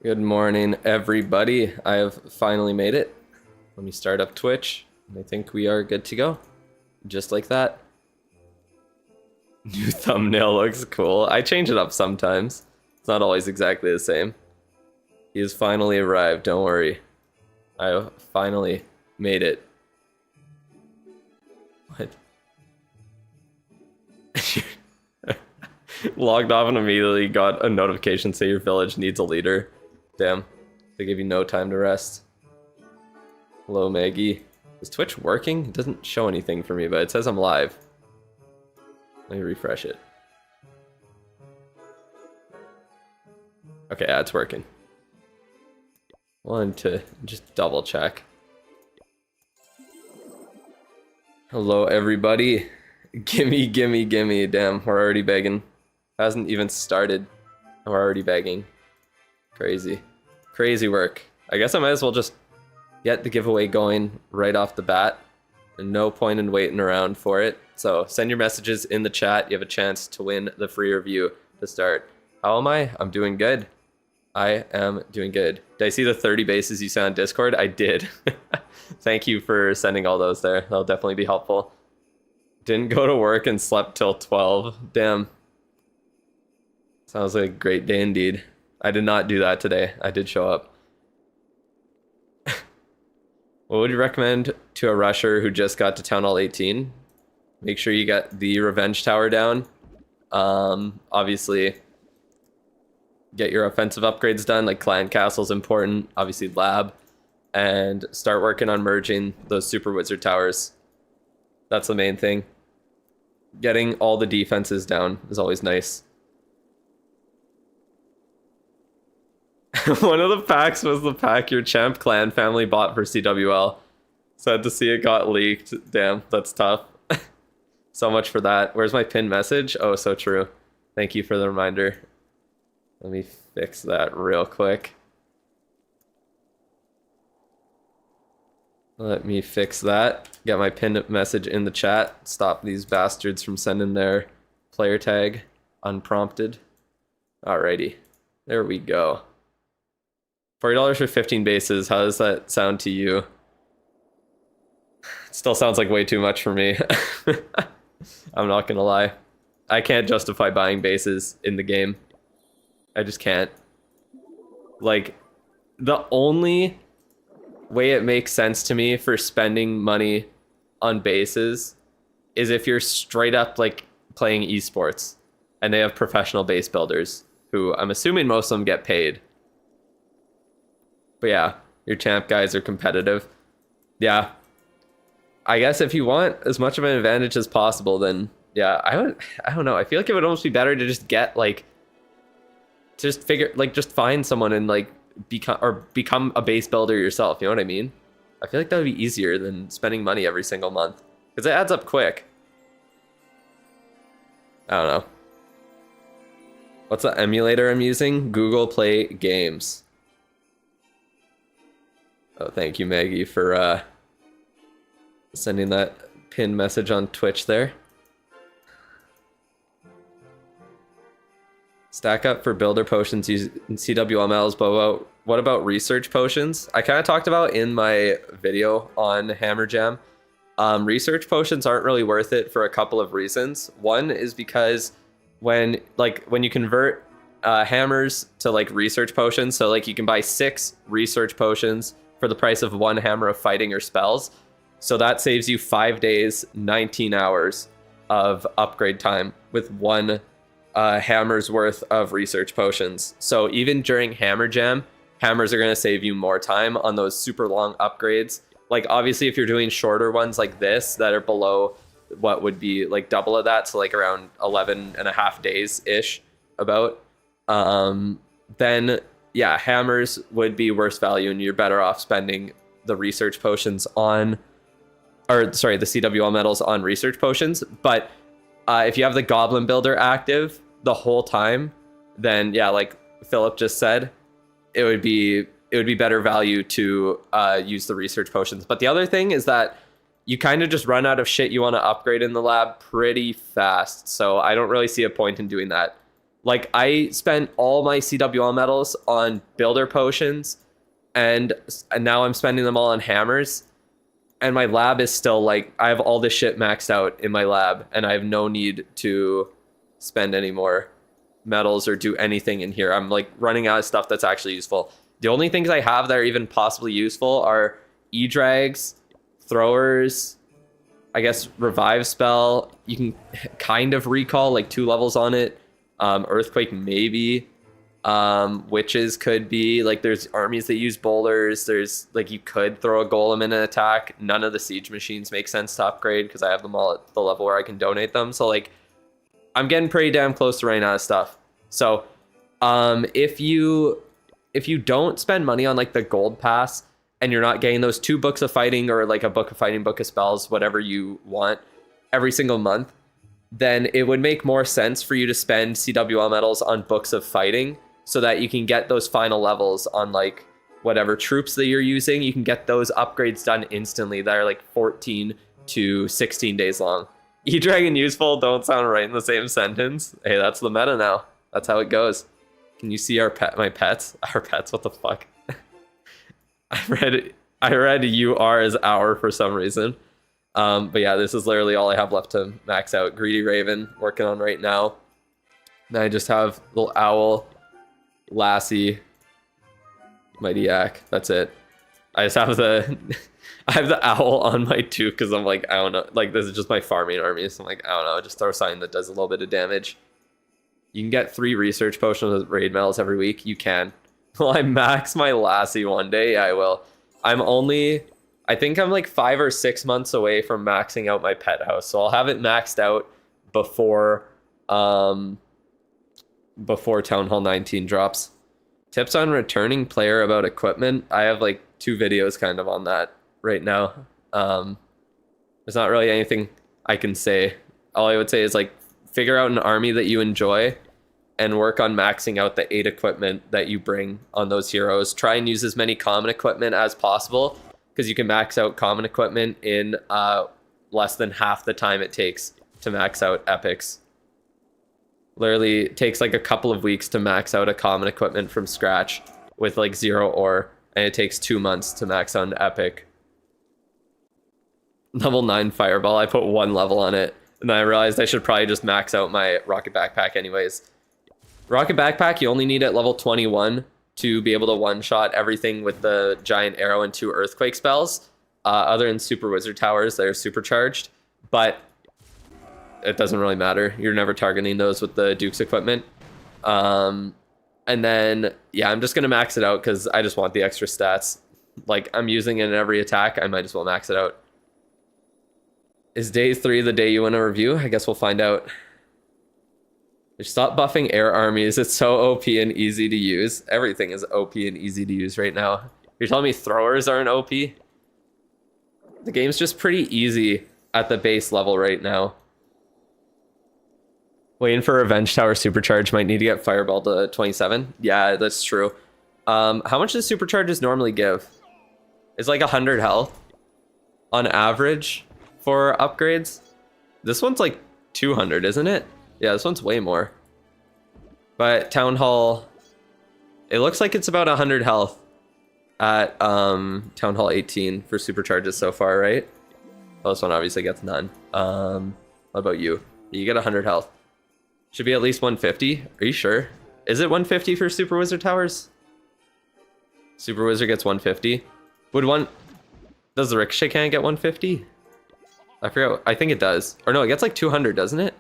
Good morning, everybody. I have finally made it. Let me start up Twitch. I think we are good to go. Just like that. New thumbnail looks cool. I change it up sometimes. It's not always exactly the same. He has finally arrived, don't worry. I finally made it. What? Logged off and immediately got a notification say your village needs a leader. Damn, they give you no time to rest. Hello, Maggie. Is Twitch working? It doesn't show anything for me, but it says I'm live. Let me refresh it. Okay, yeah, it's working. Wanted to just double check. Hello, everybody. Gimme, gimme, gimme. Damn, we're already begging. Hasn't even started, and we're already begging. Crazy. Crazy work. I guess I might as well just get the giveaway going right off the bat. And no point in waiting around for it. So send your messages in the chat. You have a chance to win the free review to start. How am I? I'm doing good. I am doing good. Did I see the 30 bases you sent on Discord? I did. Thank you for sending all those there. That'll definitely be helpful. Didn't go to work and slept till 12. Damn. Sounds like a great day indeed. I did not do that today. I did show up. What would you recommend to a rusher who just got to Town Hall 18? Make sure you get the Revenge Tower down. Obviously, get your offensive upgrades done, like Clan Castle's important. Obviously, Lab. And start working on merging those Super Wizard Towers. That's the main thing. Getting all the defenses down is always nice. One of the packs was the pack your Champ Clan family bought for CWL. Sad to see it got leaked. Damn, that's tough. So much for that. Where's my pinned message? Oh, so true. Thank you for the reminder. Let me fix that real quick. Let me fix that. Get my pinned message in the chat. Stop these bastards from sending their player tag unprompted. Alrighty. There we go. $40 for 15 bases. How does that sound to you? It still sounds like way too much for me. I'm not gonna lie. I can't justify buying bases in the game. I just can't. Like, the only way it makes sense to me for spending money on bases is if you're straight up like playing esports and they have professional base builders who I'm assuming most of them get paid. But yeah, your champ guys are competitive. Yeah. I guess if you want as much of an advantage as possible, then yeah, I don't know. I feel like it would almost be better to just get like just find someone and like become a base builder yourself, you know what I mean? I feel like that would be easier than spending money every single month. Because it adds up quick. I don't know. What's the emulator I'm using? Google Play Games. Oh, thank you, Maggie, for sending that pinned message on Twitch there. Stack up for builder potions using CWMLs, but what about research potions? I kind of talked about in my video on Hammer Jam. Research potions aren't really worth it for a couple of reasons. One is because when you convert hammers to like research potions, so like you can buy 6 research potions for the price of 1 hammer of fighting or spells. So that saves you 5 days, 19 hours of upgrade time with 1 hammer's worth of research potions. So even during Hammer Jam, hammers are going to save you more time on those super long upgrades. Like obviously if you're doing shorter ones like this that are below what would be like double of that, so like around 11 and a half days ish about, then yeah, hammers would be worse value and you're better off spending the research potions on, or sorry, the CWL medals on research potions. But if you have the Goblin Builder active the whole time, then yeah, like Philip just said, it would be better value to use the research potions. But the other thing is that you kind of just run out of shit you want to upgrade in the lab pretty fast. So I don't really see a point in doing that. Like, I spent all my CWL medals on builder potions, and now I'm spending them all on hammers. And my lab is still like, I have all this shit maxed out in my lab, and I have no need to spend any more metals or do anything in here. I'm like running out of stuff that's actually useful. The only things I have that are even possibly useful are E-drags, throwers, I guess revive spell. You can kind of recall like 2 levels on it. Earthquake maybe. Witches could be like, there's armies that use boulders. There's like, you could throw a golem in an attack. None of the siege machines make sense to upgrade because I have them all at the level where I can donate them. So like, I'm getting pretty damn close to running out of stuff. So if you don't spend money on like the gold pass, and you're not getting those 2 books of fighting or like a book of fighting, book of spells, whatever you want every single month, then it would make more sense for you to spend CWL medals on books of fighting so that you can get those final levels on like whatever troops that you're using. You can get those upgrades done instantly that are like 14 to 16 days long. E-Dragon useful don't sound right in the same sentence. Hey, that's the meta now. That's how it goes. Can you see my pets? Our pets, what the fuck? I read UR as our for some reason. But yeah, this is literally all I have left to max out. Greedy Raven, working on right now. Then I just have little Owl, Lassie, Mighty Yak. That's it. I just have the I have the Owl on my 2 because I'm like, I don't know. Like, this is just my farming army. So I'm like, I don't know. Just throw something that does a little bit of damage. You can get 3 research potions with raid medals every week. You can. Will I max my Lassie one day? Yeah, I will. I think I'm like 5 or 6 months away from maxing out my pet house. So I'll have it maxed out before Town Hall 19 drops. Tips on returning player about equipment. I have like 2 videos kind of on that right now. There's not really anything I can say. All I would say is like, figure out an army that you enjoy and work on maxing out the 8 equipment that you bring on those heroes. Try and use as many common equipment as possible, because you can max out common equipment in less than half the time it takes to max out epics. Literally, it takes like a couple of weeks to max out a common equipment from scratch with like 0 ore, and it takes 2 months to max out an epic. Level 9 Fireball, I put 1 level on it, and then I realized I should probably just max out my Rocket Backpack anyways. Rocket Backpack, you only need at level 21 to be able to one-shot everything with the Giant Arrow and 2 Earthquake spells, other than Super Wizard Towers that are supercharged, but it doesn't really matter. You're never targeting those with the Duke's equipment. And then, yeah, I'm just going to max it out because I just want the extra stats. Like, I'm using it in every attack. I might as well max it out. Is day 3 the day you win a review? I guess we'll find out. Stop buffing air armies. It's so OP and easy to use. Everything is OP and easy to use right now. You're telling me throwers aren't OP? The game's just pretty easy at the base level right now. Waiting for Revenge Tower Supercharge. Might need to get Fireball to 27. Yeah, that's true. How much does Supercharges normally give? It's like 100 health on average for upgrades. This one's like 200, isn't it? Yeah, this one's way more. But Town Hall, it looks like it's about 100 health at Town Hall 18 for supercharges so far, right? Well, this one obviously gets none. What about you? You get 100 health. Should be at least 150. Are you sure? Is it 150 for Super Wizard Towers? Super Wizard gets 150. Does the Ricochet cannon get 150? I forget. I think it does. Or no, it gets like 200, doesn't it?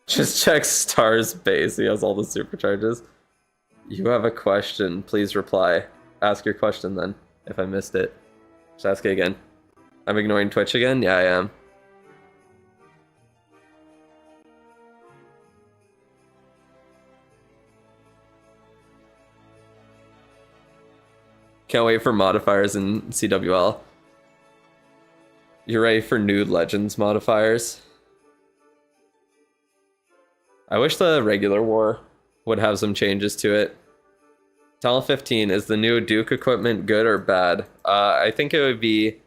Just check Star's base. He has all the supercharges. You have a question. Please reply. Ask your question then, if I missed it. Just ask it again. I'm ignoring Twitch again? Yeah, I am. Can't wait for modifiers in CWL. You're ready for new Legends modifiers? I wish the regular war would have some changes to it. Tunnel 15, is the new Duke equipment good or bad? I think it would be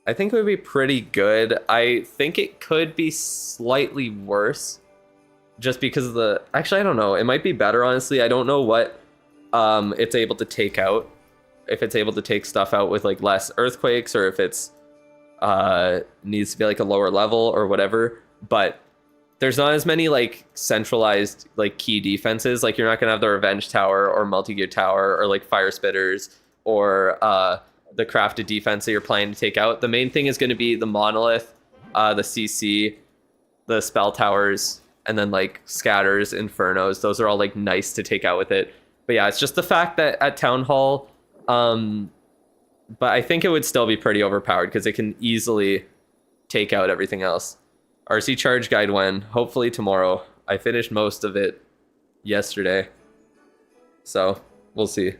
I think it would be pretty good. I think it could be slightly worse just because of the... Actually, I don't know. It might be better, honestly. I don't know what it's able to take out. If it's able to take stuff out with like less earthquakes, or if it's needs to be like a lower level or whatever. But there's not as many like centralized like key defenses. Like you're not gonna have the Revenge Tower or Multi-Gear Tower or like Fire Spitters or the crafted defense that you're planning to take out. The main thing is going to be the Monolith, the CC, the Spell Towers, and then like Scatters, Infernos. Those are all like nice to take out with it. But yeah, it's just the fact that at Town Hall, but I think it would still be pretty overpowered because it can easily take out everything else. RC Charge Guide when? Hopefully tomorrow. I finished most of it yesterday. So we'll see.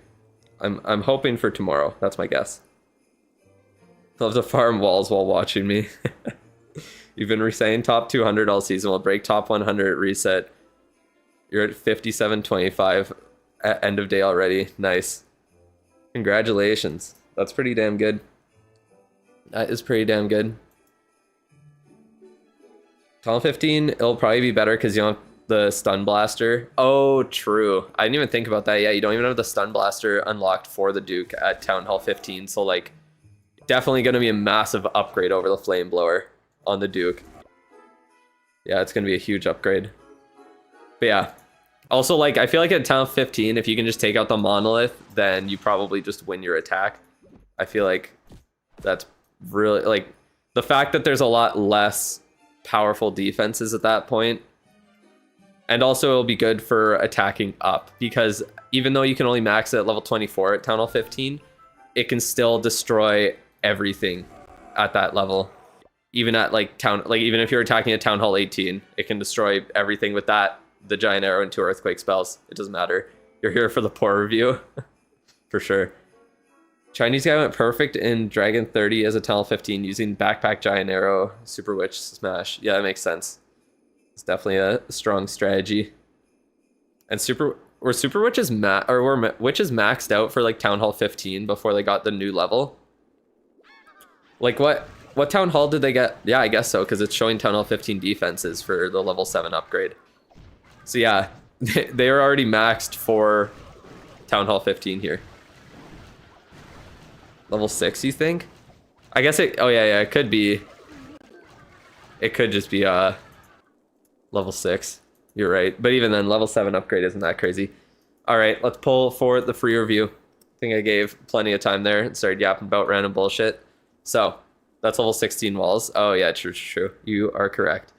I'm hoping for tomorrow. That's my guess. Love to farm walls while watching me. You've been saying top 200 all season. We'll break top 100 at reset. You're at 57.25 at end of day already. Nice. Congratulations. That's pretty damn good. That is pretty damn good. Tunnel 15, it'll probably be better because you don't have the Stun Blaster. Oh, true. I didn't even think about that. Yeah, you don't even have the Stun Blaster unlocked for the Duke at Town Hall 15. So, like, definitely going to be a massive upgrade over the Flame Blower on the Duke. Yeah, it's going to be a huge upgrade. But yeah. Also, like, I feel like at Town 15, if you can just take out the Monolith, then you probably just win your attack. I feel like that's really, like, the fact that there's a lot less powerful defenses at that point. And also it'll be good for attacking up, because even though you can only max it at level 24 at Town Hall 15, it can still destroy everything at that level. Even at like even if you're attacking at Town Hall 18, it can destroy everything with that, the Giant Arrow and 2 Earthquake spells. It doesn't matter. You're here for the poor review. For sure. Chinese guy went perfect in Dragon 30 as a Town Hall 15 using Backpack, Giant Arrow, Super Witch, Smash. Yeah, that makes sense. It's definitely a strong strategy. And Super Witches were Witches maxed out for like Town Hall 15 before they got the new level? Like what Town Hall did they get? Yeah, I guess so, because it's showing Town Hall 15 defenses for the level 7 upgrade. So yeah, they are already maxed for Town Hall 15 here. Level 6, you think? I guess it... Oh, yeah, it could be... It could just be, level 6. You're right. But even then, level 7 upgrade isn't that crazy. Alright, let's pull for the free review. I think I gave plenty of time there and started yapping about random bullshit. So, that's level 16 walls. Oh, yeah, true. You are correct.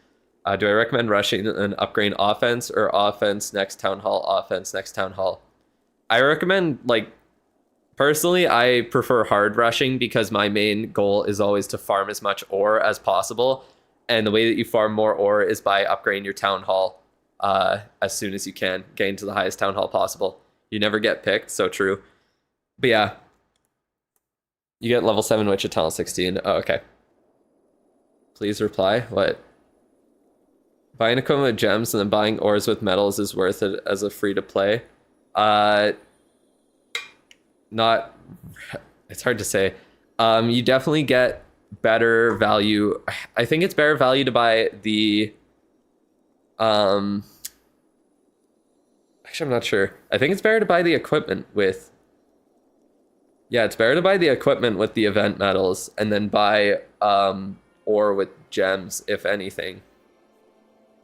Do I recommend rushing and upgrading offense or offense next Town Hall, offense next Town Hall? I recommend, like... Personally, I prefer hard rushing because my main goal is always to farm as much ore as possible. And the way that you farm more ore is by upgrading your Town Hall as soon as you can, getting to the highest Town Hall possible. You never get picked, so true. But yeah. You get level 7 Witch at Town Hall 16. Oh, okay. Please reply. What? Buying equipment with gems and then buying ores with metals is worth it as a free-to-play. Not, it's hard to say. You definitely get better value. I think it's better value to buy the actually I'm not sure. I think it's better to buy the equipment with, yeah, it's better to buy the equipment with the event medals and then buy ore with gems, if anything,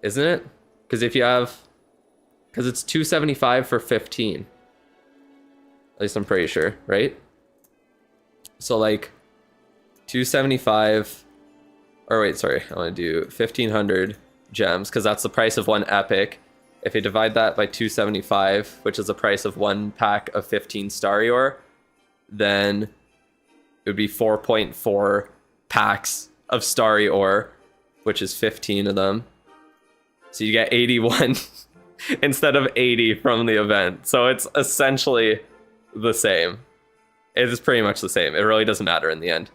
isn't it? Because if you have, because it's 275 for 15. At least I'm pretty sure, right? So like 275, or wait, sorry, I want to do 1500 gems because that's the price of one epic. If you divide that by 275, which is the price of one pack of 15 Starry Ore, then it would be 4.4 packs of Starry Ore, which is 15 of them. So you get 81 instead of 80 from the event. So it's essentially the same. It is pretty much the same. It really doesn't matter in the end.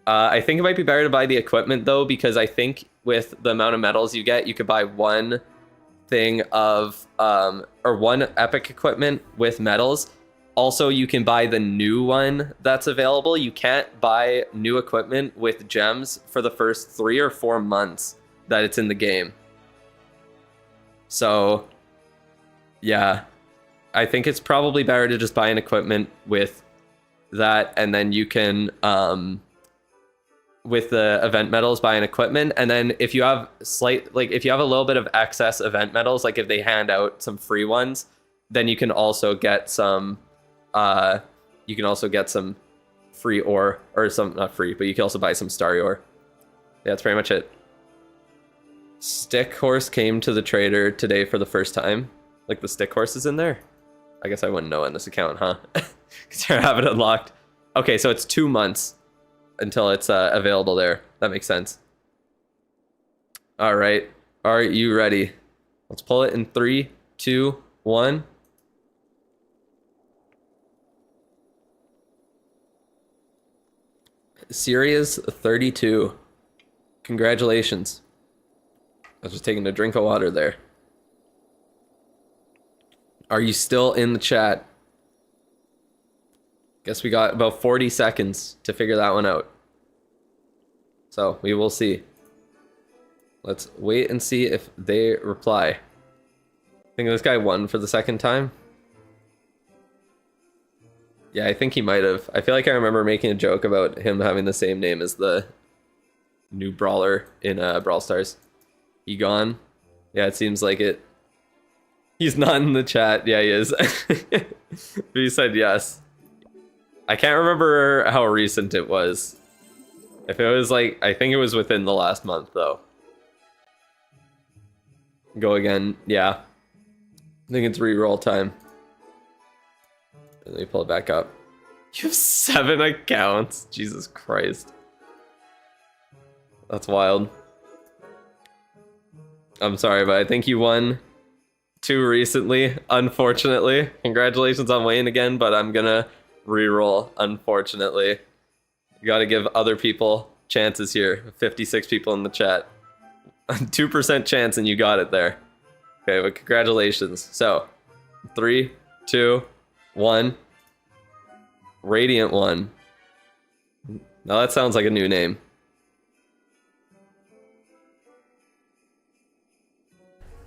I think it might be better to buy the equipment though, because I think with the amount of medals you get, you could buy one thing of or one epic equipment with medals, Also, you can buy the new one that's available. You can't buy new equipment with gems for the first 3 or 4 months that it's in the game. So, yeah. I think it's probably better to just buy an equipment with that, and then you can, with the event medals, buy an equipment, and then if you have if you have a little bit of excess event medals, like if they hand out some free ones, then you can also get some, free ore, or some, not free, but you can also buy some starry ore. Yeah, that's pretty much it. Stick horse came to the trader today for the first time. Like, the stick horse is in there? I guess I wouldn't know on this account, huh? Because you have it unlocked. Okay, so it's 2 months until it's available there. That makes sense. All right. Are you ready? Let's pull it in 3, 2, 1. Syria's 32. Congratulations. I was just taking a drink of water there. Are you still in the chat? Guess we got about 40 seconds to figure that one out. So we will see. Let's wait and see if they reply. I think this guy won for the second time. Yeah, I think he might have. I feel like I remember making a joke about him having the same name as the new brawler in Brawl Stars. He gone? Yeah, it seems like it. He's not in the chat. Yeah, he is. But he said yes. I can't remember how recent it was. If it was like, I think it was within the last month though. Go again. Yeah. I think it's reroll time. Let me pull it back up. You have 7 accounts. Jesus Christ. That's wild. I'm sorry, but I think you won 2 recently, unfortunately. Congratulations on winning again, but I'm gonna reroll, unfortunately. You gotta give other people chances here. 56 people in the chat. 2% chance and you got it there. Okay, but congratulations. So, 3, 2, 1. Radiant 1. Now that sounds like a new name.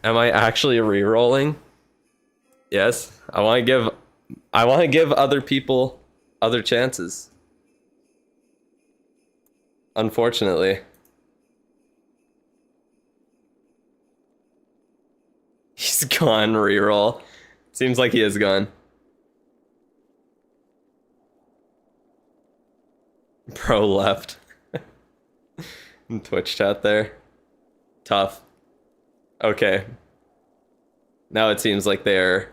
Am I actually re-rolling? Yes. I want to give other people other chances. Unfortunately. He's gone, re-roll. Seems like he is gone. Bro left. In Twitch chat there. Tough. Okay. Now it seems like they're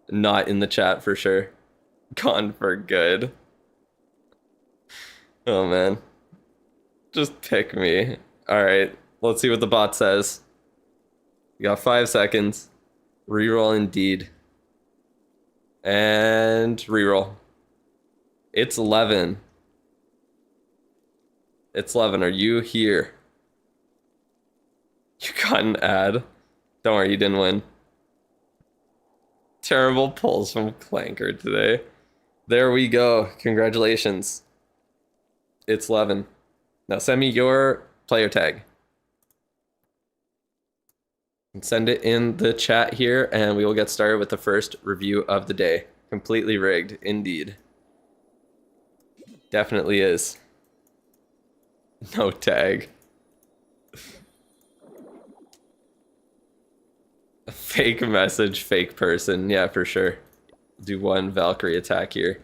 not in the chat for sure. Gone for good. Oh man. Just pick me. Alright, let's see what the bot says. You got 5 seconds. Reroll indeed. And reroll. It's 11. It's 11. Are you here? You got an ad. Don't worry, you didn't win. Terrible pulls from Clanker today. There we go. Congratulations. It's 11. Now send me your player tag. And send it in the chat here, and we will get started with the first review of the day. Completely rigged, indeed. Definitely is. No tag. Fake message, fake person. Yeah, for sure. Do 1 Valkyrie attack here.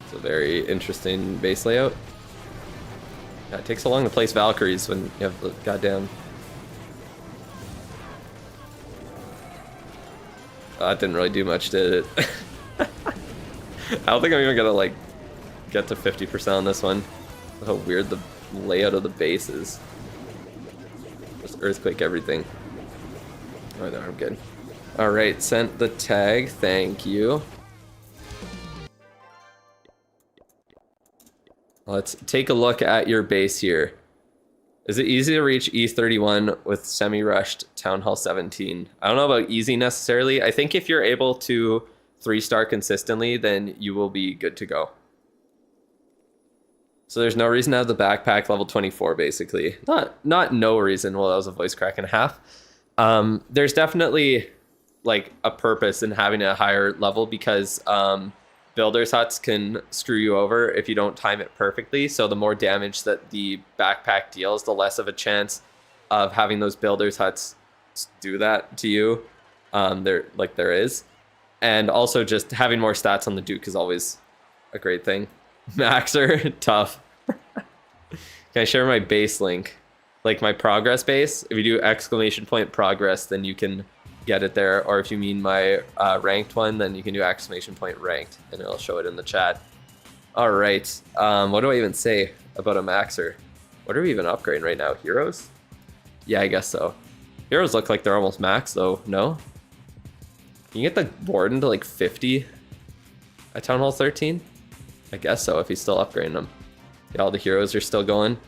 It's a very interesting base layout. Yeah, it takes so long to place Valkyries when you have the goddamn... Oh, that didn't really do much, did it? I don't think I'm even gonna, like, get to 50% on this one. How weird the layout of the base is. Just earthquake everything. Oh, no, I'm good. Alright, sent the tag. Thank you. Let's take a look at your base here. Is it easy to reach E31 with semi-rushed Town Hall 17? I don't know about easy necessarily. I think if you're able to 3-star consistently, then you will be good to go. So there's no reason to have the backpack level 24, basically. Not no reason. Well, that was a voice crack and a half. There's definitely like a purpose in having a higher level because builder's huts can screw you over if you don't time it perfectly. So the more damage that the backpack deals, the less of a chance of having those builder's huts do that to you. There is. And also just having more stats on the Duke is always a great thing. Maxer, tough. Can I share my base link? Like my progress base? If you do ! progress, then you can get it there. Or if you mean my ranked one, then you can do ! ranked, and it'll show it in the chat. All right. What do I even say about a maxer? What are we even upgrading right now? Heroes? Yeah, I guess so. Heroes look like they're almost max though. No? Can you get the warden to like 50 at Town Hall 13? I guess so, if he's still upgrading them. Yeah, all the heroes are still going.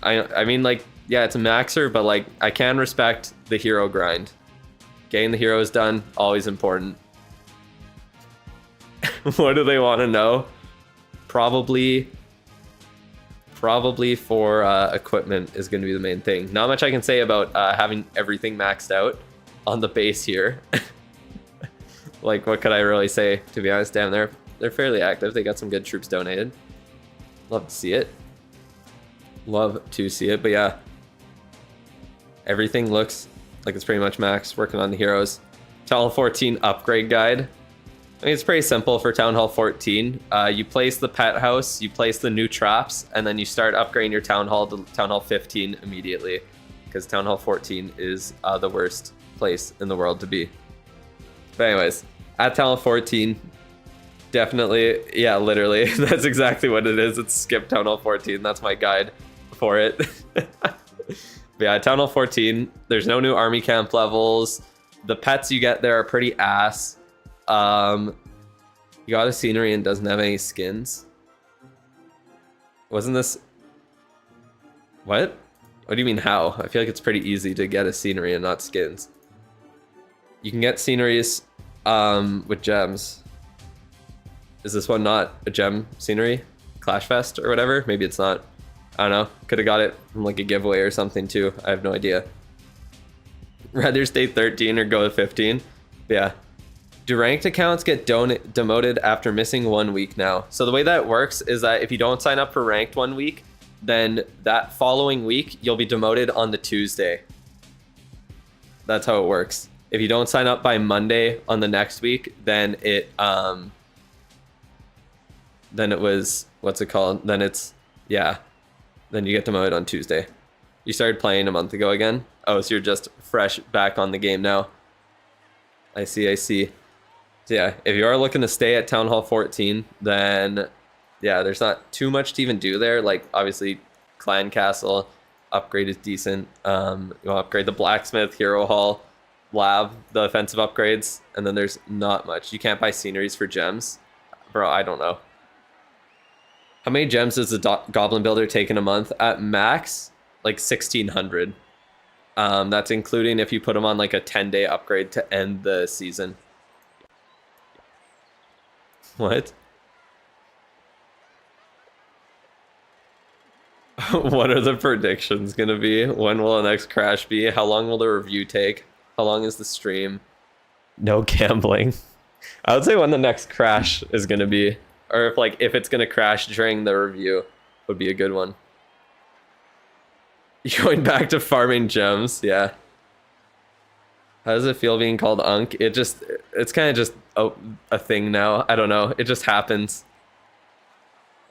I mean, like, yeah, it's a maxer, but like, I can respect the hero grind. Getting the heroes done, always important. What do they want to know? Probably for equipment is going to be the main thing. Not much I can say about having everything maxed out on the base here. Like, what could I really say, to be honest? Damn, they're fairly active. They got some good troops donated. Love to see it. Love to see it, but yeah. Everything looks like it's pretty much max. Working on the heroes. Town Hall 14 upgrade guide. I mean, it's pretty simple for Town Hall 14. You place the pet house, you place the new traps, and then you start upgrading your Town Hall to Town Hall 15 immediately. Because Town Hall 14 is the worst place in the world to be. But anyways, at Town Hall 14, definitely, yeah, literally, that's exactly what it is. It's skip Town Hall 14. That's my guide for it. But yeah, Town Hall 14, there's no new army camp levels. The pets you get there are pretty ass. You got a scenery and doesn't have any skins. Wasn't this... What? What do you mean how? I feel like it's pretty easy to get a scenery and not skins. You can get sceneries with gems. Is this one not a gem scenery? Clash Fest or whatever? Maybe it's not. I don't know. Could have got it from like a giveaway or something too. I have no idea. Rather stay 13 or go to 15. But yeah. Do ranked accounts get demoted after missing 1 week now? So the way that works is that if you don't sign up for ranked 1 week, then that following week you'll be demoted on the Tuesday. That's how it works. If you don't sign up by Monday on the next week, then it was, what's it called? Then it's, yeah. Then you get demoted on Tuesday. You started playing a month ago again? Oh, so you're just fresh back on the game now. I see, I see. So yeah, if you are looking to stay at Town Hall 14, then yeah, there's not too much to even do there. Like, obviously, Clan Castle upgrade is decent. You'll upgrade the Blacksmith, Hero Hall, Lab, the offensive upgrades, and then there's not much. You can't buy sceneries for gems. Bro, I don't know. How many gems does the Goblin Builder take in a month? At max, like 1,600. That's including if you put them on like a 10-day upgrade to end the season. What? What are the predictions gonna be? When will the next crash be? How long will the review take? How long is the stream? No gambling. I would say when the next crash is gonna be, or if it's gonna crash during the review, would be a good one. Going back to farming gems, yeah. How does it feel being called Unk? It's kind of just a thing now. I don't know. It just happens.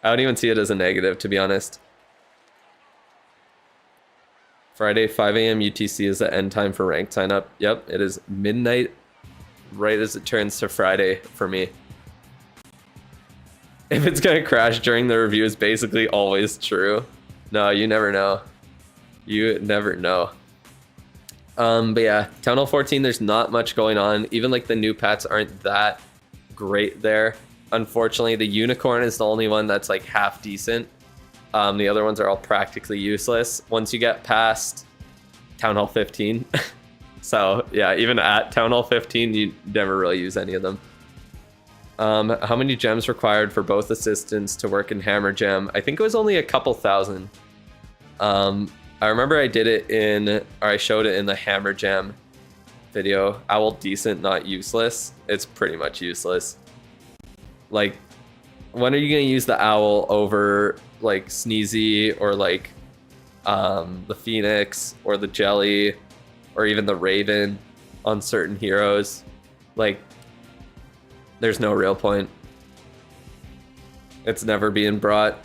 I don't even see it as a negative, to be honest. Friday, 5 a.m. UTC is the end time for ranked sign up. Yep, it is midnight, right as it turns to Friday for me. If it's gonna crash during the review is basically always true. No, you never know. You never know. But yeah, Town Hall 14, there's not much going on. Even like the new pets aren't that great there. Unfortunately, the unicorn is the only one that's like half decent. The other ones are all practically useless once you get past Town Hall 15. So yeah, even at Town Hall 15, you never really use any of them. How many gems required for both assistants to work in Hammer Gem? I think it was only a couple thousand. I remember I did it I showed it in the Hammer Gem video. Owl decent, not useless. It's pretty much useless. Like, when are you gonna use the owl over like Sneezy or like the Phoenix or the Jelly or even the Raven on certain heroes? Like, there's no real point. It's never being brought.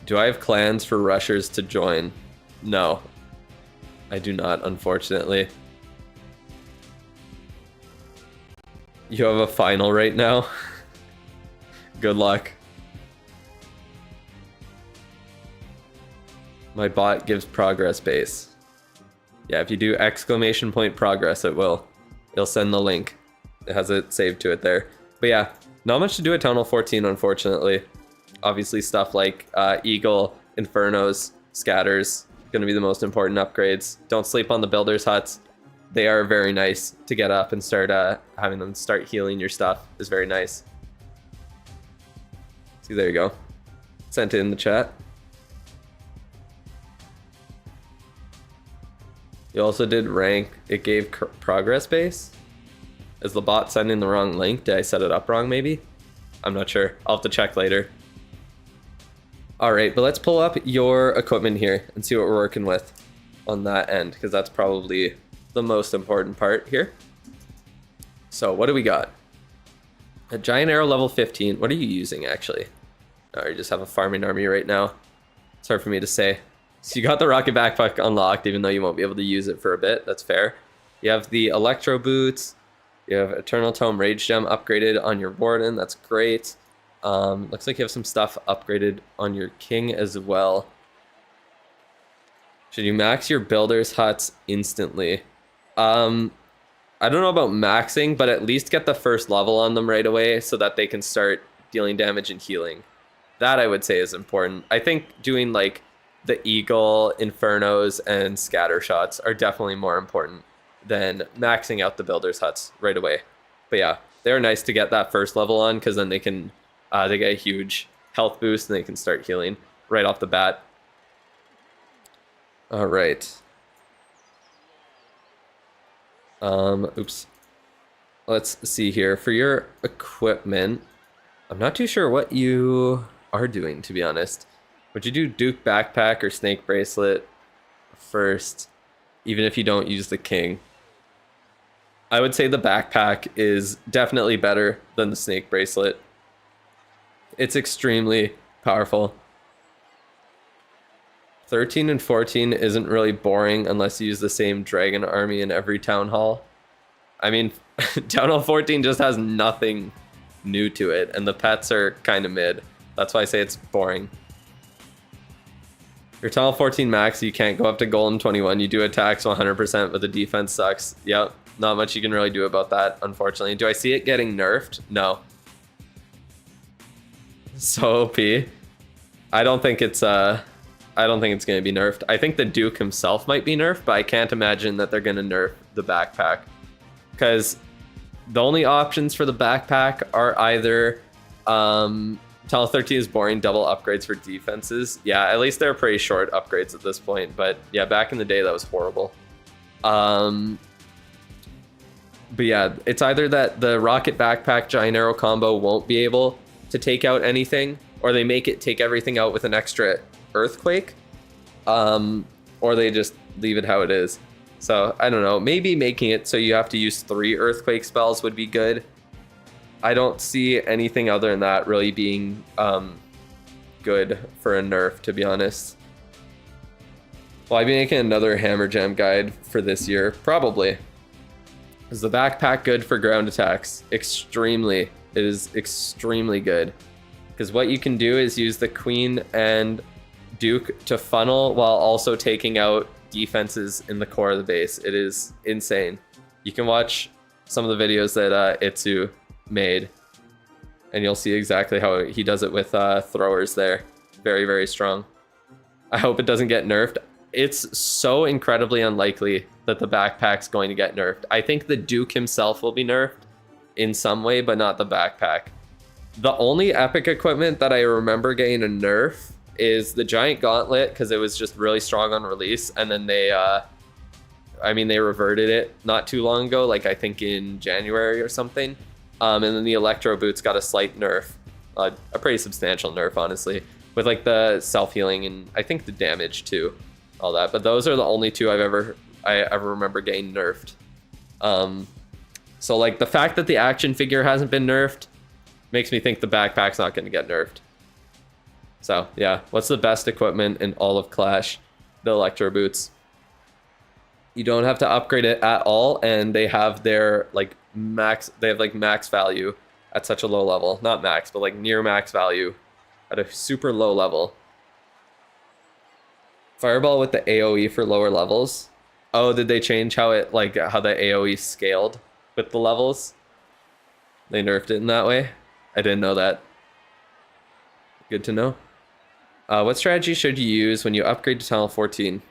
Do I have clans for rushers to join? No, I do not, unfortunately. You have a final right now? Good luck. My bot gives progress base. Yeah, if you do exclamation point progress, it will. It'll send the link. It has it saved to it there. But yeah, not much to do at Tunnel 14, unfortunately. Obviously stuff like Eagle, Infernos, Scatters, gonna be the most important upgrades. Don't sleep on the Builders' Huts. They are very nice to get up and start having them start healing your stuff is very nice. See, there you go. Sent it in the chat. You also did rank. It gave progress base. Is the bot sending the wrong link? Did I set it up wrong maybe? I'm not sure. I'll have to check later. All right, but let's pull up your equipment here and see what we're working with on that end, because that's probably the most important part here. So what do we got? A giant arrow level 15. What are you using actually? Oh, you just have a farming army right now. It's hard for me to say. So you got the rocket backpack unlocked, even though you won't be able to use it for a bit. That's fair. You have the electro boots. You have Eternal Tome Rage Gem upgraded on your Warden. That's great. Looks like you have some stuff upgraded on your King as well. Should you max your Builders' Huts instantly? I don't know about maxing, but at least get the first level on them right away so that they can start dealing damage and healing. That I would say is important. I think doing like the Eagle, Infernos, and Scatter Shots are definitely more important than maxing out the Builders' Huts right away. But yeah, they're nice to get that first level on, because then they can they get a huge health boost and they can start healing right off the bat. All right. Oops. Let's see here. For your equipment, I'm not too sure what you are doing, to be honest. Would you do Duke Backpack or Snake Bracelet first, even if you don't use the King? I would say the Backpack is definitely better than the Snake Bracelet. It's extremely powerful. 13 and 14 isn't really boring unless you use the same dragon army in every town hall. I mean, Town Hall 14 just has nothing new to it, and the pets are kind of mid. That's why I say it's boring. Your Town Hall 14 max, you can't go up to Golden 21. You do attacks 100%, but the defense sucks. Yep, not much you can really do about that, unfortunately. Do I see it getting nerfed? No. So OP. I don't think it's going to be nerfed. I think the Duke himself might be nerfed, but I can't imagine that they're going to nerf the backpack, because the only options for the backpack are either Tunnel 13 is boring, double upgrades for defenses. Yeah, at least they're pretty short upgrades at this point, but yeah, back in the day that was horrible. But yeah, it's either that the rocket backpack giant arrow combo won't be able to take out anything, or they make it take everything out with an extra earthquake, or they just leave it how it is. So I don't know, maybe making it so you have to use 3 earthquake spells would be good. I don't see anything other than that really being good for a nerf, to be honest. Will I be making another Hammer Gem guide for this year? Probably. Is the backpack good for ground attacks? Extremely. It is extremely good. Because what you can do is use the Queen and Duke to funnel while also taking out defenses in the core of the base. It is insane. You can watch some of the videos that Itsu made, and you'll see exactly how he does it with throwers there. very, very strong. I hope it doesn't get nerfed. It's so incredibly unlikely that the backpack's going to get nerfed. I think the Duke himself will be nerfed in some way, but not the backpack. The only epic equipment that I remember getting a nerf is the giant gauntlet, because it was just really strong on release, and then they they reverted it not too long ago, like I think in January or something. And then the electro boots got a slight nerf, a pretty substantial nerf, honestly, with like the self-healing and I think the damage too, all that. But those are the only two I ever remember getting nerfed. So like the fact that the action figure hasn't been nerfed makes me think the backpack's not going to get nerfed. So yeah, what's the best equipment in all of Clash? The electro boots. You don't have to upgrade it at all, and they have their like max. They have like max value at such a low level. Not max, but like near max value at a super low level. Fireball with the AoE for lower levels. Oh, did they change how it how the AoE scaled with the levels? They nerfed it in that way. I didn't know that. Good to know. What strategy should you use when you upgrade to Tunnel 14?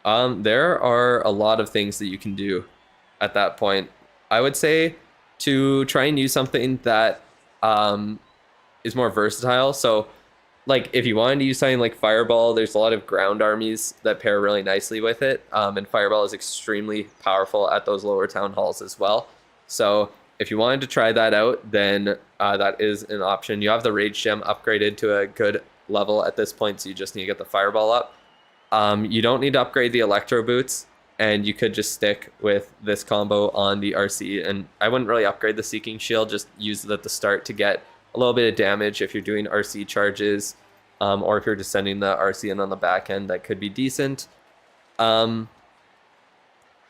There are a lot of things that you can do at that point. I would say to try and use something that is more versatile. So like if you wanted to use something like Fireball, there's a lot of ground armies that pair really nicely with it. And Fireball is extremely powerful at those lower town halls as well. So if you wanted to try that out, then that is an option. You have the Rage Gem upgraded to a good level at this point, so you just need to get the Fireball up. You don't need to upgrade the Electro Boots, and you could just stick with this combo on the RC. And I wouldn't really upgrade the Seeking Shield, just use it at the start to get a little bit of damage if you're doing RC charges, or if you're just sending the RC in on the back end, that could be decent. For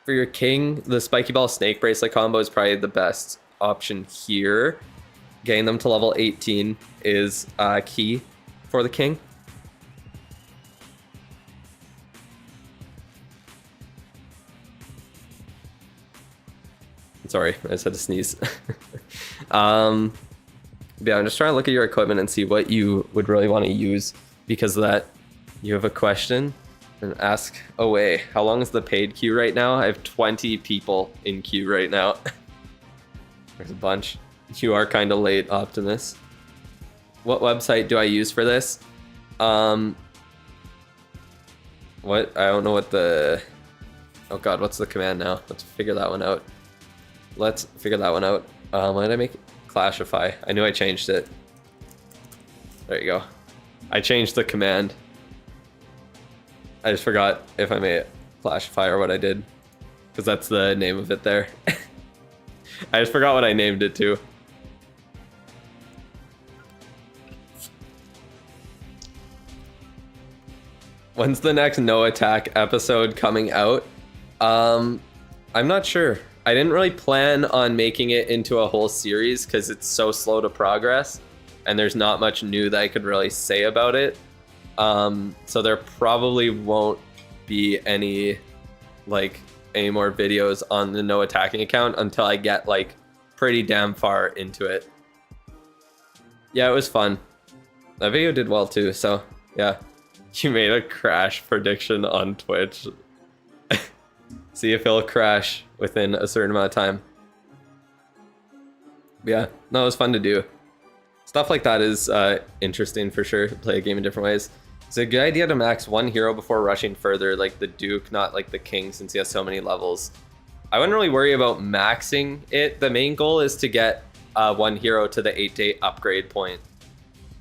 your king, the Spiky Ball Snake Bracelet combo is probably the best option here. Getting them to level 18 is key for the king. Sorry, I just had to sneeze. Yeah, I'm just trying to look at your equipment and see what you would really want to use. Because of that, you have a question, and ask away. How long is the paid queue right now? I have 20 people in queue right now. There's a bunch. You are kind of late, Optimus. What website do I use for this? What? I don't know what the... Oh god, what's the command now? Let's figure that one out. Why did I make it? Clashify. I knew I changed it. There you go. I changed the command. I just forgot if I made it Clashify or what I did. Because that's the name of it there. I just forgot what I named it to. When's the next No Attack episode coming out? I'm not sure. I didn't really plan on making it into a whole series because it's so slow to progress and there's not much new that I could really say about it. So there probably won't be any more videos on the No Attacking account until I get like pretty damn far into it. Yeah, it was fun. That video did well too, so yeah. You made a crash prediction on Twitch. See if it'll crash within a certain amount of time. Yeah, no, it was fun to do. Stuff like that is interesting for sure. Play a game in different ways. It's a good idea to max one hero before rushing further, like the Duke, not like the King, since he has so many levels. I wouldn't really worry about maxing it. The main goal is to get one hero to the 8-day upgrade point.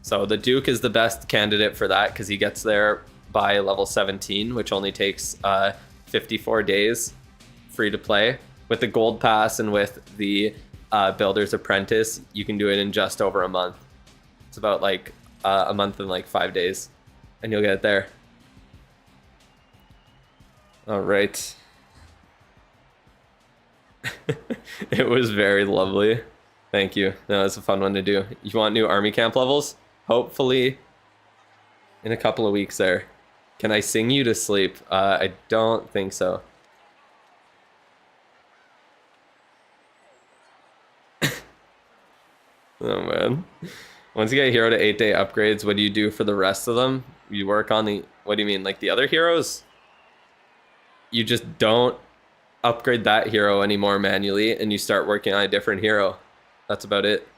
So the Duke is the best candidate for that because he gets there by level 17, which only takes 54 days free to play. With the Gold Pass and with the Builder's Apprentice, you can do it in just over a month. It's about like a month and like 5 days, and you'll get it there. All right. It was very lovely. Thank you. No, it's a fun one to do. You want new army camp levels? Hopefully in a couple of weeks there. Can I sing you to sleep? I don't think so. Oh man. Once you get hero to 8-day upgrades, what do you do for the rest of them? You work on the, what do you mean, like the other heroes? You just don't upgrade that hero anymore manually, and you start working on a different hero. That's about it.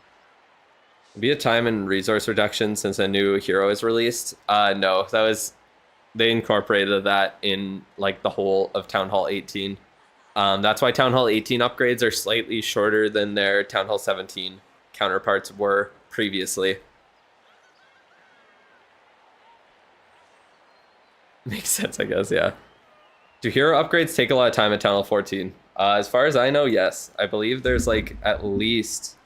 Be a time and resource reduction since a new hero is released. No, that was, they incorporated that in like the whole of Town Hall 18. That's why Town Hall 18 upgrades are slightly shorter than their Town Hall 17 counterparts were previously. Makes sense, I guess, yeah. Do hero upgrades take a lot of time at Town Hall 14? As far as I know, yes. I believe there's like at least...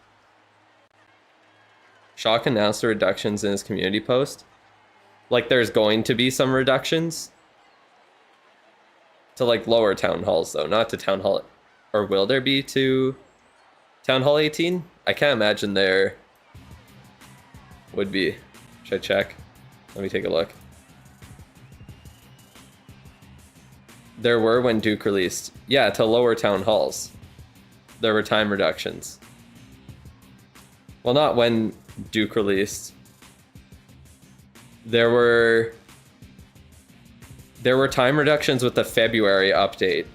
Shock announced the reductions in his community post. Like there's going to be some reductions to like lower town halls though, not to Town Hall, or will there be to Town Hall 18? I can't imagine there would be. Should I check? Let me take a look. There were when Duke released. Yeah, to lower town halls. There were time reductions. Well, not when Duke released. There were time reductions with the February update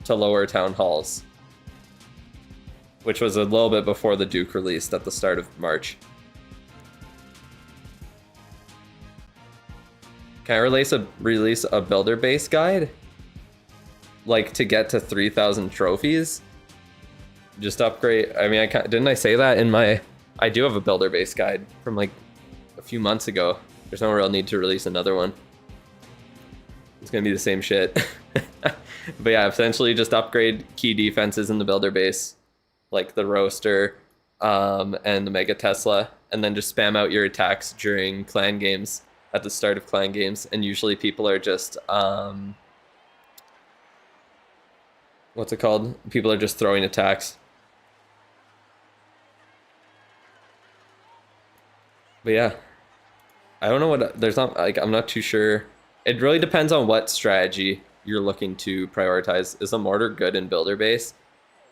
to lower town halls, which was a little bit before the Duke released at the start of March. Can I release a builder base guide? Like to get to 3,000 trophies? Just upgrade. I mean, didn't I say that in my... I do have a builder base guide from like a few months ago. There's no real need to release another one. It's gonna be the same shit. But yeah, essentially just upgrade key defenses in the builder base, like the Roaster and the Mega Tesla, and then just spam out your attacks during clan games, at the start of clan games, and usually people are just what's it called? People are just throwing attacks. But yeah, I don't know what, there's not, like, I'm not too sure. It really depends on what strategy you're looking to prioritize. Is a mortar good in builder base?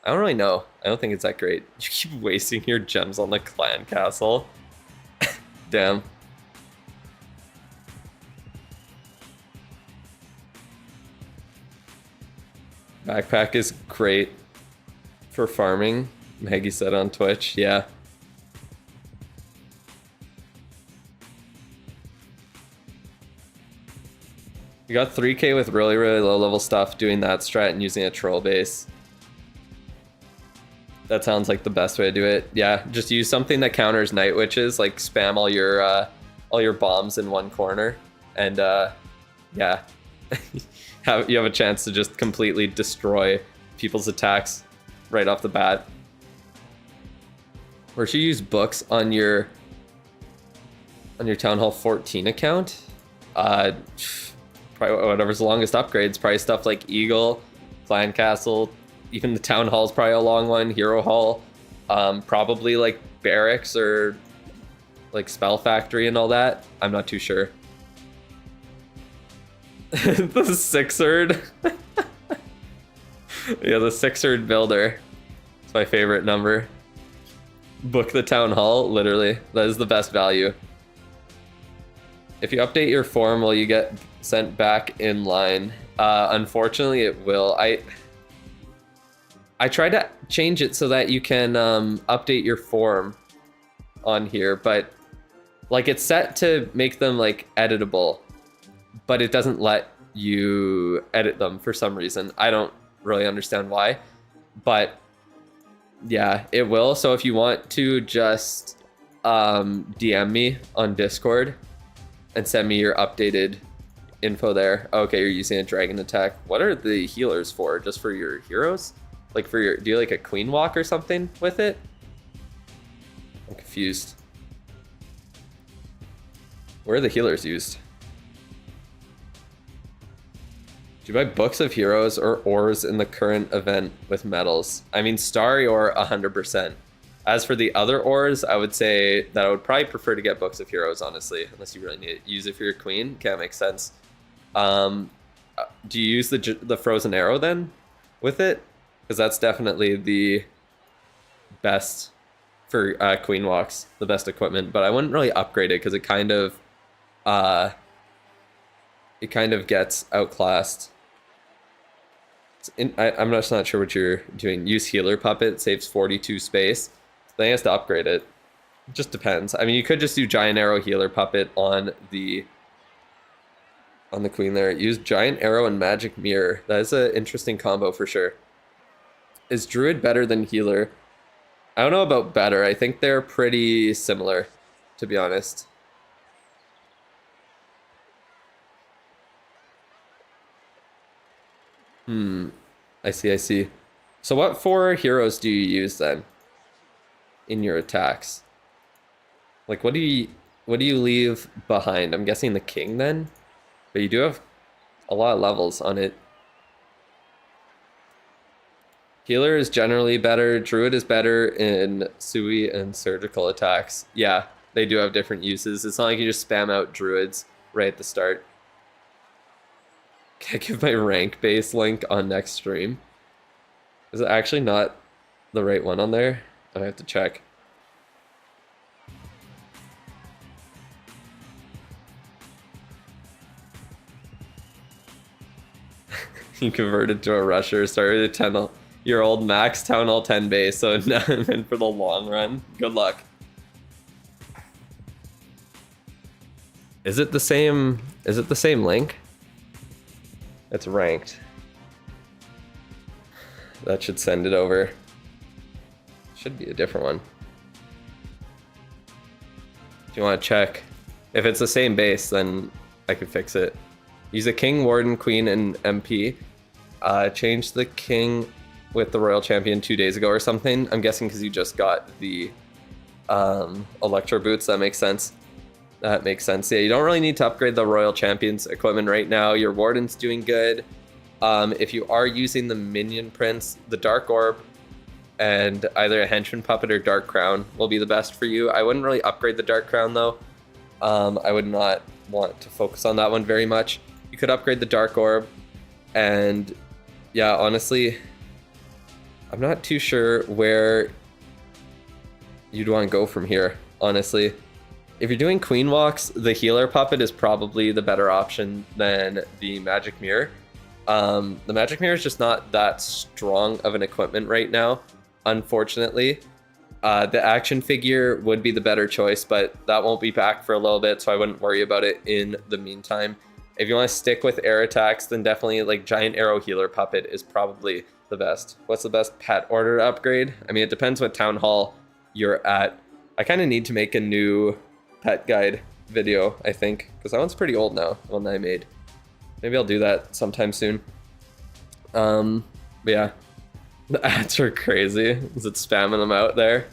I don't really know. I don't think it's that great. You keep wasting your gems on the clan castle. Damn. Backpack is great for farming, Maggie said on Twitch. Yeah. You got 3k with really, really low level stuff doing that strat and using a troll base. That sounds like the best way to do it. Yeah, just use something that counters night witches, like spam all your bombs in one corner, and yeah, you have a chance to just completely destroy people's attacks right off the bat. Or should you use books on your Town Hall 14 account? Probably whatever's the longest upgrades. Probably stuff like Eagle, Clan Castle, even the Town Hall's probably a long one. Hero Hall, probably like Barracks or like Spell Factory and all that. I'm not too sure. The Sixerd. Yeah, the Sixerd builder. It's my favorite number. Book the Town Hall, literally. That is the best value. If you update your form, will you get sent back in line? Unfortunately, it will. I tried to change it so that you can update your form on here, but like it's set to make them like editable, but it doesn't let you edit them for some reason. I don't really understand why, but yeah, it will. So if you want to just DM me on Discord and send me your updated info there. Okay, you're using a dragon attack. What are the healers for? Just for your heroes? Like for your, do you like a queen walk or something with it? I'm confused. Where are the healers used? Do you buy books of heroes or ores in the current event with medals? I mean, Starry Ore 100%. As for the other ores, I would say that I would probably prefer to get books of heroes, honestly, unless you really need to use it for your queen. Can't make sense. Do you use the frozen arrow then with it? Because that's definitely the best for Queen Walks, the best equipment, but I wouldn't really upgrade it because uh, it kind of gets outclassed. I'm just not sure what you're doing. Use Healer Puppet, saves 42 space. Then he has to upgrade it. It just depends. I mean, you could just do Giant Arrow Healer Puppet on the Queen there. Use Giant Arrow and Magic Mirror. That is an interesting combo for sure. Is Druid better than Healer? I don't know about better. I think they're pretty similar, to be honest. I see. So what 4 heroes do you use then in your attacks? Like what do you leave behind? I'm guessing the king then? But you do have a lot of levels on it. Healer is generally better. Druid is better in Sui and surgical attacks. Yeah, they do have different uses. It's not like you just spam out druids right at the start. Can I give my rank base link on next stream? Is it actually not the right one on there? I have to check. You converted to a rusher, started at 10, your old max Town Hall 10 base, so now I'm in for the long run. Good luck. Is it the same link? It's ranked. That should send it over. Should be a different one. If you want to check. If it's the same base, then I could fix it. Use a king, warden, queen, and MP. Change the king with the royal champion 2 days ago or something. I'm guessing because you just got the electro boots. That makes sense. That makes sense. Yeah, you don't really need to upgrade the royal champion's equipment right now. Your warden's doing good. If you are using the minion prince, the dark orb and either a henchman puppet or dark crown will be the best for you. I wouldn't really upgrade the dark crown though. I would not want to focus on that one very much. You could upgrade the dark orb, and yeah, honestly, I'm not too sure where you'd want to go from here, honestly. If you're doing queen walks, the healer puppet is probably the better option than the magic mirror. The magic mirror is just not that strong of an equipment right now, unfortunately. The action figure would be the better choice, but that won't be back for a little bit, so I wouldn't worry about it in the meantime. If you want to stick with air attacks, then definitely like giant arrow healer puppet is probably the best. What's the best pet order upgrade? I mean, it depends what town hall you're at. I kind of need to make a new pet guide video, I think, because that one's pretty old now, the one that I made. Maybe I'll do that sometime soon. But yeah, the ads are crazy. Is it spamming them out there?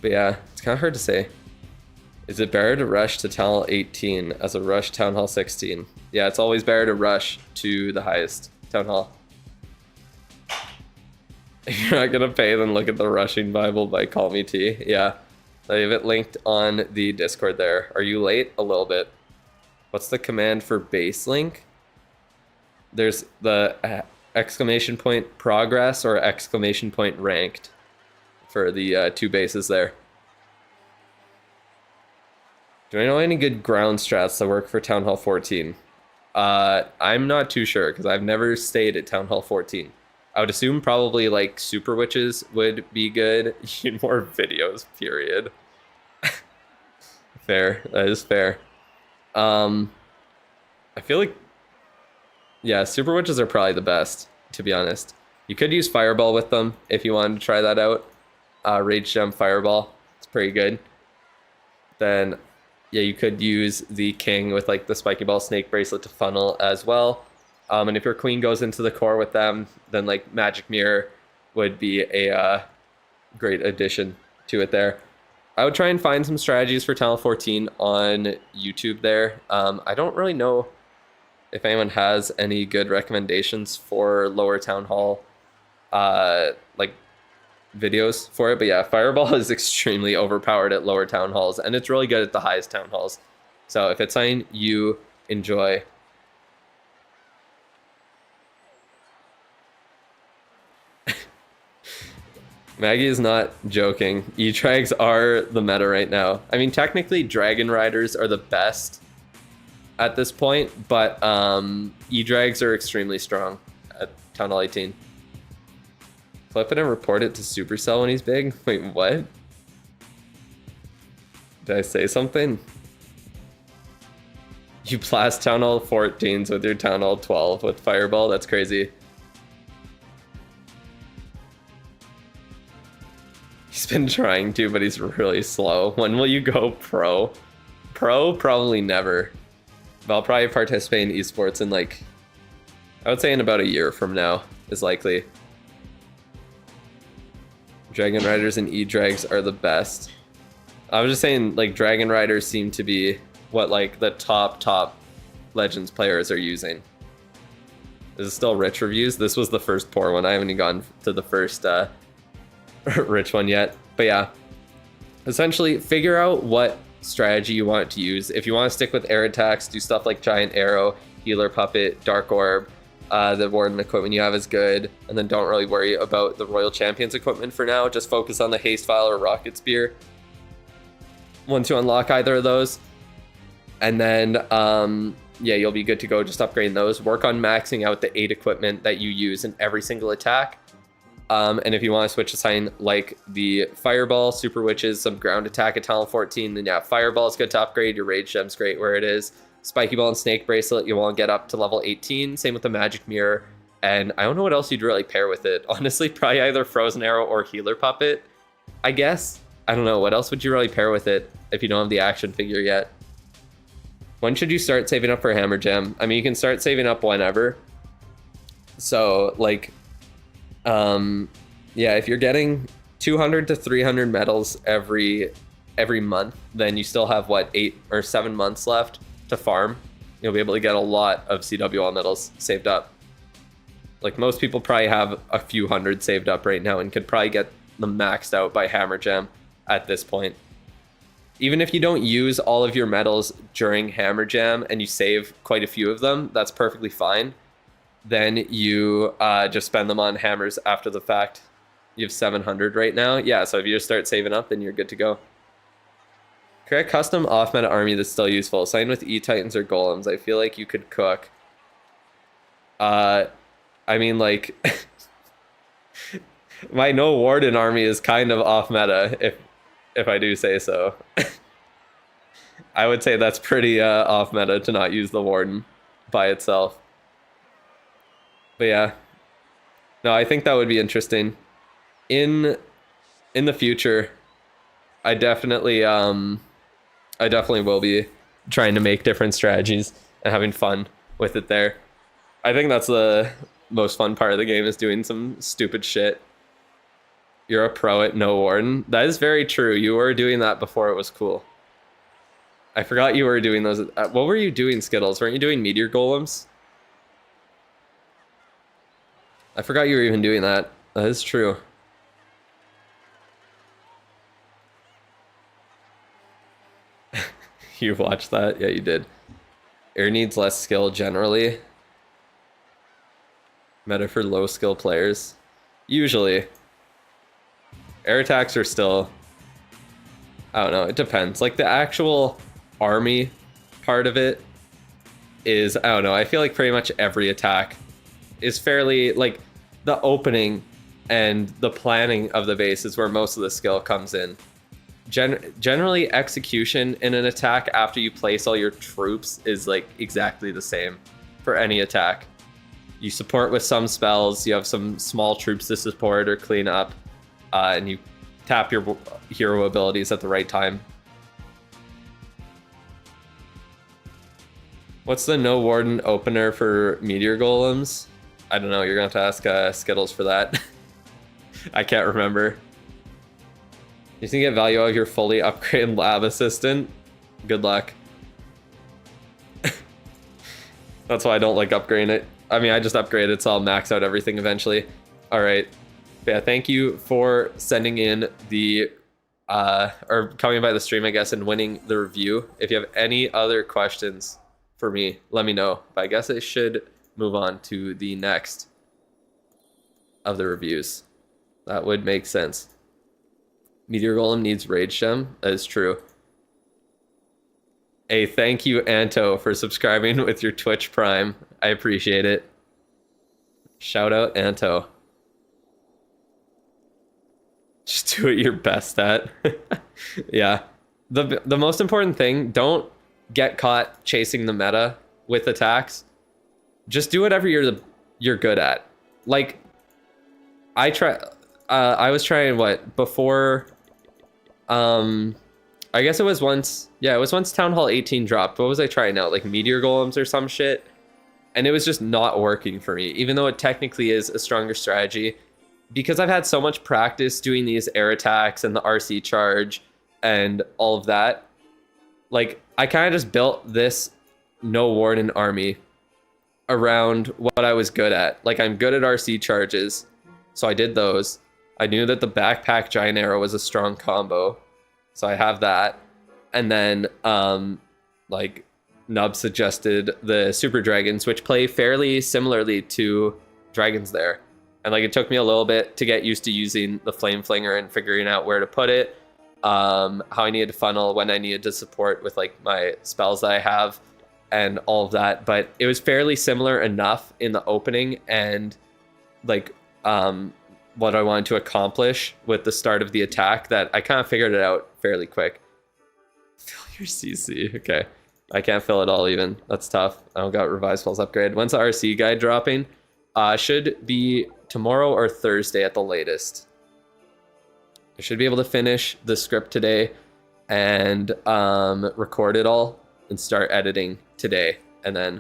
But yeah, it's kind of hard to say. Is it better to rush to Town Hall 18 as a rush Town Hall 16? Yeah, it's always better to rush to the highest Town Hall. If you're not gonna pay, then look at the Rushing Bible by Call Me T. Yeah, I have it linked on the Discord there. Are you late? A little bit. What's the command for base link? There's the exclamation point progress or exclamation point ranked for the 2 bases there. Do I know any good ground strats that work for Town Hall 14? I'm not too sure because I've never stayed at Town Hall 14. I would assume probably like super witches would be good. You need more videos, period. Fair, that is fair. I feel like, yeah, super witches are probably the best, to be honest. You could use fireball with them if you wanted to try that out. Rage gem fireball, it's pretty good. Then, yeah, you could use the king with like the spiky ball snake bracelet to funnel as well. And if your queen goes into the core with them, then like magic mirror would be a great addition to it there. I would try and find some strategies for Town Hall 14 on YouTube there. I don't really know if anyone has any good recommendations for lower Town Hall like videos for it, but yeah, fireball is extremely overpowered at lower town halls, and it's really good at the highest town halls. So if it's something you enjoy, Maggie is not joking. E-Drags are the meta right now. I mean, technically, Dragon Riders are the best at this point, but E-Drags are extremely strong at Town Hall 18. Flip it and report it to Supercell when he's big? Wait, what? Did I say something? You blast Town Hall 14s with your Town Hall 12 with Fireball? That's crazy. He's been trying to, but he's really slow. When will you go pro? Pro? Probably never. But I'll probably participate in esports in like, I would say in about a year from now is likely. Dragon Riders and E-Drags are the best. I was just saying, like, Dragon Riders seem to be what, like, the top Legends players are using. This is still rich reviews. This was the first poor one. I haven't even gone to the first rich one yet. But yeah, essentially figure out what strategy you want to use. If you want to stick with air attacks, do stuff like Giant Arrow, Healer Puppet, Dark Orb. The Warden equipment you have is good. And then don't really worry about the Royal Champions equipment for now. Just focus on the Haste Vial or Rocket Spear once you unlock either of those. And then, yeah, you'll be good to go just upgrading those. Work on maxing out the 8 equipment that you use in every single attack. And if you want to switch to something like the Fireball, Super Witches, some ground attack at Talent 14, then yeah, Fireball is good to upgrade. Your Rage Gem's great where it is. Spiky Ball and Snake Bracelet, you want to get up to level 18. Same with the Magic Mirror. And I don't know what else you'd really pair with it. Honestly, probably either Frozen Arrow or Healer Puppet, I guess. I don't know. What else would you really pair with it if you don't have the action figure yet? When should you start saving up for Hammer Gem? I mean, you can start saving up whenever. So, like, yeah, if you're getting 200 to 300 medals every month, then you still have, what, 8 or 7 months left to farm. You'll be able to get a lot of CWL medals saved up. Like, most people probably have a few hundred saved up right now and could probably get them maxed out by Hammer Gem at this point. Even if you don't use all of your medals during Hammer Jam and you save quite a few of them, that's perfectly fine. Then you just spend them on hammers after the fact. You have 700 right now. Yeah, so if you just start saving up, then you're good to go. Create a custom off-meta army that's still useful. Sign with E-Titans or Golems. I feel like you could cook. I mean, like, my No Warden army is kind of off-meta, if I do say so. I would say that's pretty off-meta to not use the Warden by itself. But yeah. No, I think that would be interesting. In the future, I definitely will be trying to make different strategies and having fun with it there. I think that's the most fun part of the game, is doing some stupid shit. You're a pro at No Warden. That is very true. You were doing that before it was cool. I forgot you were doing those. What were you doing, Skittles? Weren't you doing Meteor Golems? I forgot you were even doing that. That is true. You watched that? Yeah, you did. Air needs less skill generally. Meta for low skill players. Usually. Air attacks are still... I don't know, it depends. Like, the actual army part of it is... I don't know, I feel like pretty much every attack is fairly... Like, the opening and the planning of the base is where most of the skill comes in. Generally, execution in an attack after you place all your troops is like exactly the same for any attack. You support with some spells, you have some small troops to support or clean up, and you tap your hero abilities at the right time. What's the No Warden opener for Meteor Golems? I don't know, you're gonna have to ask Skittles for that. I can't remember. You can get value out of your fully upgraded lab assistant. Good luck. That's why I don't like upgrading it. I mean, I just upgrade it, so I'll max out everything eventually. All right. But yeah, thank you for sending in the, or coming by the stream, I guess, and winning the review. If you have any other questions for me, let me know. But I guess I should move on to the next of the reviews. That would make sense. Meteor Golem needs Rage Gem. That is true. Hey, thank you, Anto, for subscribing with your Twitch Prime. I appreciate it. Shout out, Anto. Just do what you're best at. Yeah. The most important thing, don't get caught chasing the meta with attacks. Just do whatever you're good at. Like, I was trying what before. I guess it was once. Yeah, it was once Town Hall 18 dropped. What was I trying out? Like Meteor Golems or some shit. And it was just not working for me, even though it technically is a stronger strategy. Because I've had so much practice doing these air attacks and the RC charge and all of that. Like, I kind of just built this no warden army around what I was good at. Like, I'm good at RC charges, so I did those. I knew that the backpack giant arrow was a strong combo, so I have that. And then, like, Nub suggested the super dragons, which play fairly similarly to dragons there. And like, it took me a little bit to get used to using the flame flinger and figuring out where to put it, how I needed to funnel, when I needed to support with like my spells that I have and all of that. But it was fairly similar enough in the opening and like what I wanted to accomplish with the start of the attack that I kind of figured it out fairly quick. Fill your CC. Okay. I can't fill it all even. That's tough. I don't got revised spells upgrade. When's the RC guide dropping? Should be tomorrow or Thursday at the latest. I should be able to finish the script today and record it all and start editing today. And then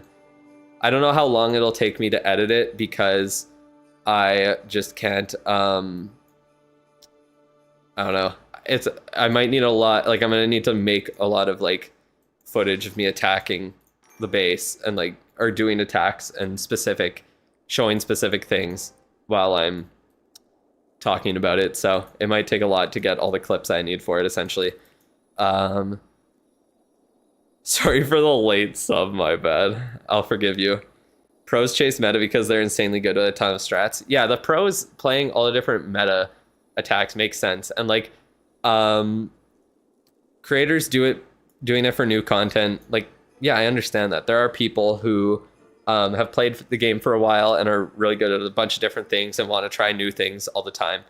I don't know how long it'll take me to edit it because I just can't, I don't know. I might need a lot, like I'm gonna need to make a lot of like footage of me attacking the base and like, or doing attacks and showing specific things while I'm talking about it. So it might take a lot to get all the clips I need for it, essentially. Sorry for the late sub, my bad. I'll forgive you. Pros chase meta because they're insanely good at a ton of strats. Yeah, the pros playing all the different meta attacks makes sense. And like, creators doing it for new content. Like, yeah, I understand that. There are people who have played the game for a while and are really good at a bunch of different things and want to try new things all the time.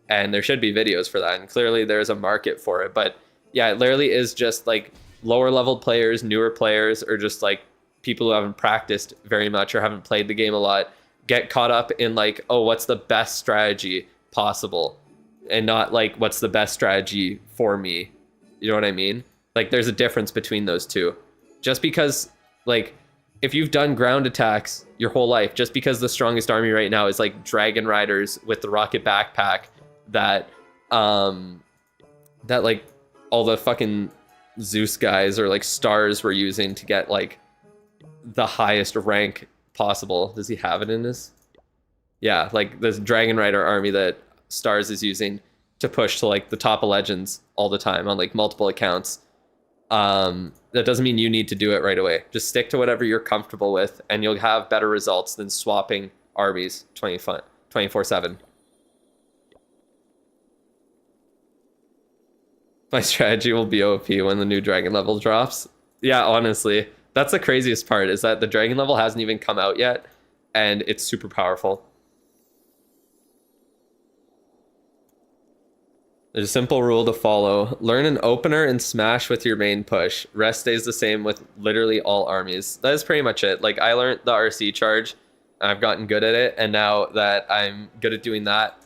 And there should be videos for that. And clearly there's a market for it. But yeah, it literally is just like lower level players, newer players, or just like people who haven't practiced very much or haven't played the game a lot get caught up in like, oh, what's the best strategy possible? And not like, what's the best strategy for me? You know what I mean? Like, there's a difference between those two. Just because, like, if you've done ground attacks your whole life, just because the strongest army right now is like dragon riders with the rocket backpack that like all the fucking Zeus guys or like stars were using to get like the highest rank possible. Does he have it in his? Yeah, like this dragon rider army that stars is using to push to like the top of legends all the time on like multiple accounts. That doesn't mean you need to do it right away. Just stick to whatever you're comfortable with and you'll have better results than swapping armies 24/7. My strategy will be OP when the new dragon level drops. Yeah, honestly, that's the craziest part, is that the dragon level hasn't even come out yet and it's super powerful. There's a simple rule to follow. Learn an opener and smash with your main push. Rest stays the same with literally all armies. That is pretty much it. Like, I learned the RC charge, and I've gotten good at it, and now that I'm good at doing that,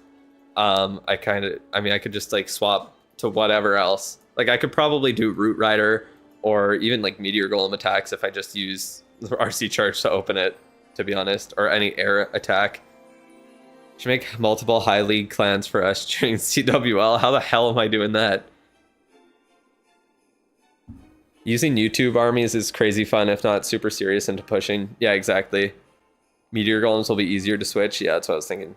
I could just like swap to whatever else. Like, I could probably do Root Rider or even like Meteor Golem attacks if I just use the RC charge to open it, to be honest, or any air attack. Should make multiple high league clans for us during CWL. How the hell am I doing that? Using YouTube armies is crazy fun, if not super serious into pushing. Yeah, exactly. Meteor Golems will be easier to switch. Yeah, that's what I was thinking.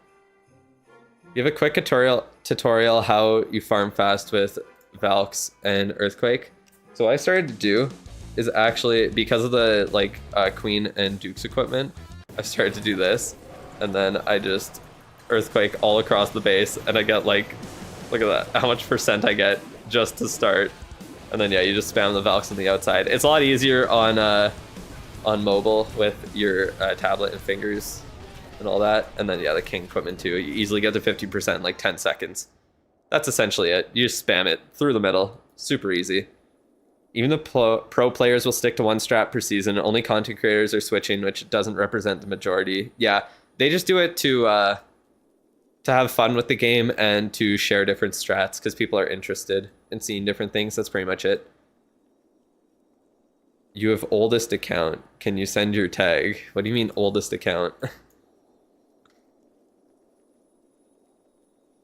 You have a quick tutorial how you farm fast with Valks and Earthquake. So what I started to do is actually, because of the like Queen and Duke's equipment, I started to do this. And then I just earthquake all across the base, and I get like, look at that, how much percent I get just to start. And then yeah, you just spam the Valks on the outside. It's a lot easier on mobile with your tablet and fingers and all that. And then yeah, the king equipment too. You easily get to 50% in like 10 seconds. That's essentially it. You just spam it through the middle. Super easy. Even the pro players will stick to one strat per season. Only content creators are switching, which doesn't represent the majority. Yeah, they just do it to have fun with the game and to share different strats because people are interested in seeing different things. That's pretty much it. You have oldest account. Can you send your tag? What do you mean oldest account?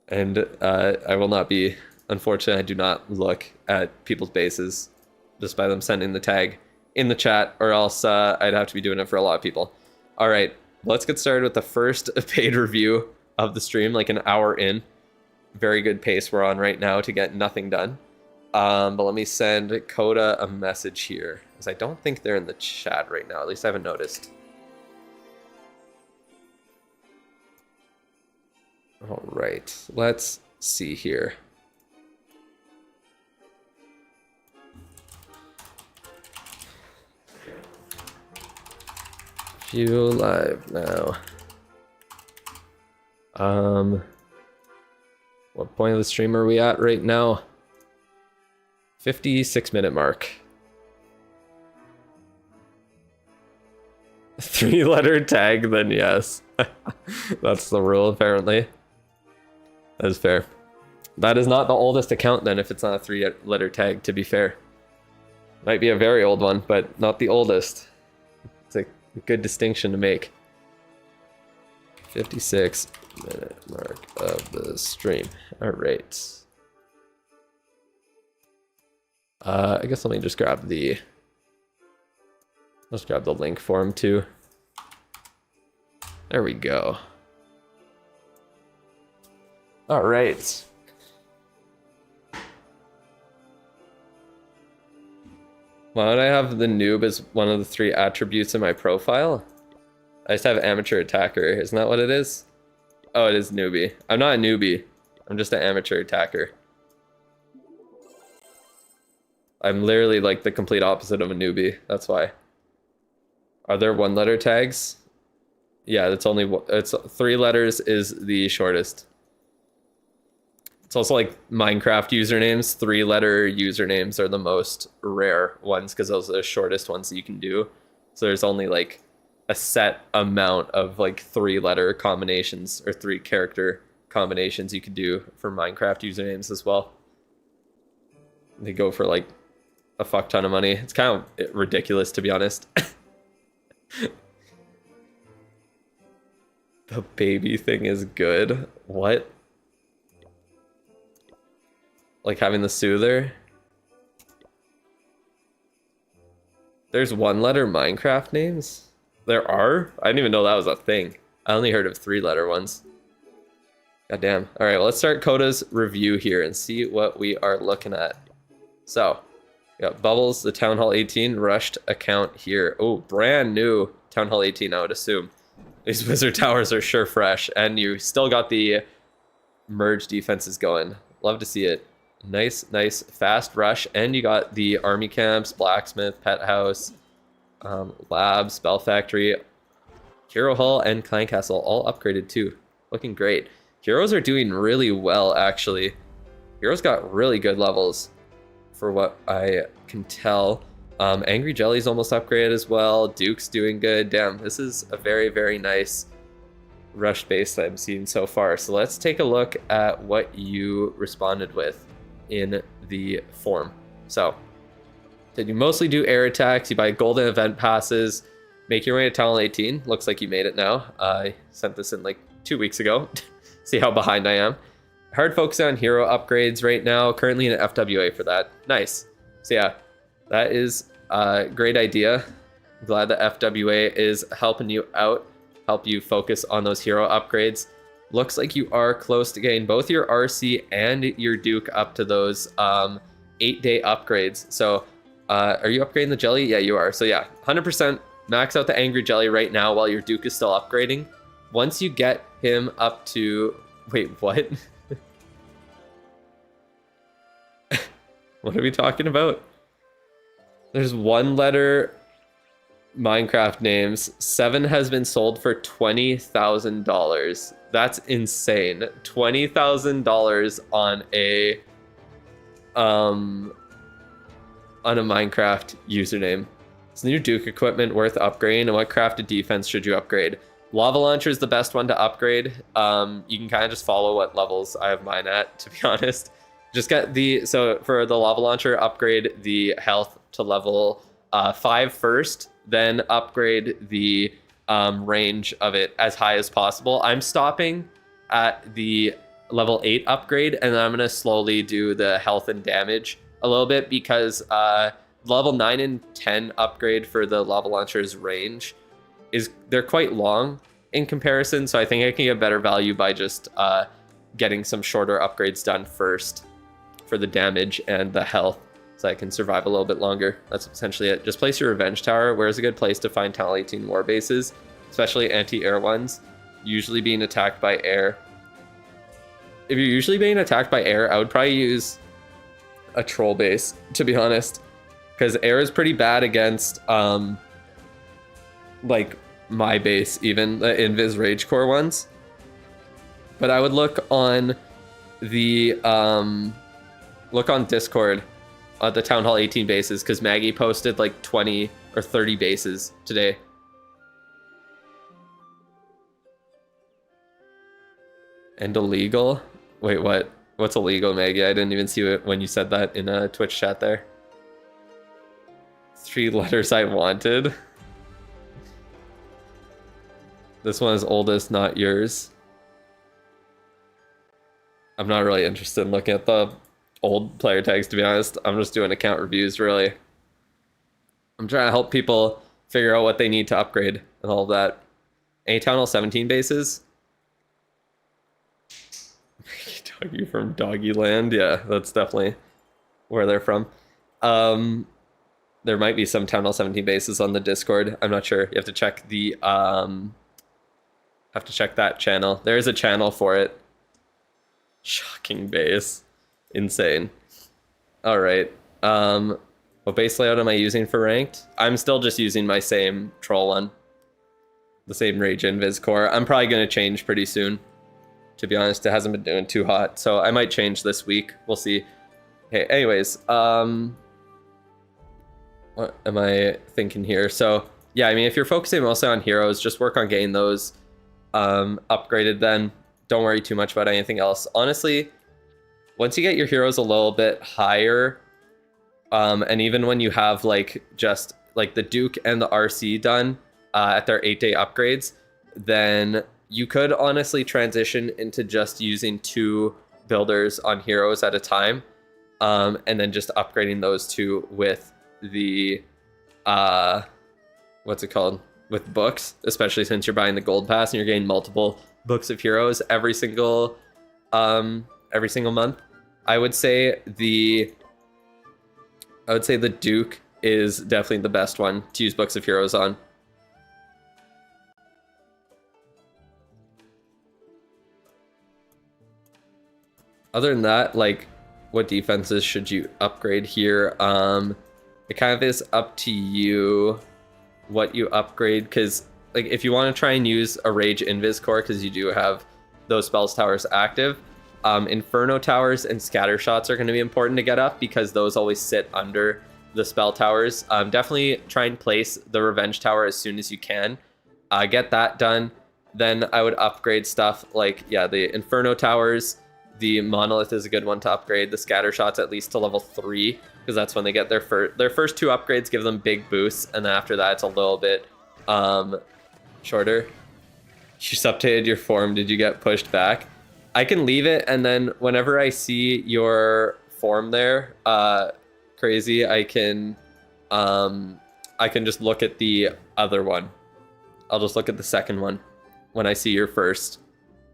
And I will not be, unfortunately, I do not look at people's bases just by them sending the tag in the chat, or else I'd have to be doing it for a lot of people. All right, let's get started with the first paid review of the stream, like an hour in. Very good pace we're on right now to get nothing done. But let me send Coda a message here, because I don't think they're in the chat right now. At least I haven't noticed. All right, let's see here. View live now. What point of the stream are we at right now? 56-minute mark. 3-letter tag, then yes. That's the rule, apparently. That is fair. That is not the oldest account, then, if it's not a 3-letter tag, to be fair. Might be a very old one, but not the oldest. It's a good distinction to make. 56-minute mark of the stream. All right. I guess let me just grab the... Let's grab the link for him too. There we go. All right. Why don't I have the noob as one of the 3 attributes in my profile? I just have amateur attacker. Isn't that what it is? Oh, it is newbie. I'm not a newbie. I'm just an amateur attacker. I'm literally like the complete opposite of a newbie. That's why. Are there 1-letter tags? Yeah, it's only it's 3 letters is the shortest. It's also like Minecraft usernames. 3-letter usernames are the most rare ones because those are the shortest ones that you can do. So there's only like a set amount of like 3-letter combinations or 3-character combinations you could do for Minecraft usernames as well. They go for like a fuck ton of money. It's kind of ridiculous, to be honest. The baby thing is good. What? Like having the soother? There's 1-letter Minecraft names? There are? I didn't even know that was a thing. I only heard of 3-letter ones. God damn. All right, well, let's start Coda's review here and see what we are looking at. So, we got Bubbles, the Town Hall 18 rushed account here. Oh, brand new Town Hall 18, I would assume. These Wizard Towers are sure fresh, and you still got the merge defenses going. Love to see it. Nice fast rush, and you got the army camps, blacksmith, pet house, lab, spell factory, hero hall, and clan castle all upgraded too. Looking great. Heroes are doing really well, actually. Heroes got really good levels for what I can tell. Angry Jelly's almost upgraded as well. Duke's doing good. Damn, this is a very nice rush base that I'm seeing so far. So let's take a look at what you responded with in the form. So, did you mostly do air attacks? You buy golden event passes, make your way to Town Hall 18. Looks like you made it now. I sent this in like 2 weeks ago. See how behind I am. Hard focus on hero upgrades right now. Currently in an FWA for that. Nice. So yeah, that is a great idea. Glad the FWA is helping you out, help you focus on those hero upgrades. Looks like you are close to getting both your RC and your Duke up to those 8-day upgrades. So are you upgrading the Jelly? Yeah, you are. So yeah, 100% max out the Angry Jelly right now while your Duke is still upgrading. Once you get him up to... Wait, what? What are we talking about? There's 1 letter Minecraft names. 7 has been sold for $20,000. That's insane. $20,000 on a Minecraft username. Is new Duke equipment worth upgrading, and what crafted defense should you upgrade? Lava Launcher is the best one to upgrade. You can kind of just follow what levels I have mine at, to be honest. Just get the... So for the Lava Launcher, upgrade the health to level 5 first, then upgrade the range of it as high as possible. I'm stopping at the level 8 upgrade, and then I'm going to slowly do the health and damage a little bit, because level 9 and 10 upgrade for the Lava Launcher's range they're quite long in comparison, so I think I can get better value by just getting some shorter upgrades done first for the damage and the health, so I can survive a little bit longer. That's essentially it. Just place your Revenge Tower. Where's a good place to find Tunnel 18 war bases, especially anti-air ones? Usually being attacked by air. If you're usually being attacked by air, I would probably use a troll base, to be honest, because air is pretty bad against like my base, even the Invis Rage Core ones. But I would look on the look on Discord at the Town Hall 18 bases, because Maggie posted like 20 or 30 bases today. And illegal? Wait, what? What's illegal, Maggie? I didn't even see it when you said that in a Twitch chat there. 3 letters I wanted. This one is oldest, not yours. I'm not really interested in looking at the old player tags, to be honest. I'm just doing account reviews, really. I'm trying to help people figure out what they need to upgrade and all of that. Any Town Hall 17 bases? Doggy from Doggy Land? Yeah, that's definitely where they're from. There might be some Town Hall 17 bases on the Discord. I'm not sure. You have to check the have to check that channel. There is a channel for it. Shocking base. Insane. All right. What base layout am I using for ranked? I'm still just using my same troll one. The same Rage Invis core. I'm probably going to change pretty soon. To be honest, it hasn't been doing too hot, so I might change this week. We'll see. Okay, anyways, what am I thinking here? So, yeah, I mean, if you're focusing mostly on heroes, just work on getting those upgraded then. Don't worry too much about anything else. Honestly, once you get your heroes a little bit higher, and even when you have like just like the Duke and the RC done at their 8-day upgrades, then you could honestly transition into just using 2 builders on heroes at a time, and then just upgrading those 2 with the what's it called, with books, especially since you're buying the gold pass and you're getting multiple books of heroes every single month. I would say the Duke is definitely the best one to use books of heroes on. Other than that, like, what defenses should you upgrade here? It kind of is up to you what you upgrade, because like if you want to try and use a Rage Invis core, because you do have those spells towers active, Inferno towers and scatter shots are going to be important to get up, because those always sit under the spell towers. Definitely try and place the Revenge Tower as soon as you can. Get that done. Then I would upgrade stuff like, yeah, the Inferno towers. The Monolith is a good one to upgrade. The scatter shots at least to level 3, because that's when they get their first 2 upgrades, give them big boosts, and then after that it's a little bit shorter. You updated your form. Did you get pushed back? I can leave it, and then whenever I see your form there, crazy, I can just look at the other one. I'll just look at the second one when I see your first.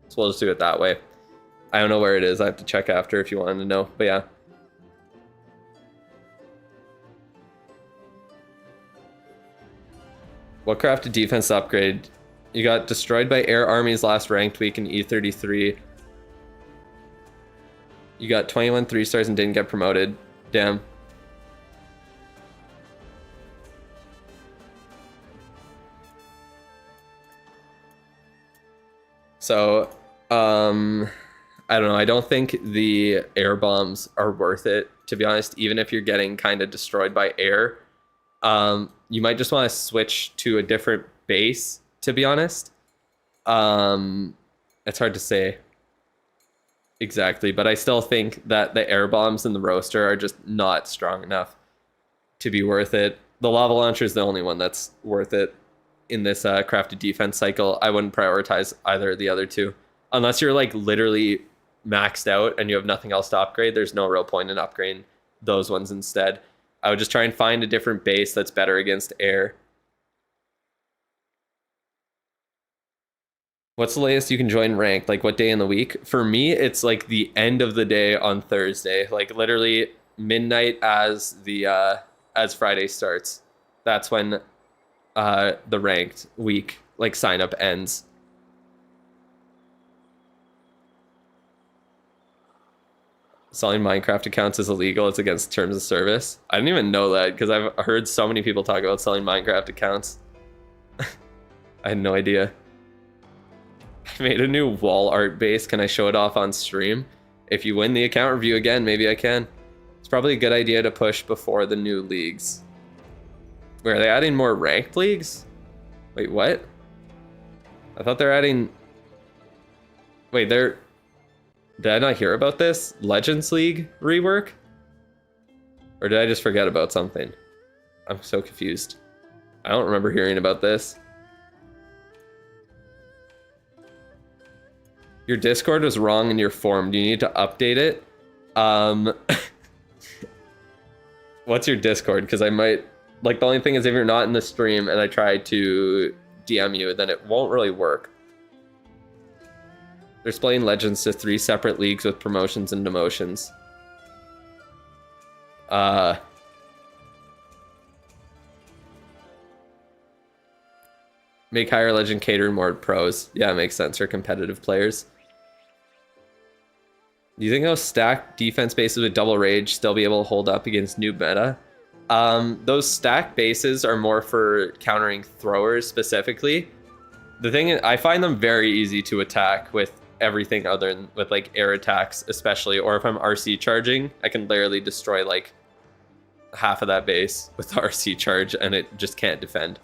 So we'll just do it that way. I don't know where it is. I have to check after if you wanted to know. But yeah. What crafted defense upgrade You got destroyed by air armies last ranked week in E33. You got 21 3-stars and didn't get promoted. Damn. So, I don't know. I don't think the air bombs are worth it, to be honest, even if you're getting kind of destroyed by air. You might just want to switch to a different base, to be honest. It's hard to say exactly, but I still think that the air bombs in the roster are just not strong enough to be worth it. The lava launcher is the only one that's worth it in this crafted defense cycle. I wouldn't prioritize either of the other two. Unless you're like literally maxed out and you have nothing else to upgrade, there's no real point in upgrading those ones instead. I would just try and find a different base that's better against air. What's the latest you can join ranked? Like what day in the week? For me, it's like the end of the day on Thursday, like literally midnight as the as Friday starts. That's when the ranked week like sign up ends. Selling Minecraft accounts is illegal. It's against terms of service. I didn't even know that because I've heard so many people talk about selling Minecraft accounts. I had no idea. I made a new wall art base. Can I show it off on stream? If you win the account review again, maybe I can. It's probably a good idea to push before the new leagues. Wait, are they adding more ranked leagues? Wait, what? I thought they're adding... Wait, they're... Did I not hear about this? Legends League rework? Or did I just forget about something? I'm so confused. I don't remember hearing about this. Your Discord was wrong in your form. Do you need to update it? What's your Discord? Because I might... Like, the only thing is if you're not in the stream and I try to DM you, then it won't really work. They're splitting Legends to 3 separate leagues with promotions and demotions. Make higher legend cater more pros. Yeah, it makes sense for competitive players. Do you think those stacked defense bases with double rage still be able to hold up against new meta? Those stacked bases are more for countering throwers specifically. The thing is, I find them very easy to attack with everything other than with like air attacks especially, or if I'm RC charging, I can literally destroy like half of that base with RC charge and it just can't defend.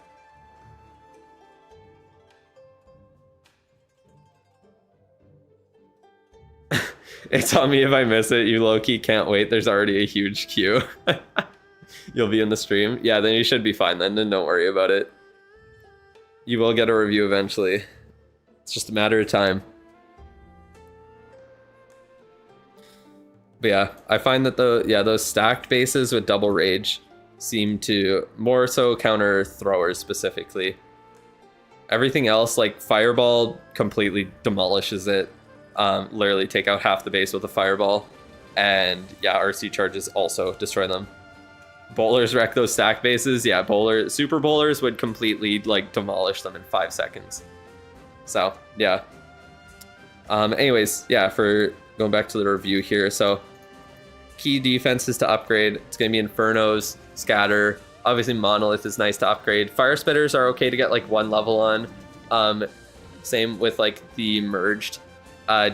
It's on me if I miss it. You low-key can't wait. There's already a huge queue. You'll be in the stream. Yeah, then you should be fine then don't worry about it. You will get a review eventually. It's just a matter of time. But yeah, I find that those stacked bases with double rage seem to more so counter throwers specifically. Everything else, like Fireball, completely demolishes it. Literally take out half the base with a Fireball. And yeah, RC charges also destroy them. Bowlers wreck those stack bases. Yeah, super bowlers would completely like demolish them in 5 seconds. So yeah. Anyways, yeah, for going back to the review here. So key defenses to upgrade. It's gonna be Infernos, Scatter. Obviously Monolith is nice to upgrade. Fire Spitters are okay to get like 1 level on. Same with like the merged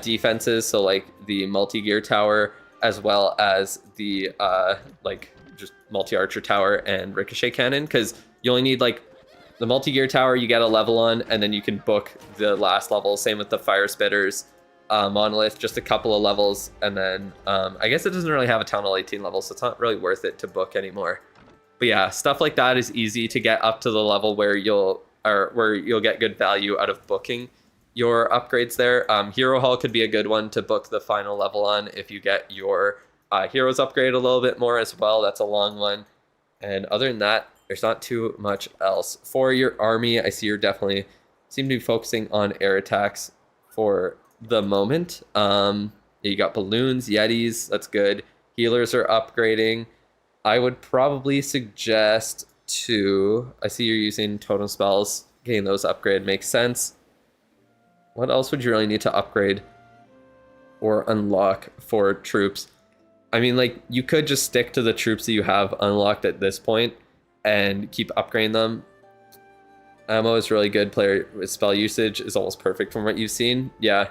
defenses, so like the multi-gear tower as well as the like just multi-archer tower and ricochet cannon, because you only need like the multi-gear tower you get a level on and then you can book the last level. Same with the fire spitters. Monolith, just a couple of levels, and then I guess it doesn't really have a town hall 18 level, so it's not really worth it to book anymore. But yeah, stuff like that is easy to get up to the level where you'll get good value out of booking your upgrades there. Hero Hall could be a good one to book the final level on if you get your heroes upgrade a little bit more as well. That's a long one. And other than that, there's not too much else. For your army, I see you're definitely seem to be focusing on air attacks for the moment. You got balloons, yetis, that's good. Healers are upgrading. I would probably suggest I see you're using totem spells. Getting those upgrade makes sense. what else would you really need to upgrade or unlock for troops? I mean, like, you could just stick to the troops that you have unlocked at this point and keep upgrading them. Ammo is really good. Player with spell usage is almost perfect from what you've seen. Yeah.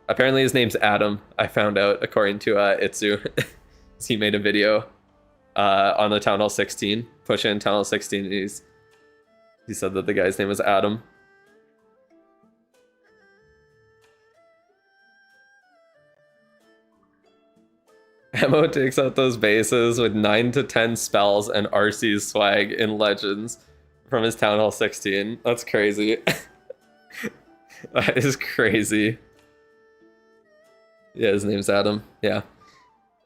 Apparently his name's Adam, I found out, according to Itzu. He made a video on the Town Hall 16. Push in Town Hall 16, and he said that the guy's name was Adam. Ammo takes out those bases with 9 to 10 spells and RC's swag in Legends from his Town Hall 16. That's crazy. That is crazy. Yeah, his name's Adam. Yeah.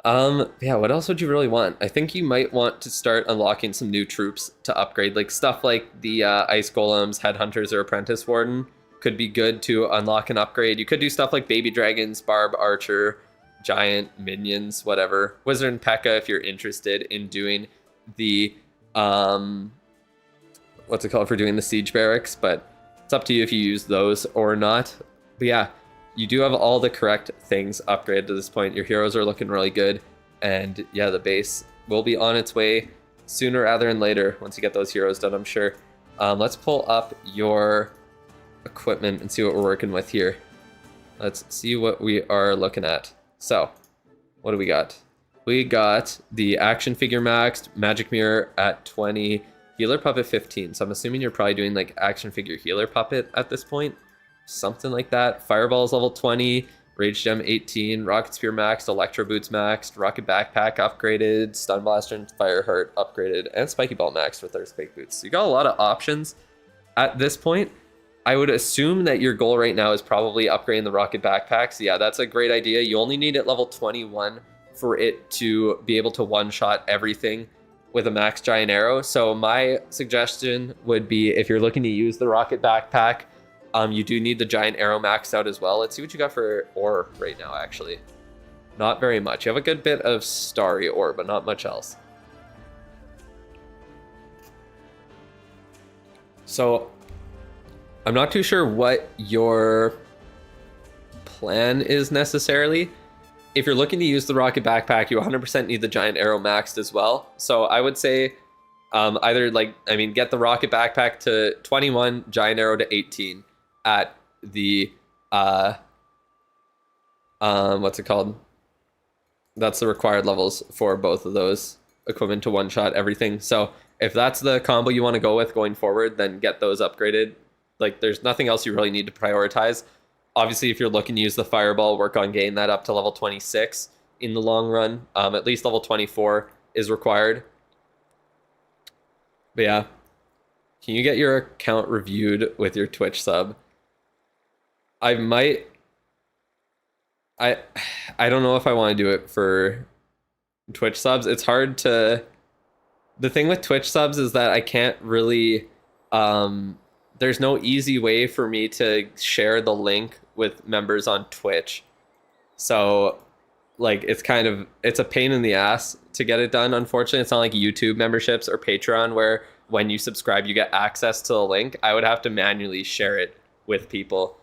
Yeah, what else would you really want? I think you might want to start unlocking some new troops to upgrade. Like stuff like the Ice Golems, Headhunters, or Apprentice Warden could be good to unlock and upgrade. You could do stuff like Baby Dragons, Barb, Archer, Giant, Minions, whatever. Wizard and P.E.K.K.A. if you're interested in doing the, what's it called, for doing the Siege Barracks, but it's up to you if you use those or not. But yeah, you do have all the correct things upgraded to this point. Your heroes are looking really good. And yeah, the base will be on its way sooner rather than later once you get those heroes done, I'm sure. Let's pull up your equipment and see what we're working with here. Let's see what we are looking at. So, what do we got? We got the action figure maxed, magic mirror at 20, healer puppet 15. So I'm assuming you're probably doing like action figure healer puppet at this point. Something like that. Fireball's level 20, Rage Gem 18, Rocket Spear maxed, Electro Boots maxed, Rocket Backpack upgraded, Stun Blaster and Fireheart upgraded, and Spiky Ball maxed with Earthquake Boots. So you got a lot of options at this point. I would assume that your goal right now is probably upgrading the Rocket Backpack. So yeah, that's a great idea. You only need it level 21 for it to be able to one-shot everything with a max giant arrow. So my suggestion would be, if you're looking to use the Rocket Backpack, you do need the giant arrow maxed out as well. Let's see what you got for ore right now, actually. Not very much. You have a good bit of starry ore, but not much else. So I'm not too sure what your plan is necessarily. If you're looking to use the Rocket Backpack, you 100% need the giant arrow maxed as well. So I would say either get the Rocket Backpack to 21, giant arrow to 18 at the, what's it called? That's the required levels for both of those equipment to one-shot everything. So if that's the combo you want to go with going forward, then get those upgraded. Like, there's nothing else you really need to prioritize. Obviously, if you're looking to use the Fireball, work on getting that up to level 26 in the long run. At least level 24 is required. But yeah, can you get your account reviewed with your Twitch sub? I might. I don't know if I want to do it for Twitch subs. It's hard to. The thing with Twitch subs is that I can't really. There's no easy way for me to share the link with members on Twitch. So, like, it's a pain in the ass to get it done. Unfortunately, it's not like YouTube memberships or Patreon where when you subscribe, you get access to the link. I would have to manually share it with people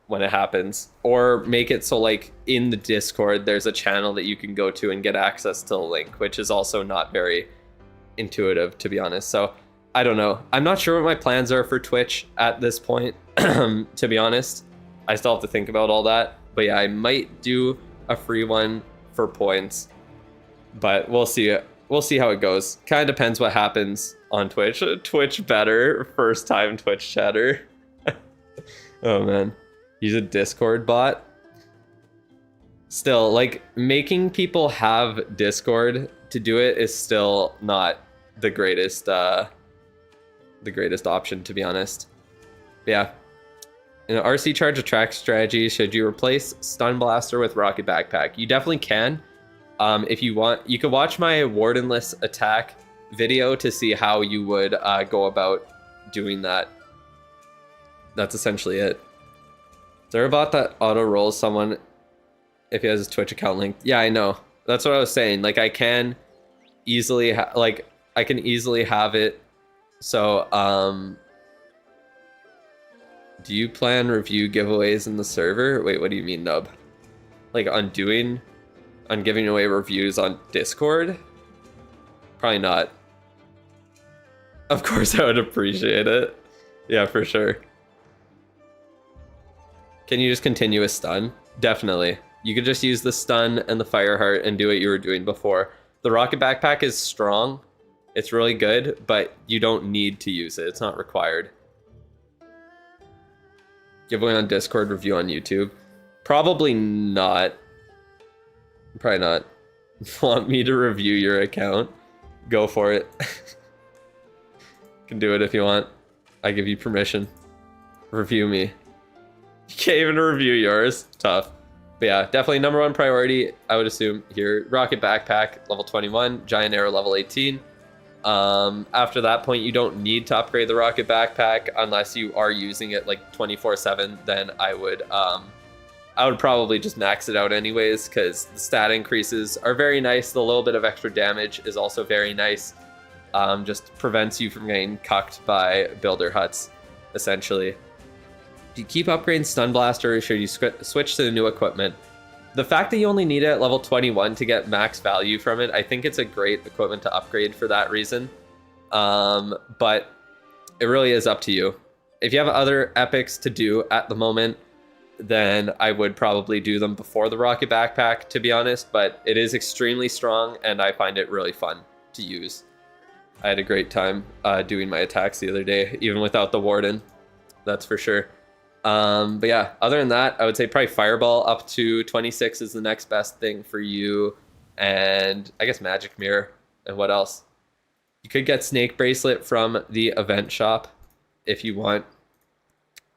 when it happens, or make it so like in the Discord, there's a channel that you can go to and get access to the link, which is also not very intuitive, to be honest. So I don't know. I'm not sure what my plans are for Twitch at this point, to be honest. I still have to think about all that. But yeah, I might do a free one for points. But we'll see. We'll see how it goes. Kind of depends what happens on Twitch. Twitch better. First time Twitch chatter. Oh man. Use a Discord bot. Still, like, making people have Discord to do it is still not the greatest option, to be honest. But yeah. In an RC charge attract strategy, should you replace Stun Blaster with Rocket Backpack? You definitely can. If you want, you could watch my Wardenless attack video to see how you would go about doing that. That's essentially it. Is there a bot that auto rolls someone if he has his Twitch account linked? Yeah, I know. That's what I was saying. Like, I can easily I can easily have it. So Do you plan review giveaways in the server? Wait, what do you mean, Nub? Like on giving away reviews on Discord? Probably not. Of course I would appreciate it. Yeah, for sure. Can you just continue a stun? Definitely. You could just use the stun and the fire heart and do what you were doing before. The rocket backpack is strong. It's really good, but you don't need to use it. It's not required. Giveaway on Discord, review on YouTube. Probably not. Probably not. Want me to review your account? Go for it. Can do it if you want. I give you permission. Review me. You can't even review yours. Tough. But yeah, definitely number one priority, I would assume here. Rocket backpack, level 21. Giant arrow, level 18. After that point, you don't need to upgrade the rocket backpack unless you are using it like 24/7. Then I would probably just max it out anyways, because the stat increases are very nice. The little bit of extra damage is also very nice. Just prevents you from getting cucked by builder huts, essentially. Do you keep upgrading Stun Blaster, or should you switch to the new equipment? The fact that you only need it at level 21 to get max value from it, I think it's a great equipment to upgrade for that reason. But it really is up to you. If you have other epics to do at the moment, then I would probably do them before the rocket backpack, to be honest. But it is extremely strong, and I find it really fun to use. I had a great time doing my attacks the other day, even without the warden. That's for sure. But yeah, other than that, I would say probably Fireball up to 26 is the next best thing for you. And I guess Magic Mirror. And what else? You could get Snake Bracelet from the event shop if you want.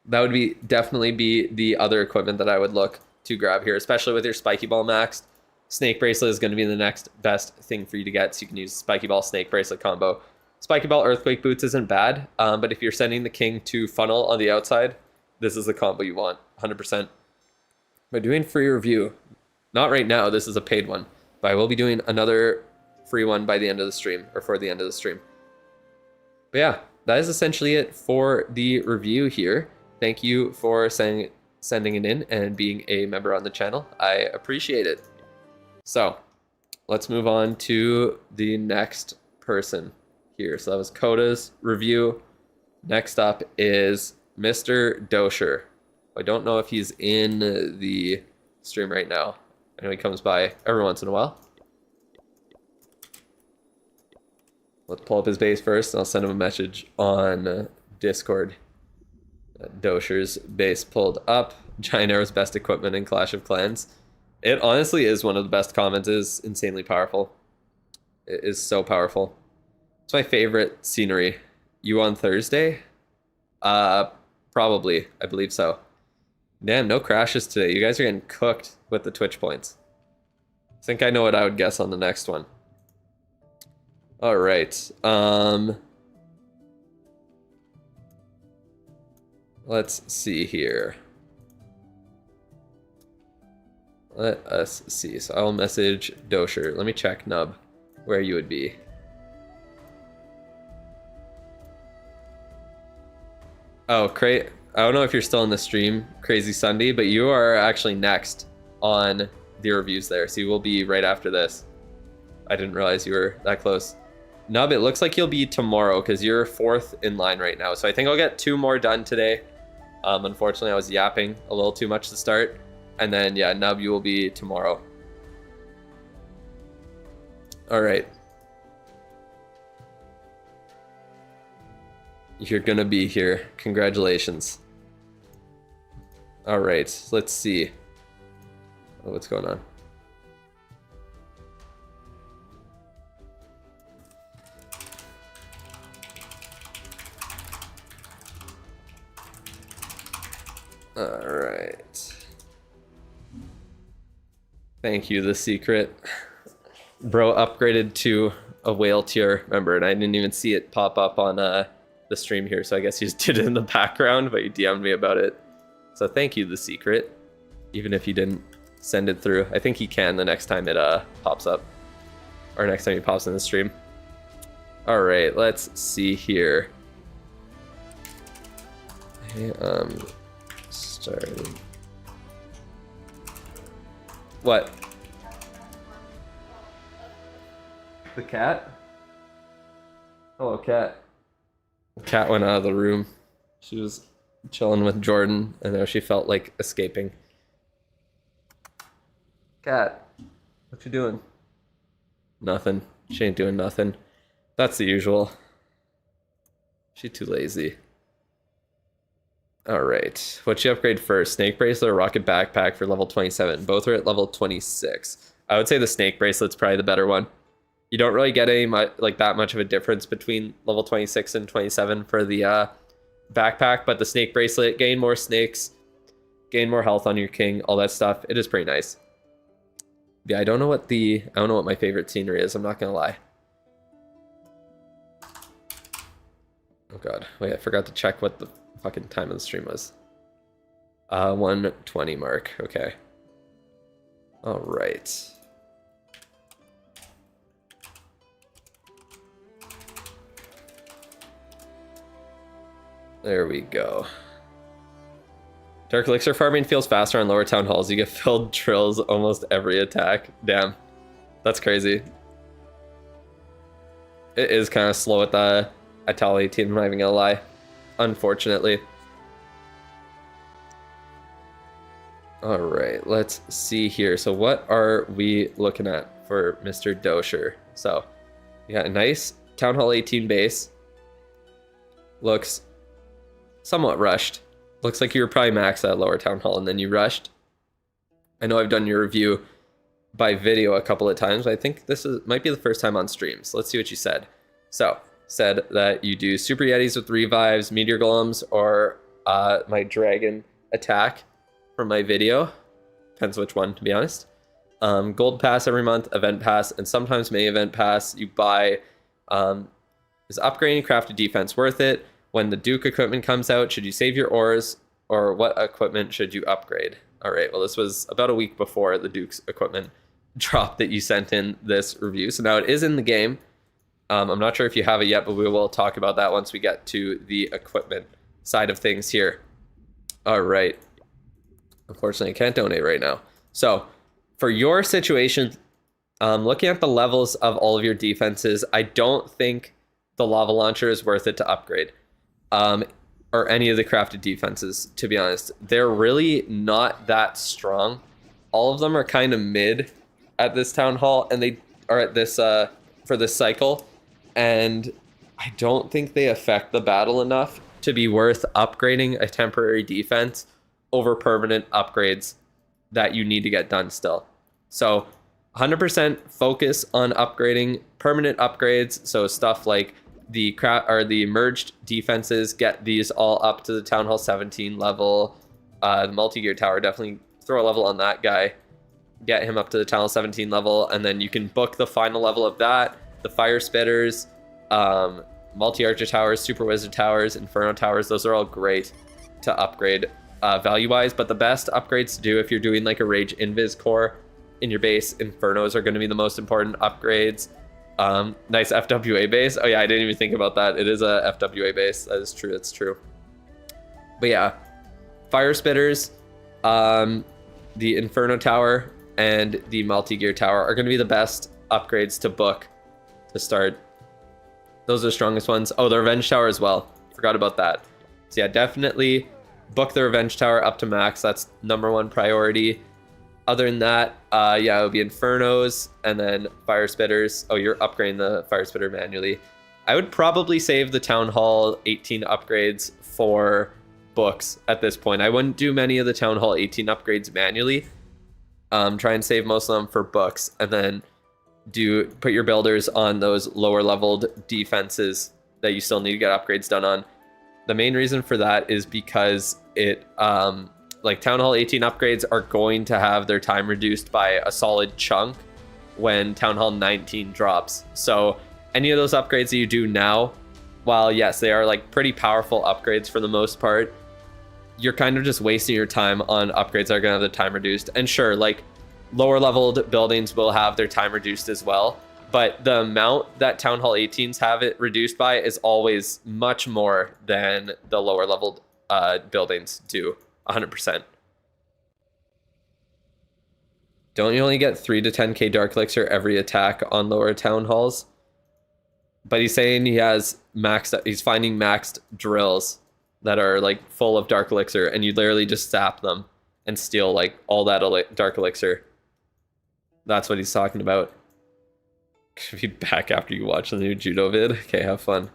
That would definitely be the other equipment that I would look to grab here, especially with your Spiky Ball maxed. Snake Bracelet is going to be the next best thing for you to get, so you can use Spiky Ball, Snake Bracelet combo. Spiky Ball, Earthquake Boots isn't bad, but if you're sending the king to funnel on the outside, this is the combo you want, 100%. By doing free review, not right now, this is a paid one, but I will be doing another free one by the end of the stream, or for the end of the stream. But yeah, that is essentially it for the review here. Thank you for sending it in and being a member on the channel. I appreciate it. So let's move on to the next person here. So that was Coda's review. Next up is Mr. Doer. I don't know if he's in the stream right now. I know he comes by every once in a while. Let's pull up his base first, and I'll send him a message on Discord. Doer's base pulled up. Giant Arrow's best equipment in Clash of Clans. It honestly is one of the best comments. It is insanely powerful. It is so powerful. It's my favorite scenery. You on Thursday? Probably. I believe so. Damn, no crashes today. You guys are getting cooked with the Twitch points. I think I know what I would guess on the next one. All right. Let's see here. Let us see. So I'll message Doer. Let me check, Nub, where you would be. Oh, I don't know if you're still in the stream, Crazy Sunday, but you are actually next on the reviews there. So you will be right after this. I didn't realize you were that close. Nub, it looks like you'll be tomorrow because you're fourth in line right now. So I think I'll get 2 more done today. Unfortunately, I was yapping a little too much to start. And then, yeah, Nub, you will be tomorrow. All right. You're going to be here. Congratulations. All right. Let's see. Oh, what's going on? All right. Thank you, The Secret. Bro upgraded to a whale tier member, and I didn't even see it pop up on the stream here, so I guess you just did it in the background, but you DM'd me about it. So thank you, The Secret, even if you didn't send it through. I think he can the next time it pops up, or next time he pops in the stream. All right, let's see here. Okay, started. What? The cat? Hello, cat. The cat went out of the room. She was chilling with Jordan, and now she felt like escaping. Cat, what you doing? Nothing. She ain't doing nothing. That's the usual. She too lazy. Alright. What'd you upgrade first? Snake bracelet or rocket backpack for level 27? Both are at level 26. I would say the snake bracelet's probably the better one. You don't really get any that much of a difference between level 26 and 27 for the backpack, but the snake bracelet, gain more snakes, gain more health on your king, all that stuff. It is pretty nice. Yeah, I don't know what my favorite scenery is, I'm not gonna lie. Oh god, wait, I forgot to check what the fucking time of the stream was. 1:20 mark, okay. Alright. There we go. Dark Elixir farming feels faster on lower town halls. You get filled trills almost every attack. Damn. That's crazy. It is kind of slow at the Town 18, I'm not even gonna lie. Unfortunately. Alright, let's see here. So what are we looking at for Mr. Doer? So, you got a nice Town Hall 18 base. Looks somewhat rushed. Looks like you were probably maxed at lower town hall and then you rushed. I know I've done your review by video a couple of times, but I think this might be the first time on stream. So let's see what you said. So, said that you do Super Yetis with revives, Meteor Golems, or my Dragon attack from my video. Depends which one, to be honest. Gold Pass every month, Event Pass, and sometimes May Event Pass you buy. Is upgrading crafted defense worth it? When the Duke equipment comes out, should you save your ores, or what equipment should you upgrade? All right, well, this was about a week before the Duke's equipment drop that you sent in this review. So now it is in the game. I'm not sure if you have it yet, but we will talk about that once we get to the equipment side of things here. All right. Unfortunately, I can't donate right now. So for your situation, looking at the levels of all of your defenses, I don't think the lava launcher is worth it to upgrade. Or any of the crafted defenses, to be honest. They're really not that strong. All of them are kind of mid at this town hall, and they are at this for this cycle, and I don't think they affect the battle enough to be worth upgrading a temporary defense over permanent upgrades that you need to get done still. So 100% focus on upgrading permanent upgrades, so stuff like the merged defenses, get these all up to the Town Hall 17 level. The multi-gear tower, definitely throw a level on that guy. Get him up to the Town Hall 17 level, and then you can book the final level of that. The Fire Spitters, multi-archer towers, Super Wizard towers, Inferno towers, those are all great to upgrade value-wise, but the best upgrades to do if you're doing like a Rage Invis core in your base, Infernos are going to be the most important upgrades. Nice FWA base. Oh yeah, I didn't even think about that. It is a FWA base. That is true. That's true. But yeah, Fire Spitters, the Inferno Tower, and the Multi-Gear Tower are going to be the best upgrades to book to start. Those are the strongest ones. Oh, the Revenge Tower as well. Forgot about that. So yeah, definitely book the Revenge Tower up to max. That's #1 priority. Other than that, yeah, it would be Infernos and then Fire Spitters. Oh, you're upgrading the Fire Spitter manually. I would probably save the Town Hall 18 upgrades for books at this point. I wouldn't do many of the Town Hall 18 upgrades manually. Try and save most of them for books, and then put your builders on those lower leveled defenses that you still need to get upgrades done on. The main reason for that is because it like Town Hall 18 upgrades are going to have their time reduced by a solid chunk when Town Hall 19 drops. So any of those upgrades that you do now, while yes, they are like pretty powerful upgrades for the most part, you're kind of just wasting your time on upgrades that are going to have the time reduced. And sure, like lower leveled buildings will have their time reduced as well, but the amount that Town Hall 18s have it reduced by is always much more than the lower leveled buildings do 100%. Don't you only get 3 to 10k Dark Elixir every attack on lower town halls? But he's saying he has he's finding maxed drills that are like full of Dark Elixir, and you literally just sap them and steal like all that Dark Elixir. That's what he's talking about. Should be back after you watch the new judo vid. Okay, have fun.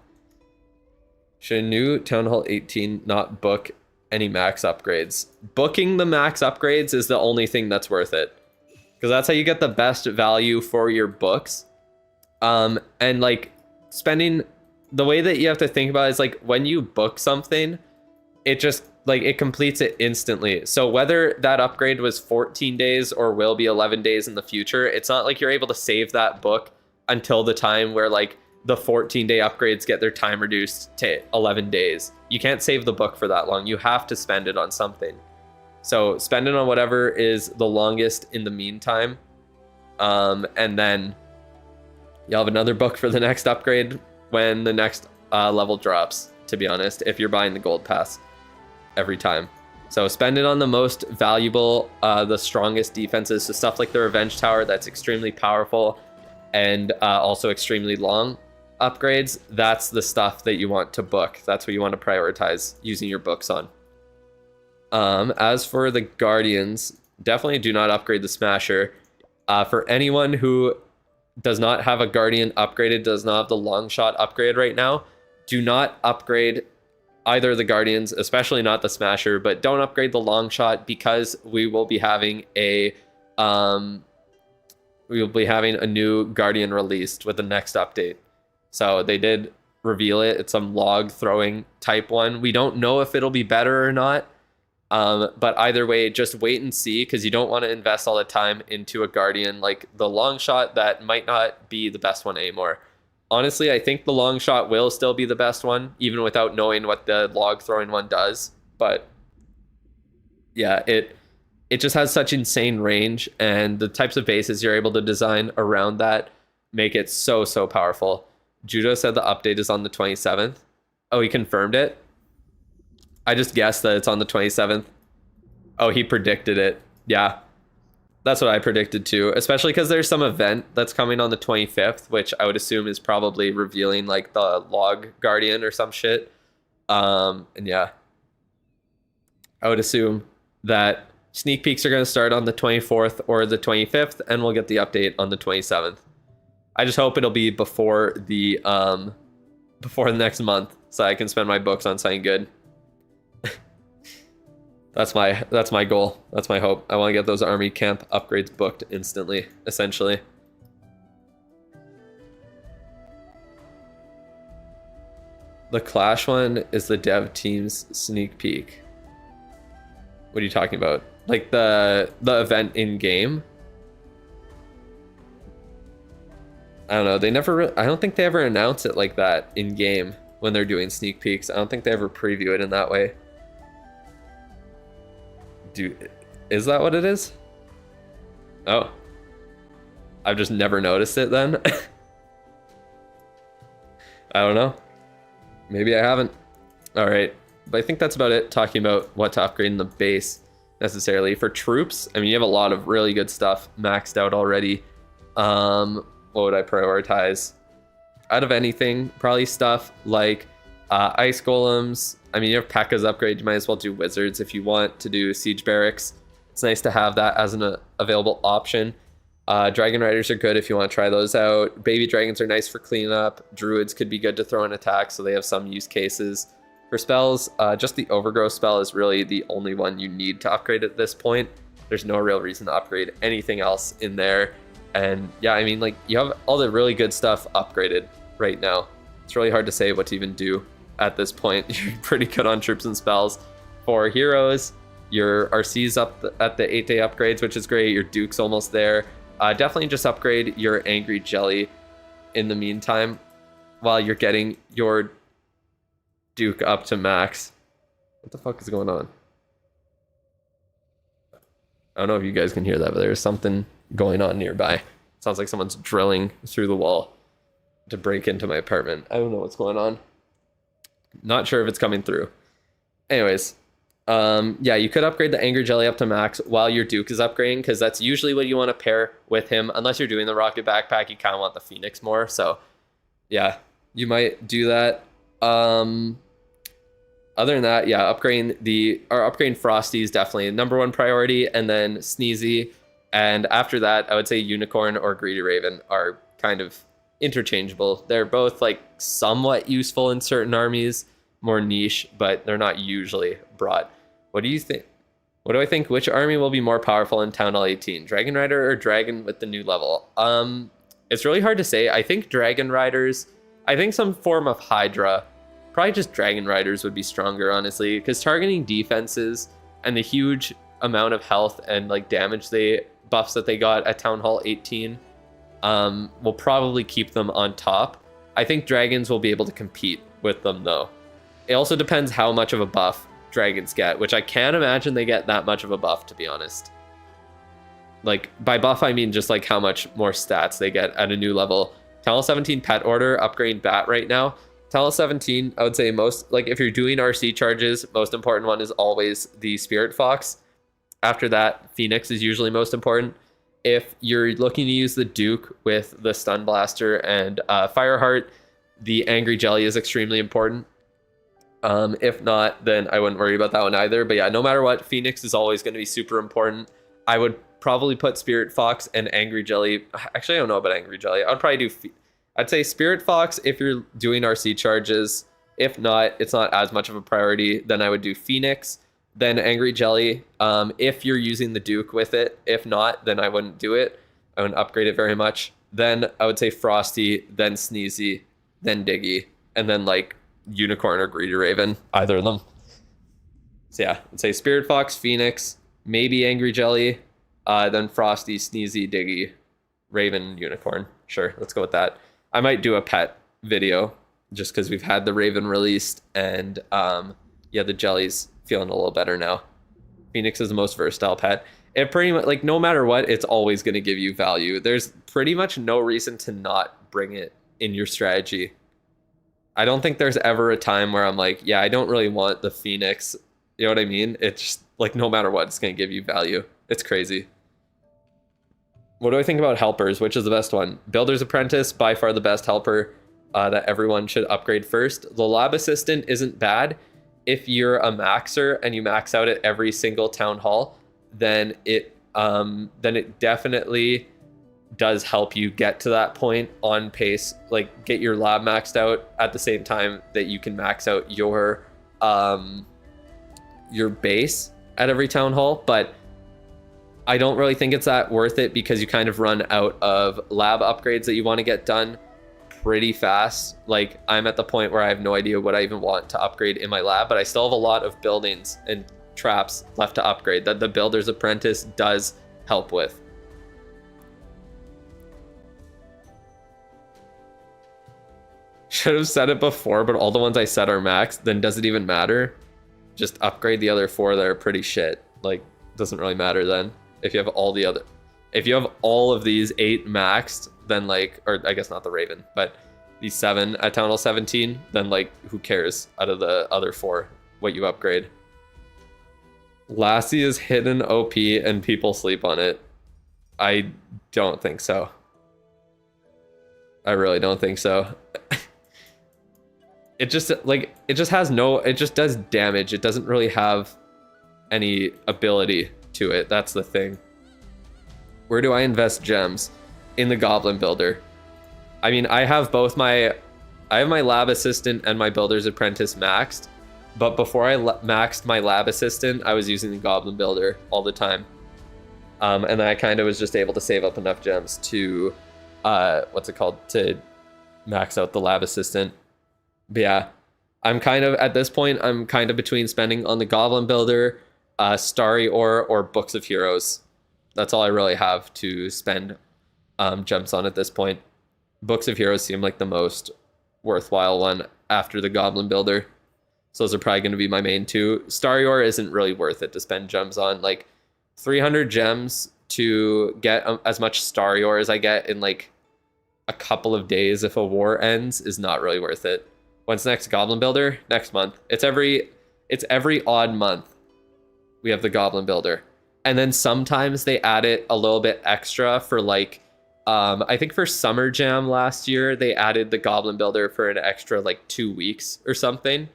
Should a new Town Hall 18 not book any max upgrades? Booking the max upgrades is the only thing that's worth it, because that's how you get the best value for your books. And like spending, the way that you have to think about it is like when you book something, it just like it completes it instantly. So whether that upgrade was 14 days or will be 11 days in the future, it's not like you're able to save that book until the time where like the 14-day upgrades get their time reduced to 11 days. You can't save the book for that long. You have to spend it on something. So spend it on whatever is the longest in the meantime. And then you'll have another book for the next upgrade when the next level drops, to be honest, if you're buying the gold pass every time. So spend it on the most valuable, the strongest defenses. So stuff like the Revenge Tower, that's extremely powerful and also extremely long upgrades. That's the stuff that you want to book. That's what you want to prioritize using your books on. As for the Guardians, definitely do not upgrade the Smasher. For anyone who does not have a Guardian upgraded, does not have the long shot upgrade right now, do not upgrade either the Guardians, especially not the Smasher, but don't upgrade the long shot, because we will be having a new Guardian released with the next update. So they did reveal it. It's some log throwing type one. We don't know if it'll be better or not. But either way, just wait and see, because you don't want to invest all the time into a Guardian like the long shot that might not be the best one anymore. Honestly, I think the long shot will still be the best one, even without knowing what the log throwing one does. But yeah, it just has such insane range, and the types of bases you're able to design around that make it so powerful. Judo said the update is on the 27th. Oh, he confirmed it? I just guessed that it's on the 27th. Oh, he predicted it. Yeah, that's what I predicted too, especially because there's some event that's coming on the 25th, which I would assume is probably revealing like the log Guardian or some shit. And yeah, I would assume that sneak peeks are going to start on the 24th or the 25th, and we'll get the update on the 27th. I just hope it'll be before the next month, so I can spend my books on something good. That's my goal. That's my hope. I want to get those army camp upgrades booked instantly, essentially. The Clash one is the dev team's sneak peek. What are you talking about? Like the event in game? I don't know. They never. I don't think they ever announce it like that in game when they're doing sneak peeks. I don't think they ever preview it in that way. Is that what it is? Oh, I've just never noticed it then. I don't know. Maybe I haven't. All right, but I think that's about it. Talking about what to upgrade in the base necessarily for troops. I mean, you have a lot of really good stuff maxed out already. What would I prioritize? Out of anything, probably stuff like ice golems. I mean, you have P.E.K.K.'s upgrade. You might as well do wizards if you want to do siege barracks. It's nice to have that as an available option. Dragon riders are good if you want to try those out. Baby dragons are nice for cleanup. Druids could be good to throw in attack, so they have some use cases. For spells, just the overgrowth spell is really the only one you need to upgrade at this point. There's no real reason to upgrade anything else in there. And yeah, I mean, like, you have all the really good stuff upgraded right now. It's really hard to say what to even do at this point. You're pretty good on troops and spells. For heroes, your RC's up at the 8-day upgrades, which is great. Your Duke's almost there. Definitely just upgrade your Angry Jelly in the meantime while you're getting your Duke up to max. What the fuck is going on? I don't know if you guys can hear that, but there's something going on nearby. Sounds like someone's drilling through the wall to break into my apartment. I don't know what's going on. Not sure if it's coming through. Anyways, yeah, you could upgrade the Angry Jelly up to max while your Duke is upgrading, because that's usually what you want to pair with him. Unless you're doing the Rocket Backpack, you kind of want the Phoenix more. So, yeah, you might do that. Other than that, yeah, upgrading Frosty is definitely #1 priority, and then Sneezy, and after that, I would say Unicorn or Greedy Raven are kind of interchangeable. They're both like somewhat useful in certain armies, more niche, but they're not usually brought. What do you think? What do I think? Which army will be more powerful in Town Hall 18? Dragon Rider or Dragon with the new level? It's really hard to say. I think Dragon Riders, I think some form of Hydra. Probably just Dragon Riders would be stronger, honestly, because targeting defenses and the huge amount of health and like damage buffs that they got at Town Hall 18 will probably keep them on top. I think Dragons will be able to compete with them, though. It also depends how much of a buff Dragons get, which I can't imagine they get that much of a buff, to be honest. Like, by buff, I mean just like how much more stats they get at a new level. Town Hall 17 Pet Order, upgrading Bat right now. Town Hall 17, I would say most, like if you're doing RC charges, most important one is always the Spirit Fox. After that, Phoenix is usually most important. If you're looking to use the Duke with the Stun Blaster and Fireheart, the Angry Jelly is extremely important. If not, then I wouldn't worry about that one either. But yeah, no matter what, Phoenix is always going to be super important. I would probably put Spirit Fox and Angry Jelly. Actually, I don't know about Angry Jelly. I'd probably do... I'd say Spirit Fox if you're doing RC charges. If not, it's not as much of a priority. Then I would do Phoenix, then Angry Jelly. If you're using the Duke with it. If not, then I wouldn't do it. I wouldn't upgrade it very much. Then I would say Frosty, then Sneezy, then Diggy, and then like Unicorn or Greedy Raven. Either of them. So yeah, I'd say Spirit Fox, Phoenix, maybe Angry Jelly, then Frosty, Sneezy, Diggy, Raven, Unicorn. Sure, let's go with that. I might do a pet video just because we've had the Raven released, and yeah, the Jelly's feeling a little better now. Phoenix is the most versatile pet. It pretty much, like, no matter what, it's always going to give you value. There's pretty much no reason to not bring it in your strategy. I don't think there's ever a time where I'm like, yeah, I don't really want the Phoenix. You know what I mean? It's just, like, no matter what, it's going to give you value. It's crazy. What do I think about helpers? Which is the best one? Builder's Apprentice, by far the best helper that everyone should upgrade first. The Lab Assistant isn't bad. If you're a maxer and you max out at every single town hall, then it definitely does help you get to that point on pace. Like, get your lab maxed out at the same time that you can max out your base at every town hall. But I don't really think it's that worth it because you kind of run out of lab upgrades that you want to get done pretty fast. Like, I'm at the point where I have no idea what I even want to upgrade in my lab, but I still have a lot of buildings and traps left to upgrade that the Builder's Apprentice does help with. Should have said it before, but all the ones I said are maxed. Then does it even matter? Just upgrade the other 4 that are pretty shit. Like, doesn't really matter then. If you have all of these 8 maxed, then like, or I guess not the Raven, but these 7 at Town Hall 17, then like, who cares out of the other 4 what you upgrade? Lassie is hidden OP and people sleep on it. I don't think so. I really don't think so. It just does damage. It doesn't really have any ability to it. That's the thing. Where do I invest gems? In the Goblin Builder. I mean, I have my Lab Assistant and my Builder's Apprentice maxed, but before I maxed my Lab Assistant, I was using the Goblin Builder all the time. And then I kind of was just able to save up enough gems to, to max out the Lab Assistant. But yeah, at this point, I'm kind of between spending on the Goblin Builder, Starry or Books of Heroes. That's all I really have to spend gems on at this point. Books of Heroes seem like the most worthwhile one after the Goblin Builder. So those are probably going to be my main 2. Starry isn't really worth it to spend gems on. Like, 300 gems to get as much Starry as I get in like a couple of days if a war ends is not really worth it. When's next Goblin Builder? Next month. It's every It's every odd month we have the Goblin Builder. And then sometimes they add it a little bit extra for like, I think for Summer Jam last year, they added the Goblin Builder for an extra like 2 weeks or something.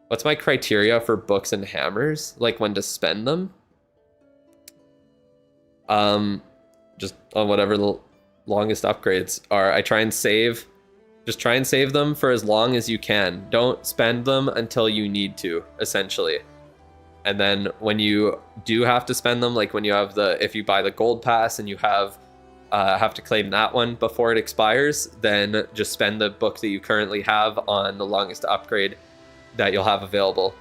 What's my criteria for books and hammers? Like when to spend them? Just on whatever the longest upgrades are. I try and save, just try and save them for as long as you can. Don't spend them until you need to, essentially. And then when you do have to spend them, like when you have the, if you buy the gold pass and you have to claim that one before it expires, then just spend the book that you currently have on the longest upgrade that you'll have available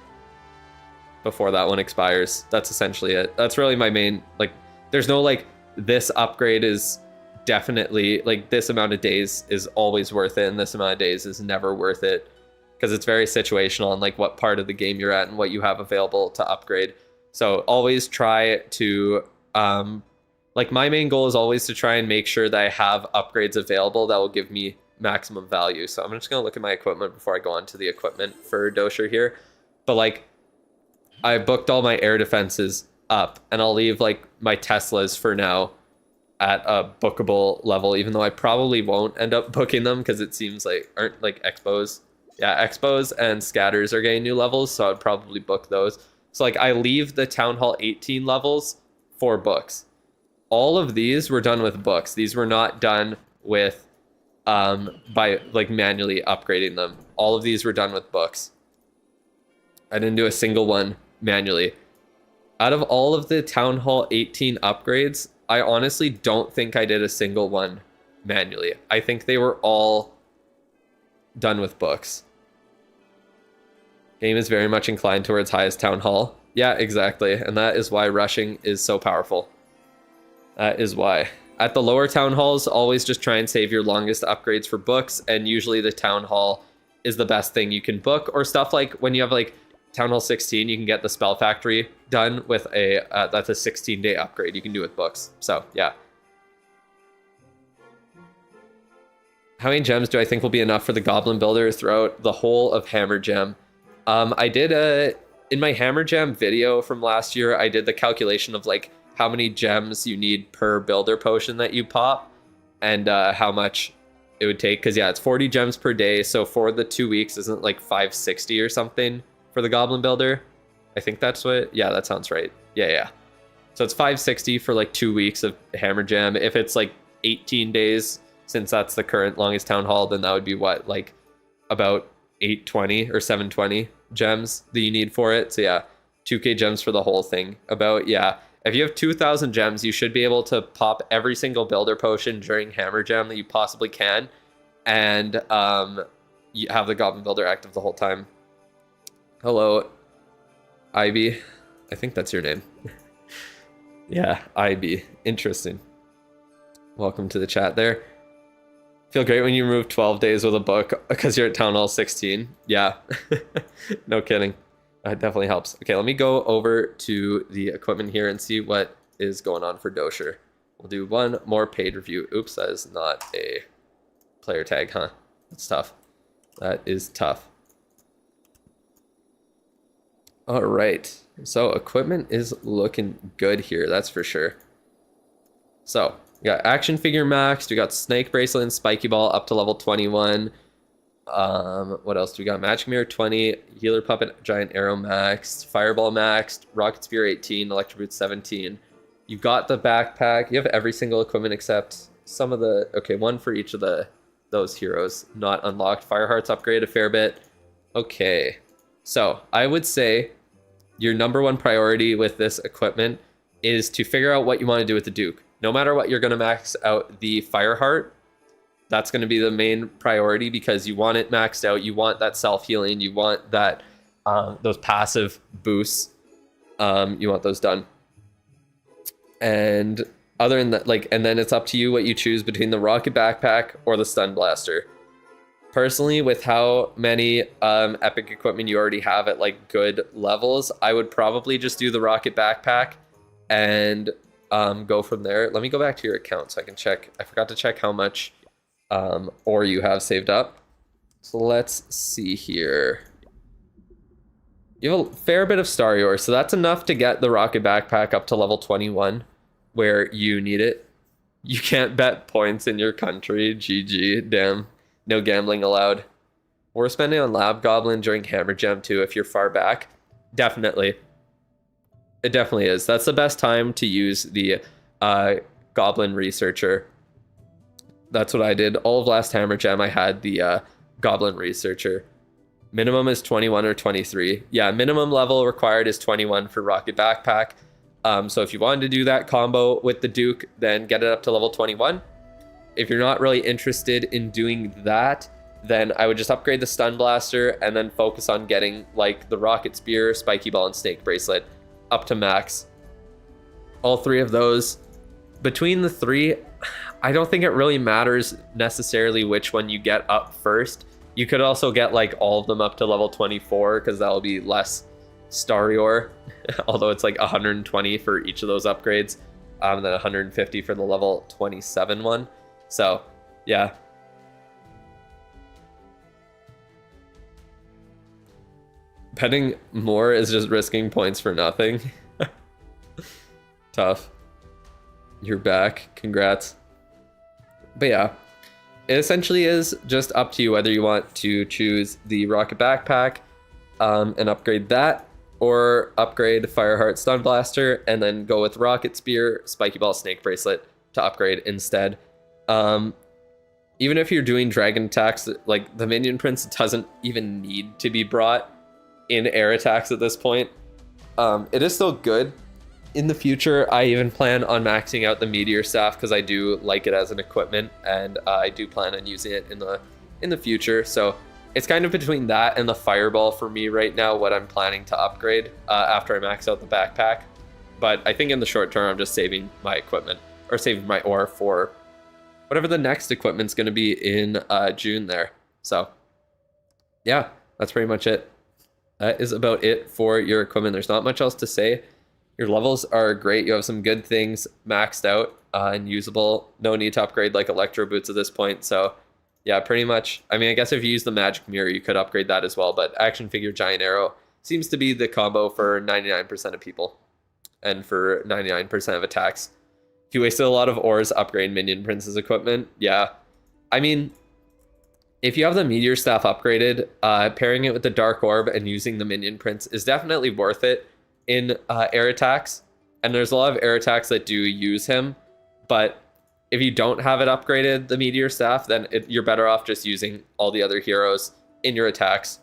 before that one expires. That's essentially it. That's really my main, like, there's no like, this upgrade is definitely, like, this amount of days is always worth it and this amount of days is never worth it, because it's very situational on like what part of the game you're at and what you have available to upgrade. So always try to, like, my main goal is always to try and make sure that I have upgrades available that will give me maximum value. So I'm just going to look at my equipment before I go on to the equipment for Doer here. But like, I booked all my air defenses up, and I'll leave like my Teslas for now at a bookable level, even though I probably won't end up booking them because it seems like, aren't like Expos. Yeah, Expos and Scatters are getting new levels, so I'd probably book those. So like, I leave the Town Hall 18 levels for books. All of these were done with books. These were not done with by like manually upgrading them. All of these were done with books. I didn't do a single one manually. Out of all of the Town Hall 18 upgrades, I honestly don't think I did a single one manually. I think they were all done with books. Game is very much inclined towards highest Town Hall. Yeah, exactly. And that is why rushing is so powerful. That is why. At the lower Town Halls, always just try and save your longest upgrades for books, and usually the Town Hall is the best thing you can book, or stuff like when you have like Town Hall 16, you can get the Spell Factory done with a, that's a 16-day upgrade you can do with books. So, yeah. How many gems do I think will be enough for the Goblin Builder throughout the whole of Hammer Gem? I did in my Hammer Gem video from last year, I did the calculation of like how many gems you need per builder potion that you pop, and how much it would take. Because yeah, it's 40 gems per day. So for the 2 weeks, isn't it like 560 or something for the Goblin Builder? I think that's what, yeah, that sounds right. Yeah. So it's 560 for like 2 weeks of Hammer Jam. If it's like 18 days, since that's the current longest Town Hall, then that would be what, like about 820 or 720 gems that you need for it. So yeah, 2k gems for the whole thing. About, yeah. If you have 2,000 gems, you should be able to pop every single builder potion during Hammer Jam that you possibly can, and you have the Goblin Builder active the whole time. Hello, Ivy. I think that's your name. Yeah, Ivy. Interesting. Welcome to the chat there. Feel great when you remove 12 days with a book because you're at Town Hall 16. Yeah, no kidding. That definitely helps. Okay, let me go over to the equipment here and see what is going on for Doer. We'll do one more paid review. Oops, that is not a player tag, huh? That's tough. That is tough. All right, so equipment is looking good here, that's for sure. So we got action figure maxed, we got snake bracelet and spiky ball up to level 21. What else do we got? Magic mirror 20, healer puppet giant arrow maxed, fireball maxed, rocket spear 18, electro boot 17. You've got the backpack. You have every single equipment except some of the, okay, one for each of those heroes not unlocked. Fire hearts upgrade a fair bit. Okay, so I would say your number one priority with this equipment is to figure out what you want to do with the Duke. No matter what, you're going to max out the fire heart. That's going to be the main priority because you want it maxed out. You want that self-healing. You want that those passive boosts. You want those done. And other than that, like, and then it's up to you what you choose between the rocket backpack or the stun blaster. Personally, with how many epic equipment you already have at like good levels, I would probably just do the rocket backpack and go from there. Let me go back to your account so I can check. I forgot to check how much ore you have saved up. So let's see here. You have a fair bit of star ore, so that's enough to get the rocket backpack up to level 21 where you need it. You can't bet points in your country. GG. Damn. No gambling allowed. We're spending on Lab Goblin during Hammer Gem too if you're far back. Definitely. It definitely is. That's the best time to use the Goblin Researcher. That's what I did. All of last Hammer Gem, I had the Goblin Researcher. Minimum is 21 or 23. Yeah, minimum level required is 21 for Rocket Backpack. So if you wanted to do that combo with the Duke, then get it up to level 21. If you're not really interested in doing that, then I would just upgrade the Stun Blaster and then focus on getting like the Rocket Spear, Spiky Ball, and Snake Bracelet up to max. All three of those. Between the three, I don't think it really matters necessarily which one you get up first. You could also get like all of them up to level 24 because that'll be less Star Ore, although it's like 120 for each of those upgrades, and then 150 for the level 27 one. So, yeah. Betting more is just risking points for nothing. Tough. You're back. Congrats. But yeah, it essentially is just up to you whether you want to choose the Rocket Backpack and upgrade that, or upgrade Fireheart Stun Blaster and then go with Rocket Spear, Spiky Ball, Snake Bracelet to upgrade instead. Even if you're doing dragon attacks, like the Minion Prince doesn't even need to be brought in air attacks at this point. It is still good. In the future, I even plan on maxing out the Meteor Staff because I do like it as an equipment, and I do plan on using it in the future. So it's kind of between that and the Fireball for me right now, what I'm planning to upgrade after I max out the backpack. But I think in the short term, I'm just saving my equipment, or saving my ore for whatever the next equipment's going to be in June there. So yeah, that's pretty much it. That is about it for your equipment. There's not much else to say. Your levels are great. You have some good things maxed out and usable. No need to upgrade like Electro Boots at this point. So yeah, pretty much. I mean, I guess if you use the Magic Mirror, you could upgrade that as well. But Action Figure Giant Arrow seems to be the combo for 99% of people and for 99% of attacks. If you wasted a lot of ores, upgrade Minion Prince's equipment. Yeah. I mean, if you have the Meteor Staff upgraded, pairing it with the Dark Orb and using the Minion Prince is definitely worth it in air attacks. And there's a lot of air attacks that do use him. But if you don't have it upgraded, the Meteor Staff, then you're better off just using all the other heroes in your attacks.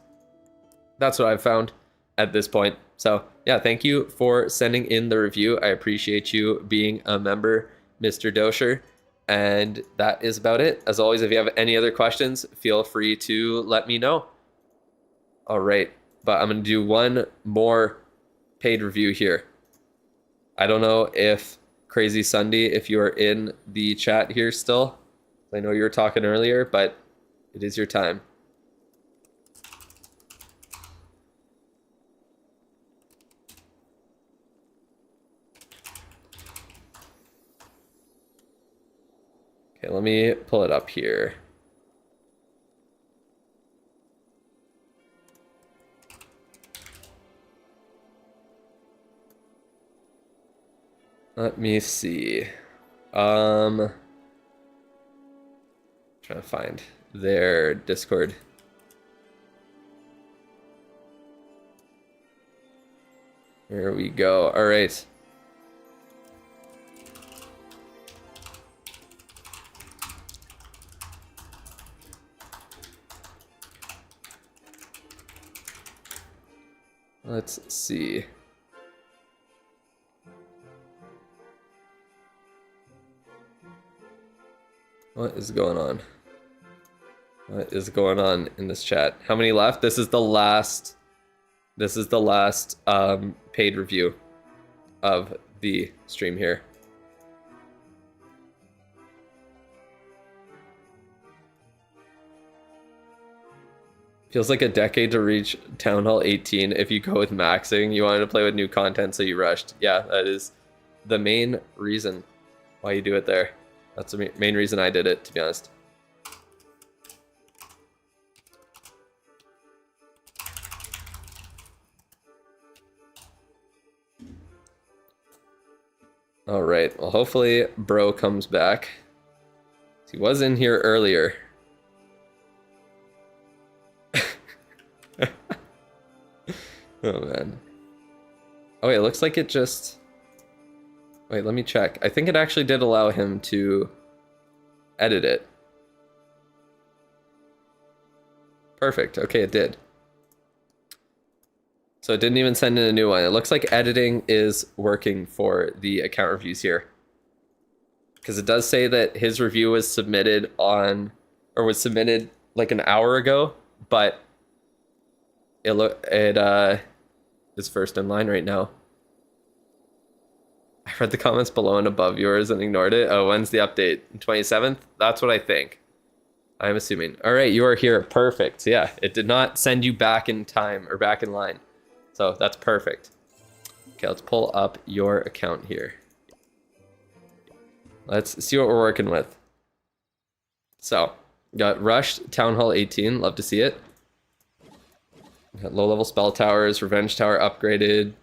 That's what I've found at this point. So yeah, thank you for sending in the review. I appreciate you being a member, Mr. Doer. And that is about it. As always, if you have any other questions, feel free to let me know. All right, but I'm going to do one more paid review here. I don't know if Crazy Sunday, if you are in the chat here still. I know you were talking earlier, but it is your time. Okay, let me pull it up here. Let me see. Trying to find their Discord. Here we go. All right. Let's see. What is going on? What is going on in this chat? How many left? This is the last paid review of the stream here. Feels like a decade to reach Town Hall 18 if you go with maxing. You wanted to play with new content, so you rushed. Yeah, that is the main reason why you do it there. That's the main reason I did it, to be honest. All right. Well, hopefully bro comes back. He was in here earlier. Oh man. Oh wait, it looks like it just... Wait, let me check. I think it actually did allow him to edit it. Perfect. Okay, it did. So it didn't even send in a new one. It looks like editing is working for the account reviews here. Because it does say that his review was submitted on... Or was submitted like an hour ago, but it is first in line right now. I read the comments below and above yours and ignored it. Oh, when's the update? 27th? That's what I think. I'm assuming. All right, you are here. Perfect. Yeah, it did not send you back in time or back in line. So that's perfect. Okay, let's pull up your account here. Let's see what we're working with. So, got Rushed, Town Hall 18. Love to see it. Got low-level spell towers, Revenge Tower upgraded.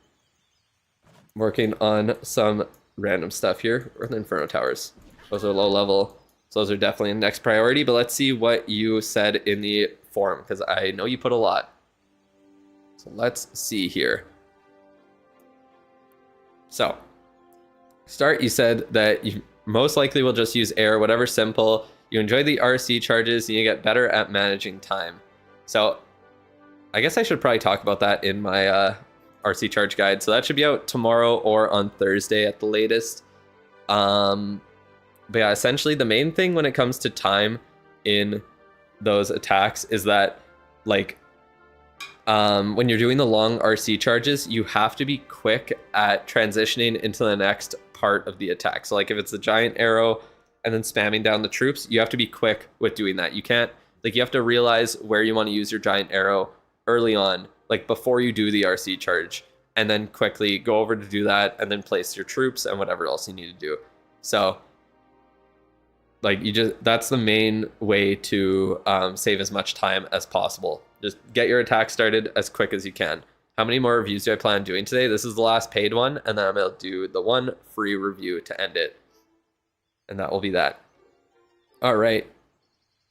Working on some random stuff here. Or the Inferno Towers. Those are low level. So those are definitely the next priority. But let's see what you said in the forum, because I know you put a lot. So let's see here. So, start, you said that you most likely will just use air, whatever simple. You enjoy the RC charges and you get better at managing time. So, I guess I should probably talk about that in my RC charge guide. So that should be out tomorrow or on Thursday at the latest. But yeah, essentially the main thing when it comes to time in those attacks is that, like, when you're doing the long RC charges, you have to be quick at transitioning into the next part of the attack. So like if it's a giant arrow and then spamming down the troops, you have to be quick with doing that. You can't, like, you have to realize where you want to use your giant arrow early on, like before you do the RC charge, and then quickly go over to do that and then place your troops and whatever else you need to do. So like that's the main way to save as much time as possible. Just get your attack started as quick as you can. How many more reviews do I plan on doing today? This is the last paid one, and then I'm going to do the one free review to end it. And that will be that. All right.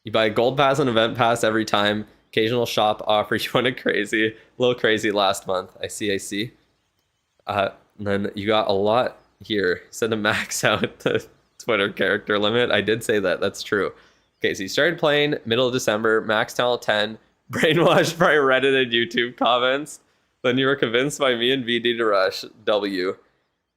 You buy a gold pass and event pass every time. Occasional shop offer. You went crazy. A little crazy last month. I see. And then you got a lot here. Said to max out the Twitter character limit. I did say that. That's true. Okay, so you started playing middle of December. Max talent 10. Brainwashed by Reddit and YouTube comments. Then you were convinced by me and VD to rush. W.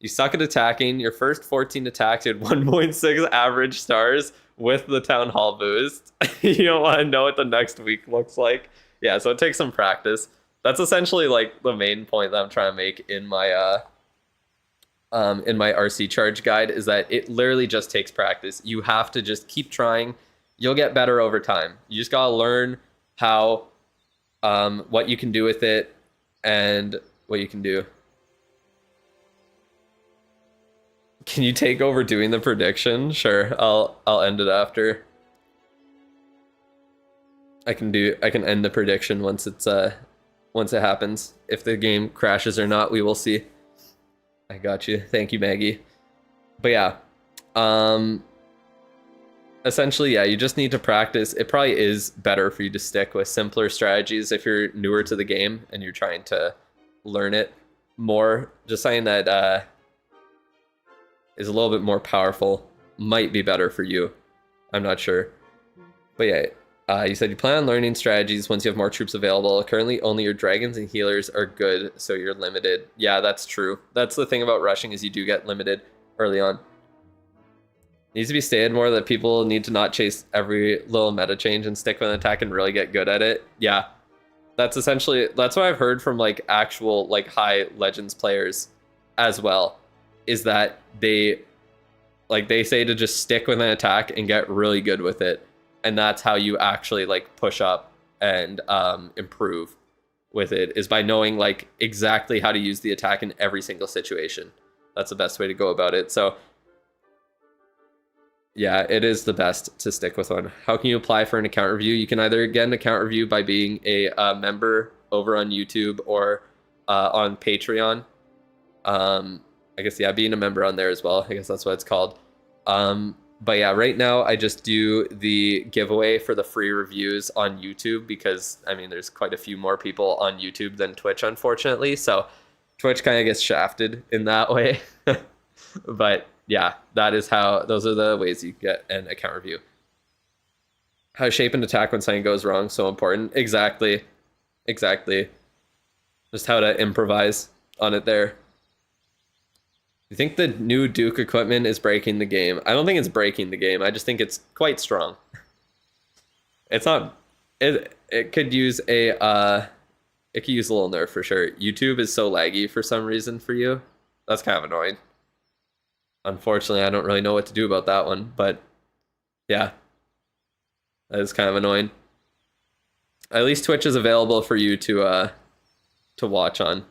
You suck at attacking. Your first 14 attacks, you had 1.6 average stars with the Town Hall boost. You don't want to know what the next week looks like. Yeah, so it takes some practice. That's essentially like the main point that I'm trying to make in my RC charge guide, is that it literally just takes practice. You have to just keep trying. You'll get better over time. You just gotta learn how, what you can do with it and what you can do. Can you take over doing the prediction? Sure, I'll end it after. I can end the prediction once it happens. If the game crashes or not, we will see. I got you. Thank you, Maggie. But yeah, essentially, yeah, you just need to practice. It probably is better for you to stick with simpler strategies if you're newer to the game and you're trying to learn it more. Just saying that is a little bit more powerful might be better for you. I'm not sure. But yeah, you said you plan on learning strategies once you have more troops available. Currently, only your dragons and healers are good, so you're limited. Yeah, that's true. That's the thing about rushing, is you do get limited early on. Needs to be stated more that people need to not chase every little meta change and stick with an attack and really get good at it. Yeah, that's what I've heard from like actual like high legends players as well, is that they say to just stick with an attack and get really good with it. And that's how you actually like push up and improve with it, is by knowing like exactly how to use the attack in every single situation. That's the best way to go about it. So yeah, it is the best to stick with one. How can you apply for an account review? You can either get an account review by being a member over on YouTube or on Patreon. I guess, yeah, being a member on there as well. I guess that's what it's called. But yeah, right now I just do the giveaway for the free reviews on YouTube because, I mean, there's quite a few more people on YouTube than Twitch, unfortunately. So Twitch kind of gets shafted in that way. But yeah, those are the ways you get an account review. How shape an attack when something goes wrong, so important. Exactly. Just how to improvise on it there. You think the new Duke equipment is breaking the game? I don't think it's breaking the game. I just think it's quite strong. It's not. It could use a it could use a little nerf for sure. YouTube is so laggy for some reason for you. That's kind of annoying. Unfortunately, I don't really know what to do about that one, but yeah, that is kind of annoying. At least Twitch is available for you to watch on.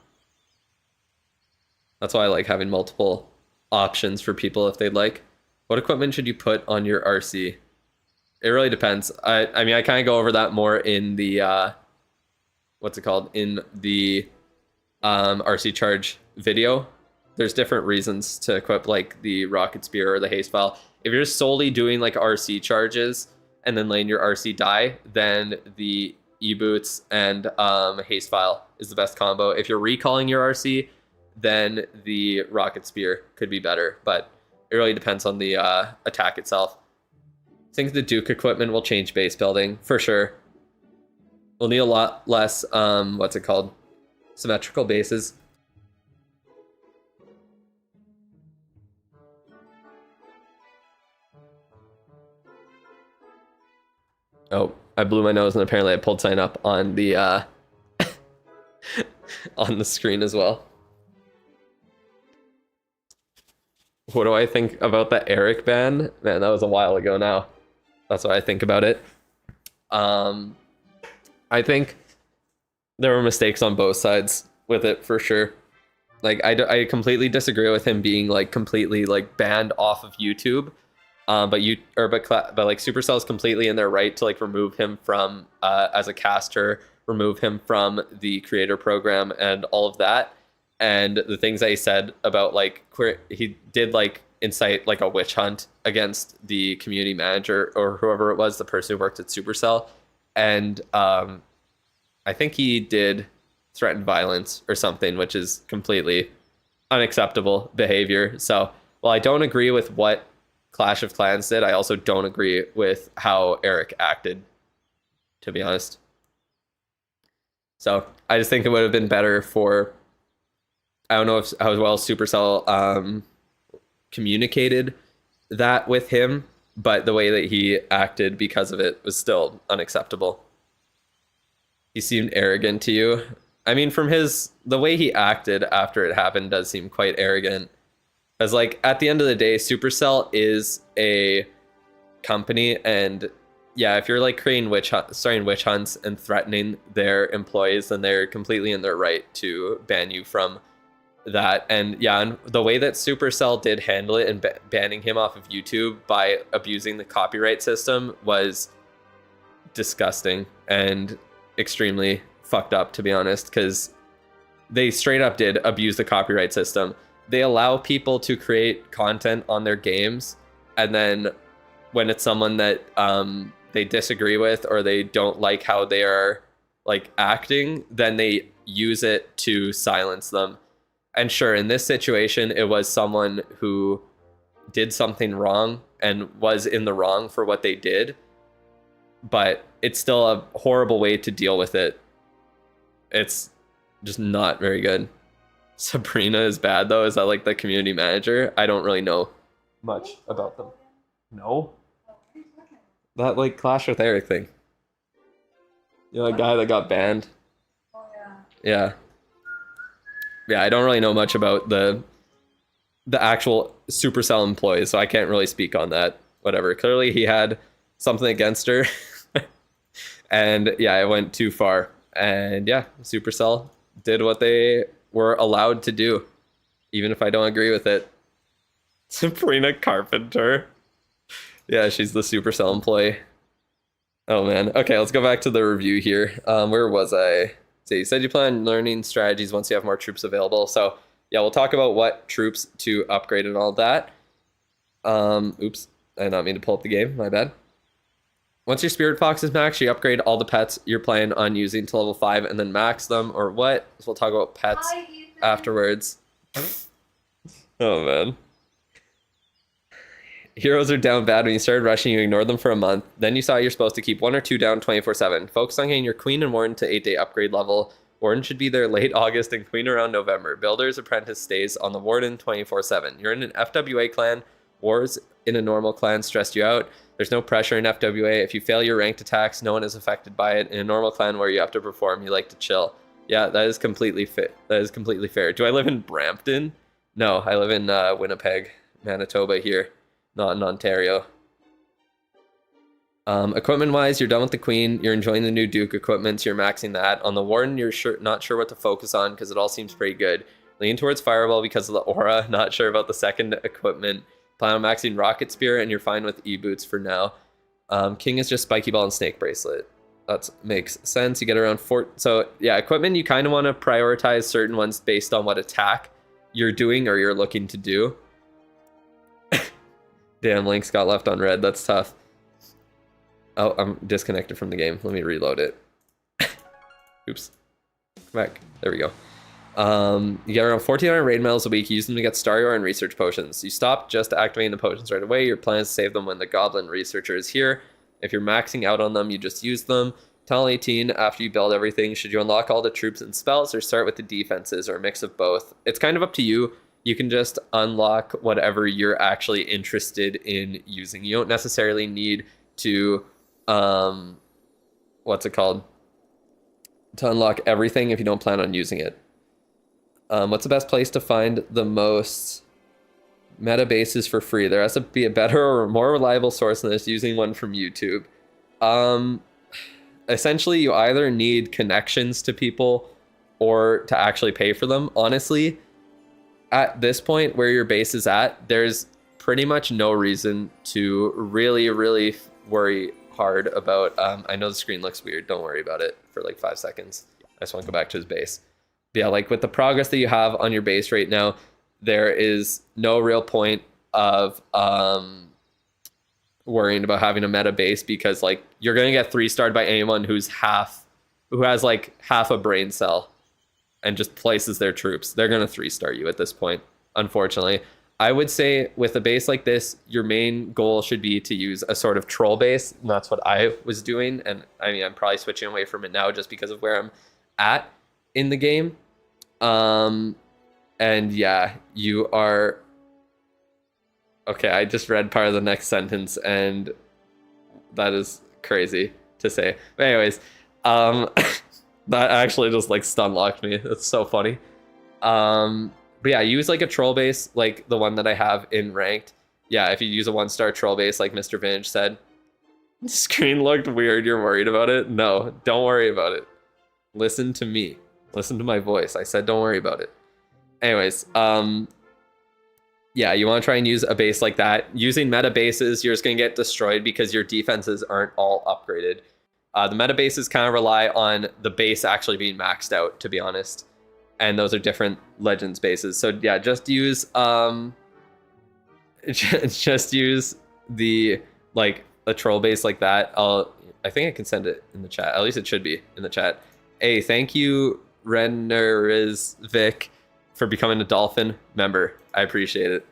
That's why I like having multiple options for people if they'd like. What equipment should you put on your RC? It really depends. I mean, I kind of go over that more in the what's it called? In the RC charge video. There's different reasons to equip like the rocket spear or the haste file. If you're just solely doing like RC charges and then laying your RC die, then the e-boots and haste file is the best combo. If you're recalling your RC, then the rocket spear could be better, but it really depends on the attack itself. I think the Duke equipment will change base building for sure. We'll need a lot less what's it called, symmetrical bases. Oh, I blew my nose and apparently I pulled sign up on the on the screen as well. What do I think about the Eric ban? Man, that was a while ago now. That's what I think about it. I think there were mistakes on both sides with it for sure. Like I completely disagree with him being like completely like banned off of YouTube. But like Supercell's completely in their right to like remove him from as a caster, remove him from the creator program and all of that. And the things that he said about like he did like incite like a witch hunt against the community manager or whoever it was, the person who worked at Supercell. And I think he did threaten violence or something, which is completely unacceptable behavior. So while I don't agree with what Clash of Clans did, I also don't agree with how Eric acted, to be honest. So I just think it would have been better for, I don't know how well Supercell communicated that with him, but the way that he acted because of it was still unacceptable. He seemed arrogant to you. I mean, from the way he acted after it happened does seem quite arrogant. Because, like, at the end of the day, Supercell is a company, and yeah, if you're like starting witch hunts and threatening their employees, then they're completely in their right to ban you from that. And yeah, and the way that Supercell did handle it and banning him off of YouTube by abusing the copyright system was disgusting and extremely fucked up, to be honest, because they straight up did abuse the copyright system. They allow people to create content on their games, and then when it's someone that they disagree with or they don't like how they are like acting, then they use it to silence them. And sure, in this situation, it was someone who did something wrong and was in the wrong for what they did, but it's still a horrible way to deal with it. It's just not very good. Sabrina is bad though. Is that like the community manager? I don't really know much about them. No? That like Clash with Eric thing. You know, the guy that got banned? Oh yeah. Yeah, I don't really know much about the actual Supercell employees, so I can't really speak on that. Whatever. Clearly he had something against her. And yeah, it went too far. And yeah, Supercell did what they were allowed to do, even if I don't agree with it. Sabrina Carpenter. Yeah, she's the Supercell employee. Oh man. Okay, let's go back to the review here. Where was I? So you said you plan on learning strategies once you have more troops available. So Yeah, we'll talk about what troops to upgrade and all that. Oops, I did not mean to pull up the game, my bad. Once your Spirit Fox is maxed, you upgrade all the pets you're planning on using to level 5 and then max them, or what? So we'll talk about pets afterwards. Oh, man. Heroes are down bad when you started rushing, you ignored them for a month. Then you saw you're supposed to keep 1 or 2 down 24/7. Focus on getting your Queen and Warden to 8-day upgrade level. Warden should be there late August and Queen around November. Builder's Apprentice stays on the Warden 24/7. You're in an FWA clan. Wars in a normal clan stressed you out. There's no pressure in FWA. If you fail your ranked attacks, no one is affected by it. In a normal clan where you have to perform, you like to chill. Yeah, that is completely fit. That is completely fair. Do I live in Brampton? No, I live in Winnipeg, Manitoba here, not in Ontario. Equipment-wise, you're done with the Queen. You're enjoying the new Duke equipment, so you're maxing that. On the Warden, you're not sure what to focus on because it all seems pretty good. Lean towards Fireball because of the aura. Not sure about the second equipment. Plan on maxing Rocket Spear, and you're fine with E-Boots for now. King is just Spiky Ball and Snake Bracelet. That makes sense. You get around 4... So, yeah, equipment, you kind of want to prioritize certain ones based on what attack you're doing or you're looking to do. Damn, Link's got left on red. That's tough. Oh, I'm disconnected from the game. Let me reload it. Oops. Come back. There we go. You get around 1,400 raid medals a week. You use them to get Star Ore and Research Potions. You stop just activating the potions right away. Your plan is to save them when the Goblin Researcher is here. If you're maxing out on them, you just use them. Tunnel 18, after you build everything, should you unlock all the troops and spells or start with the defenses or a mix of both? It's kind of up to you. You can just unlock whatever you're actually interested in using. You don't necessarily need to, what's it called? To unlock everything if you don't plan on using it. What's the best place to find the most meta bases for free? There has to be a better or more reliable source than this using one from YouTube. Essentially, you either need connections to people or to actually pay for them. Honestly, at this point where your base is at, there's pretty much no reason to really worry hard about... I know the screen looks weird. Don't worry about it for like 5 seconds. I just want to go back to his base. But yeah, like with the progress that you have on your base right now, there is no real point of worrying about having a meta base because like you're gonna get 3-starred by anyone who has like half a brain cell and just places their troops. They're gonna 3-star you at this point, unfortunately. I would say with a base like this, your main goal should be to use a sort of troll base, and that's what I was doing. And I mean, I'm probably switching away from it now just because of where I'm at in the game. And yeah, you are... Okay, I just read part of the next sentence, and that is crazy to say. But anyways, that actually just like stun locked me. That's so funny. But yeah, use like a troll base, like the one that I have in ranked. Yeah, if you use a 1-star troll base, like Mr. Vintage said. The screen looked weird. You're worried about it? No, don't worry about it. Listen to me. Listen to my voice. I said don't worry about it. Anyways, yeah, you want to try and use a base like that. Using meta bases, you're just going to get destroyed because your defenses aren't all upgraded. The meta bases kind of rely on the base actually being maxed out, to be honest. And those are different Legends bases. So yeah, just use just use the like a troll base like that. I think I can send it in the chat. At least it should be in the chat. Hey, thank you, Rennerizvic, for becoming a Dolphin member. I appreciate it.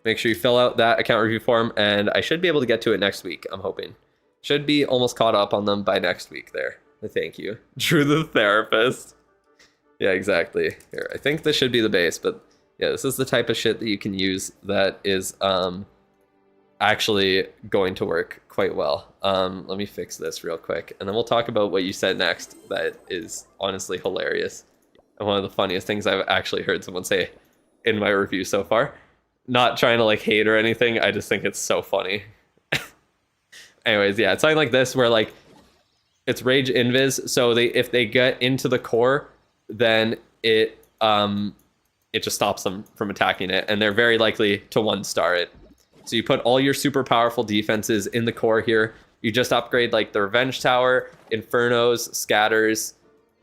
Make sure you fill out that account review form, and I should be able to get to it next week, I'm hoping. Should be almost caught up on them by next week there. Thank you. Drew the Therapist. Yeah, exactly. Here, I think this should be the base, but yeah, this is the type of shit that you can use that is actually going to work quite well. Let me fix this real quick, and then we'll talk about what you said next that is honestly hilarious. And one of the funniest things I've actually heard someone say in my review so far. Not trying to like hate or anything, I just think it's so funny. Anyways, yeah, it's something like this where like it's rage invis, so if they get into the core, then it just stops them from attacking it, and they're very likely to 1-star it. So you put all your super powerful defenses in the core here. You just upgrade like the Revenge Tower, Infernos, Scatters,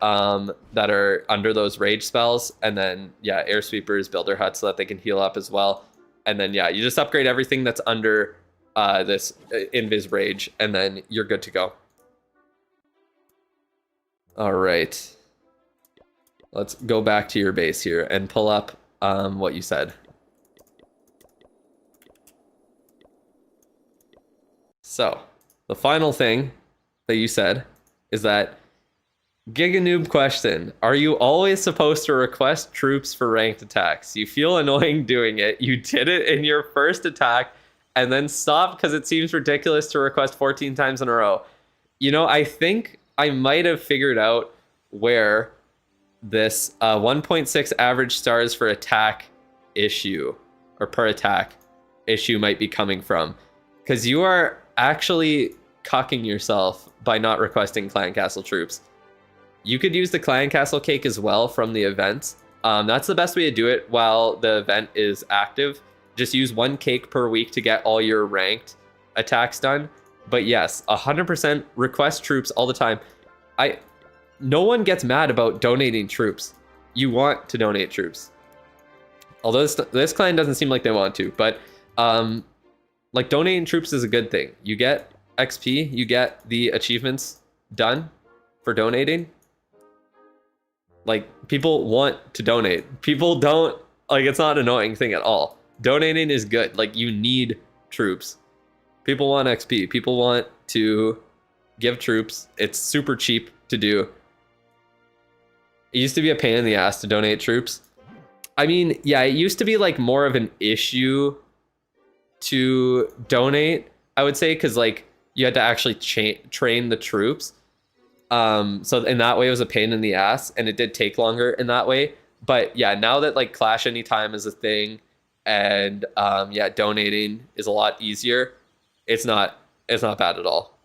that are under those rage spells, and then yeah, air sweepers, builder huts, so that they can heal up as well. And then yeah, you just upgrade everything that's under this invis rage, and then you're good to go. All right, let's go back to your base here and pull up what you said. So the final thing that you said is that Giga Noob question: are you always supposed to request troops for ranked attacks? You feel annoying doing it. You did it in your first attack and then stopped because it seems ridiculous to request 14 times in a row. You know, I think I might have figured out where this 1.6 average stars for attack issue, or per attack issue, might be coming from. Because you are actually cucking yourself by not requesting clan castle troops. You could use the clan castle cake as well from the events. That's the best way to do it while the event is active. Just use 1 cake per week to get all your ranked attacks done. But yes, 100% request troops all the time. No one gets mad about donating troops. You want to donate troops. Although this clan doesn't seem like they want to, but like donating troops is a good thing. You get XP, you get the achievements done for donating. Like, people want to donate. People don't, like, it's not an annoying thing at all. Donating is good. Like, you need troops. People want XP. People want to give troops. It's super cheap to do. It used to be a pain in the ass to donate troops. I mean, yeah, it used to be like more of an issue to donate, I would say, because like you had to actually train the troops. So in that way, it was a pain in the ass, and it did take longer in that way. But yeah, now that like Clash Anytime is a thing, and yeah, donating is a lot easier, it's not bad at all.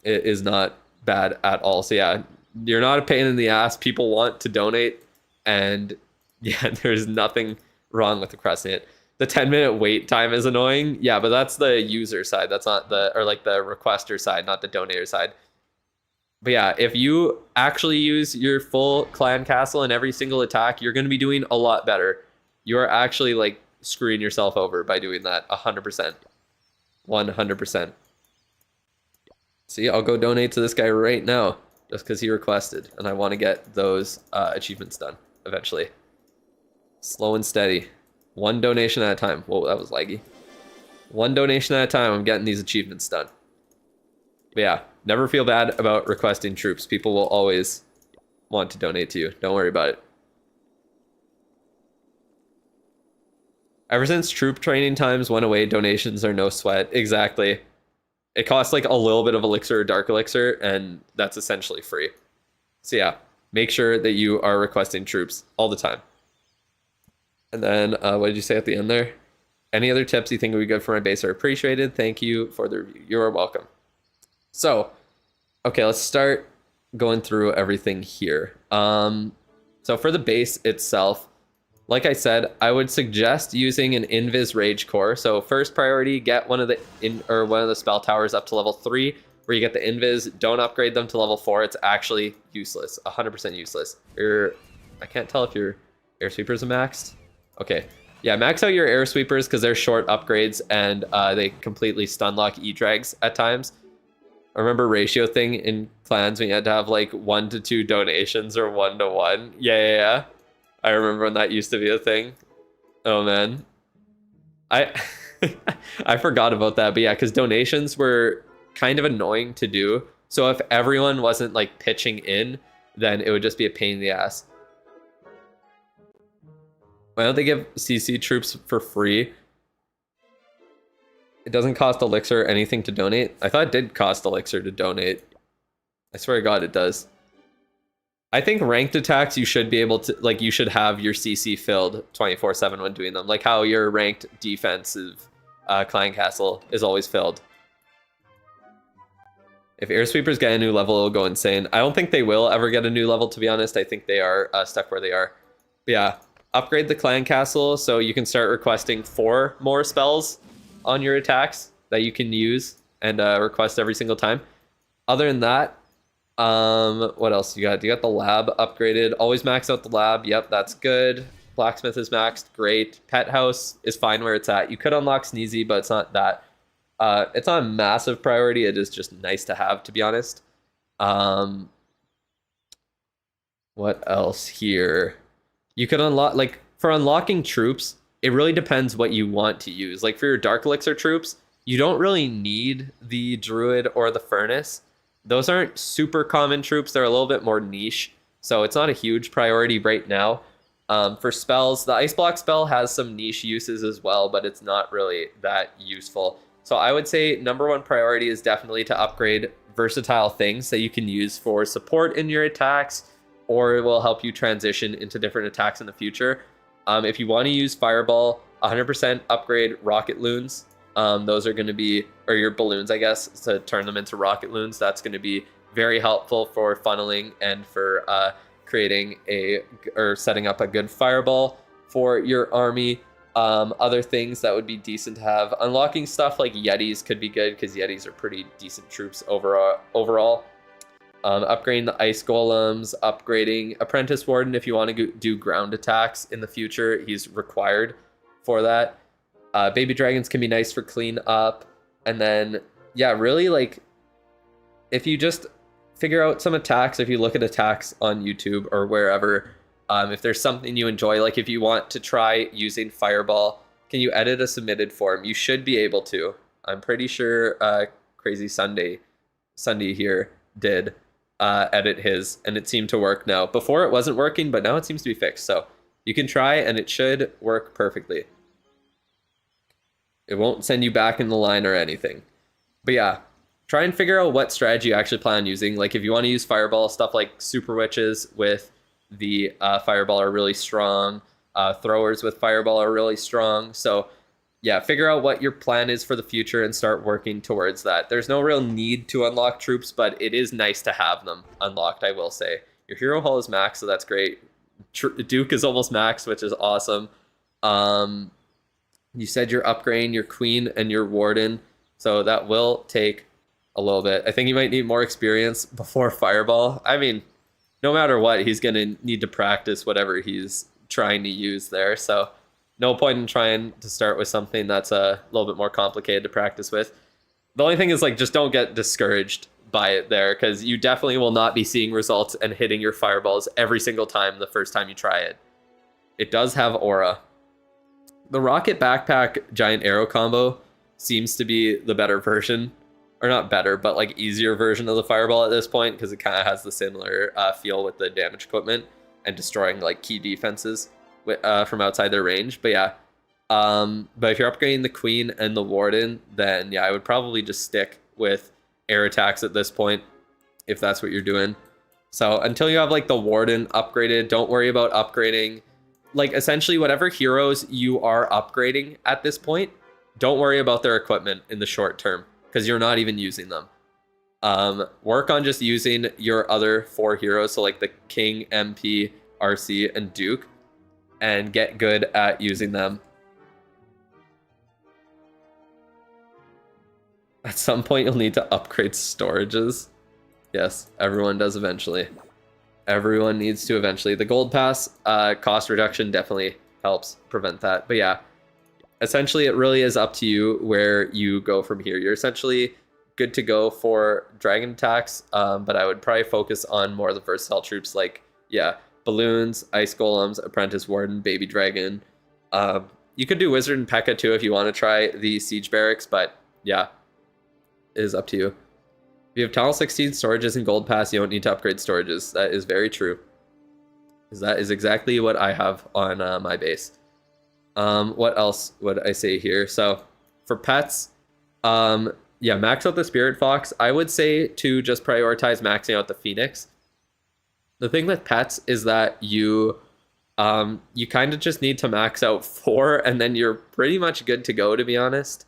It is not bad at all. So yeah, you're not a pain in the ass. People want to donate, and yeah, there's nothing wrong with requesting it. The 10-minute wait time is annoying. Yeah, but that's the user side. That's not the requester side, not the donator side. But yeah, if you actually use your full clan castle in every single attack, you're going to be doing a lot better. You are actually like screwing yourself over by doing that 100%. 100%. See, I'll go donate to this guy right now just because he requested, and I want to get those achievements done eventually. Slow and steady. 1 donation at a time. Whoa, that was laggy. 1 donation at a time, I'm getting these achievements done. But yeah, never feel bad about requesting troops. People will always want to donate to you. Don't worry about it. Ever since troop training times went away, donations are no sweat. Exactly. It costs like a little bit of elixir or dark elixir, and that's essentially free. So yeah, make sure that you are requesting troops all the time. And then, what did you say at the end there? Any other tips you think would be good for my base are appreciated. Thank you for the review. You are welcome. So, okay, let's start going through everything here. So for the base itself, like I said, I would suggest using an Invis Rage Core. So first priority, get one of the spell towers up to level 3, where you get the Invis. Don't upgrade them to level 4. It's actually useless, 100% useless. I can't tell if your air sweepers are maxed. Okay, yeah, max out your air sweepers because they're short upgrades, and they completely stun lock E-Drags at times. I remember ratio thing in clans when you had to have like 1 to 2 donations or 1 to 1. Yeah. I remember when that used to be a thing. Oh man. I forgot about that, but yeah, because donations were kind of annoying to do. So if everyone wasn't like pitching in, then it would just be a pain in the ass. Why don't they give CC troops for free? It doesn't cost elixir or anything to donate. I thought it did cost elixir to donate. I swear to God it does. I think ranked attacks, you should be able to, like, you should have your CC filled 24/7 when doing them. Like how your ranked defensive clan castle is always filled. If air sweepers get a new level, it'll go insane. I don't think they will ever get a new level, to be honest. I think they are stuck where they are. But yeah, upgrade the clan castle so you can start requesting 4 more spells on your attacks that you can use and request every single time. Other than that, What else you got? You got the lab upgraded. Always max out the lab. Yep, that's good. Blacksmith is maxed. Great. Pet house is fine where it's at. You could unlock Sneezy, but it's not that. It's not a massive priority. It is just nice to have, to be honest. What else here? You could unlock, like, for unlocking troops, it really depends what you want to use. Like, for your Dark Elixir troops, you don't really need the Druid or the Furnace. Those aren't super common troops. They're a little bit more niche, so it's not a huge priority right now. For spells, the Ice Block spell has some niche uses as well, but it's not really that useful. So I would say number one priority is definitely to upgrade versatile things that you can use for support in your attacks, or it will help you transition into different attacks in the future. If you want to use Fireball, 100% upgrade Rocket Loons. Those are going to be, or your balloons, I guess, to turn them into rocket loons. That's going to be very helpful for funneling and for creating or setting up a good fireball for your army. Other things that would be decent to have. Unlocking stuff like Yetis could be good because Yetis are pretty decent troops overall. Upgrading the ice golems, upgrading Apprentice Warden if you want to do ground attacks in the future. He's required for that. Baby dragons can be nice for clean up. And then, yeah, really, like, if you just figure out some attacks, if you look at attacks on YouTube or wherever, if there's something you enjoy, like if you want to try using Fireball, can you edit a submitted form? You should be able to. I'm pretty sure Crazy Sunday here did edit his, and it seemed to work now. Before it wasn't working, but now it seems to be fixed. So you can try, and it should work perfectly. It won't send you back in the line or anything. But yeah, try and figure out what strategy you actually plan on using. Like if you want to use Fireball, stuff like Super Witches with the Fireball are really strong. Throwers with Fireball are really strong. So yeah, figure out what your plan is for the future and start working towards that. There's no real need to unlock troops, but it is nice to have them unlocked, I will say. Your Hero Hall is maxed, so that's great. Duke is almost maxed, which is awesome. You said you're upgrading your Queen and your Warden, so that will take a little bit. I think you might need more experience before Fireball. I mean, no matter what, he's going to need to practice whatever he's trying to use there, so no point in trying to start with something that's a little bit more complicated to practice with. The only thing is, like, just don't get discouraged by it there, because you definitely will not be seeing results and hitting your Fireballs every single time the first time you try it. It does have aura. The Rocket Backpack Giant Arrow combo seems to be the better version, or not better, but like easier version of the Fireball at this point, because it kind of has the similar feel with the damage equipment and destroying like key defenses from outside their range. But yeah, but if you're upgrading the Queen and the Warden, then yeah, I would probably just stick with air attacks at this point, if that's what you're doing. So until you have like the Warden upgraded, don't worry about upgrading. Like essentially whatever heroes you are upgrading at this point, don't worry about their equipment in the short term, because you're not even using them. Work on just using your other 4 heroes, so like the King, MP, RC, and Duke, and get good at using them. At some point you'll need to upgrade storages. Yes, everyone does eventually. Everyone needs to eventually. The gold pass cost reduction definitely helps prevent that. But yeah, essentially it really is up to you where you go from here. You're essentially good to go for dragon attacks, but I would probably focus on more of the versatile troops like, yeah, balloons, ice golems, apprentice warden, baby dragon. You could do wizard and P.E.K.K.A too if you want to try the siege barracks, but yeah, it is up to you. If you have Tunnel 16 storages and gold pass, you don't need to upgrade storages. That is very true. Because that is exactly what I have on my base. What else would I say here? So for pets, yeah, max out the Spirit Fox. I would say to just prioritize maxing out the Phoenix. The thing with pets is that you kind of just need to max out 4 and then you're pretty much good to go, to be honest.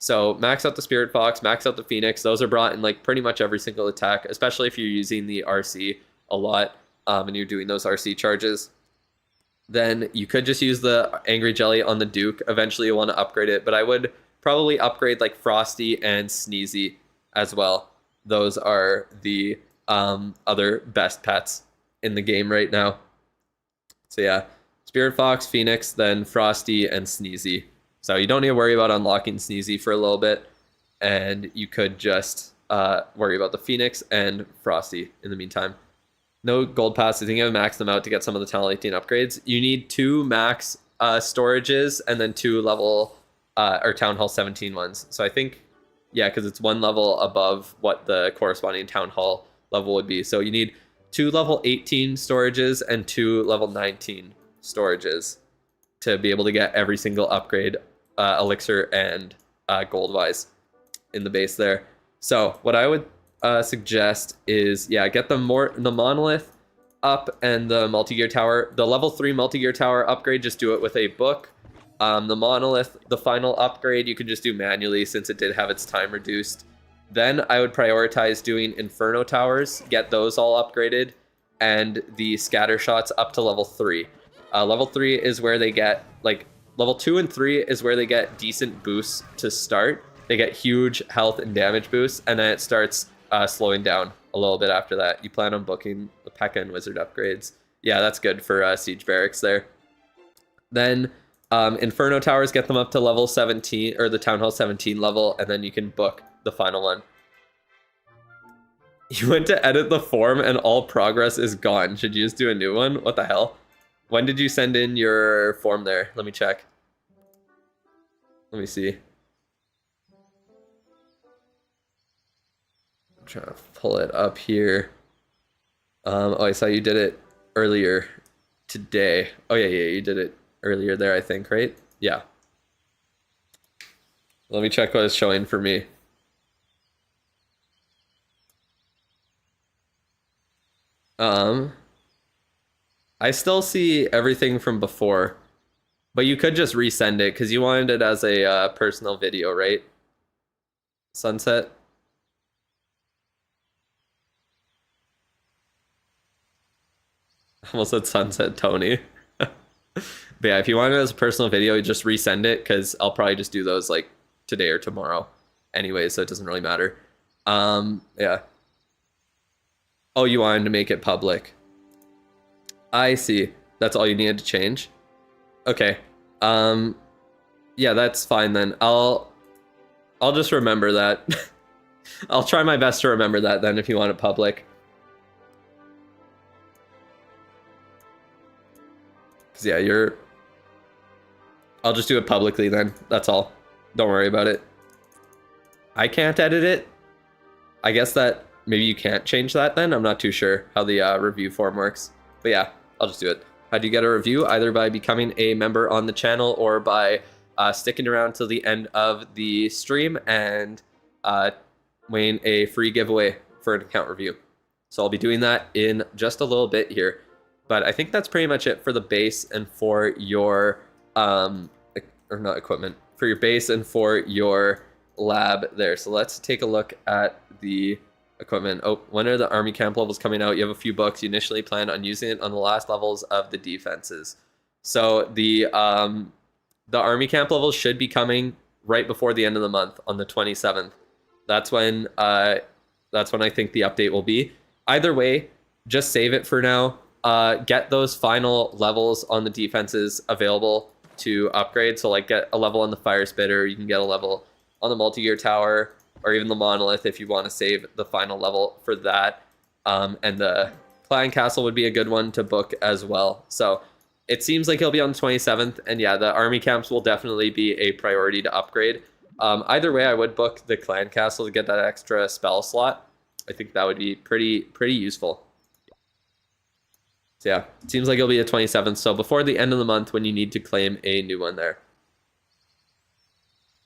So max out the Spirit Fox, max out the Phoenix. Those are brought in like pretty much every single attack, especially if you're using the RC a lot and you're doing those RC charges. Then you could just use the Angry Jelly on the Duke. Eventually you want to upgrade it, but I would probably upgrade like Frosty and Sneezy as well. Those are the other best pets in the game right now. So yeah, Spirit Fox, Phoenix, then Frosty, and Sneezy. So you don't need to worry about unlocking Sneezy for a little bit, and you could just worry about the Phoenix and Frosty in the meantime. No gold pass. I think I max them out to get some of the Talent 18 upgrades. You need 2 max storages and then 2 level or Town Hall 17 ones. So I think, yeah, because it's 1 level above what the corresponding Town Hall level would be. So you need 2 level 18 storages and 2 level 19 storages to be able to get every single upgrade, elixir and gold wise in the base there. So what I would suggest is, yeah, get the monolith up and the multi-gear tower. The level 3 multi-gear tower upgrade, just do it with a book. The monolith, the final upgrade, you can just do manually since it did have its time reduced. Then I would prioritize doing Inferno Towers, get those all upgraded, and the scatter shots up to level 3. Level 3 is where they get, like, level 2 and 3 is where they get decent boosts to start. They get huge health and damage boosts, and then it starts slowing down a little bit after that. You plan on booking the P.E.K.K.A. and Wizard upgrades. Yeah, that's good for Siege Barracks there. Then Inferno Towers, get them up to level 17, or the Town Hall 17 level, and then you can book the final one. You went to edit the form and all progress is gone. Should you just do a new one? What the hell? When did you send in your form there? Let me check. Let me see. I'm trying to pull it up here. Oh, I saw you did it earlier today. Oh, yeah, you did it earlier there, I think, right? Yeah. Let me check what it's showing for me. I still see everything from before, but you could just resend it because you wanted it as a personal video, right? Sunset. Almost said Sunset Tony. But yeah, if you want it as a personal video, you just resend it because I'll probably just do those like today or tomorrow anyway, so it doesn't really matter. Yeah. Oh, you wanted to make it public. I see. That's all you needed to change? Okay. Yeah, that's fine then. I'll just remember that. I'll try my best to remember that then if you want it public. Cause yeah, I'll just do it publicly then. That's all. Don't worry about it. I can't edit it. I guess that maybe you can't change that then. I'm not too sure how the review form works. But yeah, I'll just do it. How do you get a review? Either by becoming a member on the channel or by sticking around till the end of the stream and winning a free giveaway for an account review. So I'll be doing that in just a little bit here. But I think that's pretty much it for the base and for your, or not equipment, for your base and for your lab there. So let's take a look at the equipment. Oh, when are the army camp levels coming out? You have a few books. You initially planned on using it on the last levels of the defenses. So the army camp levels should be coming right before the end of the month on the 27th. That's when I think the update will be. Either way, just save it for now. Get those final levels on the defenses available to upgrade. So like get a level on the fire spitter. You can get a level on the multi-gear tower, or even the monolith if you want to save the final level for that. And the clan castle would be a good one to book as well. So it seems like he'll be on the 27th. And yeah, the army camps will definitely be a priority to upgrade. Either way, I would book the clan castle to get that extra spell slot. I think that would be pretty useful. So yeah, it seems like it'll be the 27th. So before the end of the month when you need to claim a new one there.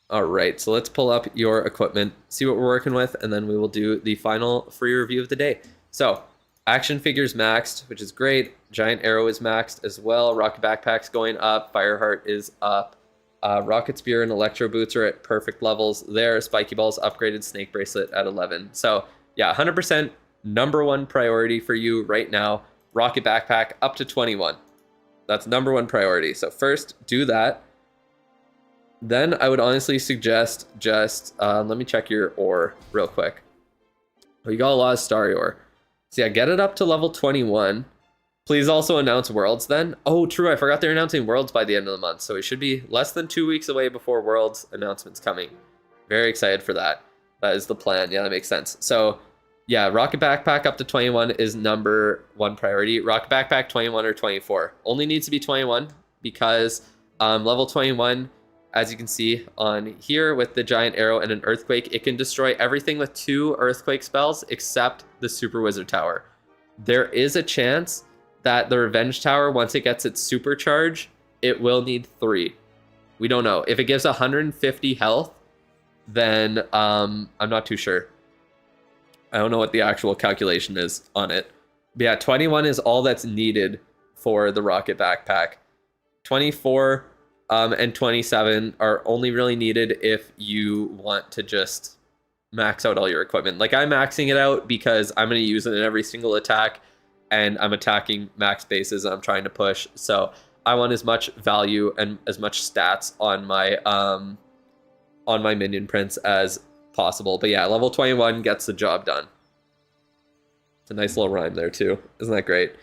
All right, so let's pull up your equipment, see what we're working with, and then we will do the final free review of the day. So, action figures maxed, which is great. Giant arrow is maxed as well. Rocket backpack's going up. Fireheart is up. Rocket spear and electro boots are at perfect levels there. Spiky balls upgraded. Snake bracelet at 11. So, yeah, 100% #1 priority for you right now. Rocket backpack up to 21. That's #1 priority. So first, do that. Then I would honestly suggest just, let me check your ore real quick. Well, you got a lot of starry ore. So yeah, get it up to level 21. Please also announce Worlds then. Oh, true. I forgot they're announcing Worlds by the end of the month. So we should be less than 2 weeks away before Worlds announcement's coming. Very excited for that. That is the plan. Yeah, that makes sense. So yeah, Rocket Backpack up to 21 is number 1 priority. Rocket Backpack 21 or 24. Only needs to be 21 because level 21, as you can see on here with the giant arrow and an earthquake, it can destroy everything with 2 earthquake spells except the Super Wizard Tower. There is a chance that the Revenge Tower, once it gets its supercharge, it will need 3. We don't know. If it gives 150 health, then I'm not too sure. I don't know what the actual calculation is on it. But yeah, 21 is all that's needed for the Rocket Backpack. 24 and 27 are only really needed if you want to just max out all your equipment. Like, I'm maxing it out because I'm going to use it in every single attack, and I'm attacking max bases and I'm trying to push. So I want as much value and as much stats on my minion prints as possible. But yeah, level 21 gets the job done. It's a nice little rhyme there too. Isn't that great?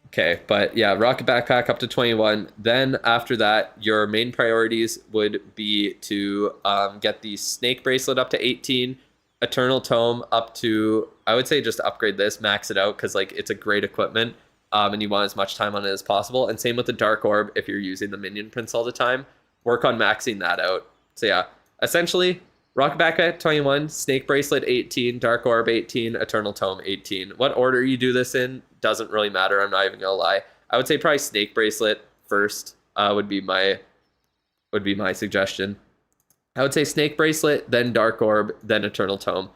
Okay, but yeah, Rocket Backpack up to 21. Then after that, your main priorities would be to get the Snake Bracelet up to 18, Eternal Tome up to, I would say just upgrade this, max it out, because like it's a great equipment, and you want as much time on it as possible. And same with the Dark Orb if you're using the minion prints all the time. Work on maxing that out. So yeah, essentially, Rocket Backpack 21, Snake Bracelet 18, Dark Orb 18, Eternal Tome 18. What order you do this in doesn't really matter, I'm not even gonna lie. I would say probably Snake Bracelet first would be my suggestion. I would say Snake Bracelet, then Dark Orb, then Eternal Tome.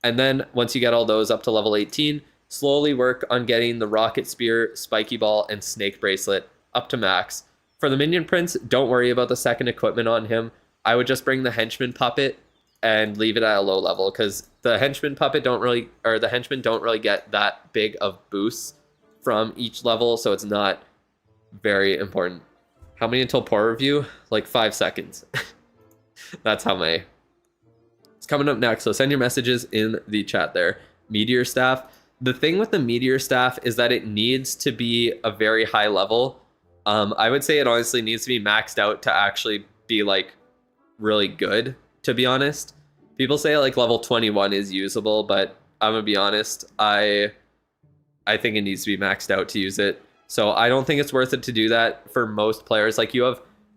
And then once you get all those up to level 18, slowly work on getting the Rocket Spear, Spiky Ball, and Snake Bracelet up to max. For the minion prince, don't worry about the second equipment on him. I would just bring the Henchman Puppet and leave it at a low level, because the Henchman Puppet the Henchmen don't really get that big of boosts from each level, so it's not very important. How many until Poor Review? Like 5 seconds. That's how many. It's coming up next, so send your messages in the chat there. Meteor Staff. The thing with the Meteor Staff is that it needs to be a very high level. I would say it honestly needs to be maxed out to actually be like really good, to be honest. People say like level 21 is usable, but I'm gonna be honest, I think it needs to be maxed out to use it. So I don't think it's worth it to do that for most players. Like,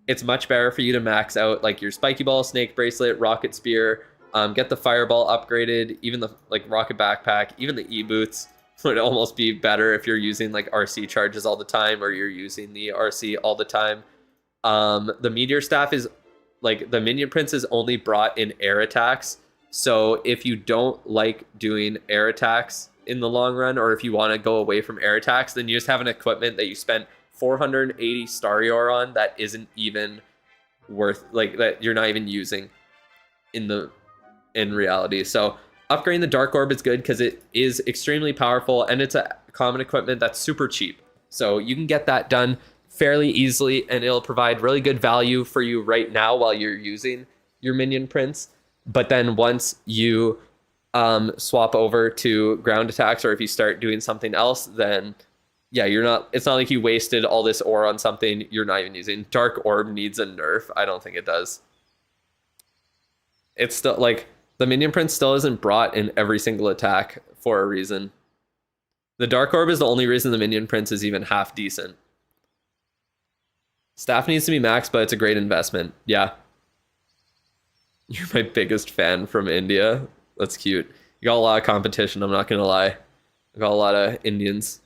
it's much better for you to max out like your Spiky Ball, Snake Bracelet, Rocket Spear, get the Fireball upgraded, even the like Rocket Backpack, even the E-Boots would almost be better if you're using like RC charges all the time, or you're using the RC all the time. The Meteor Staff is like, the Minion Prince is only brought in air attacks. So if you don't like doing air attacks in the long run, or if you want to go away from air attacks, then you just have an equipment that you spent 480 Starior on that isn't even worth, like, that you're not even using in reality. So upgrading the Dark Orb is good because it is extremely powerful, and it's a common equipment that's super cheap. So you can get that done fairly easily, and it'll provide really good value for you right now while you're using your minion prints. But then once you swap over to ground attacks, or if you start doing something else, then yeah, it's not like you wasted all this ore on something you're not even using. Dark Orb needs a nerf. I don't think it does. It's still like, the minion prince still isn't brought in every single attack for a reason. The Dark Orb is the only reason the minion prince is even half decent. Staff needs to be maxed, but it's a great investment. Yeah. You're my biggest fan from India. That's cute. You got a lot of competition, I'm not gonna lie. I got a lot of Indians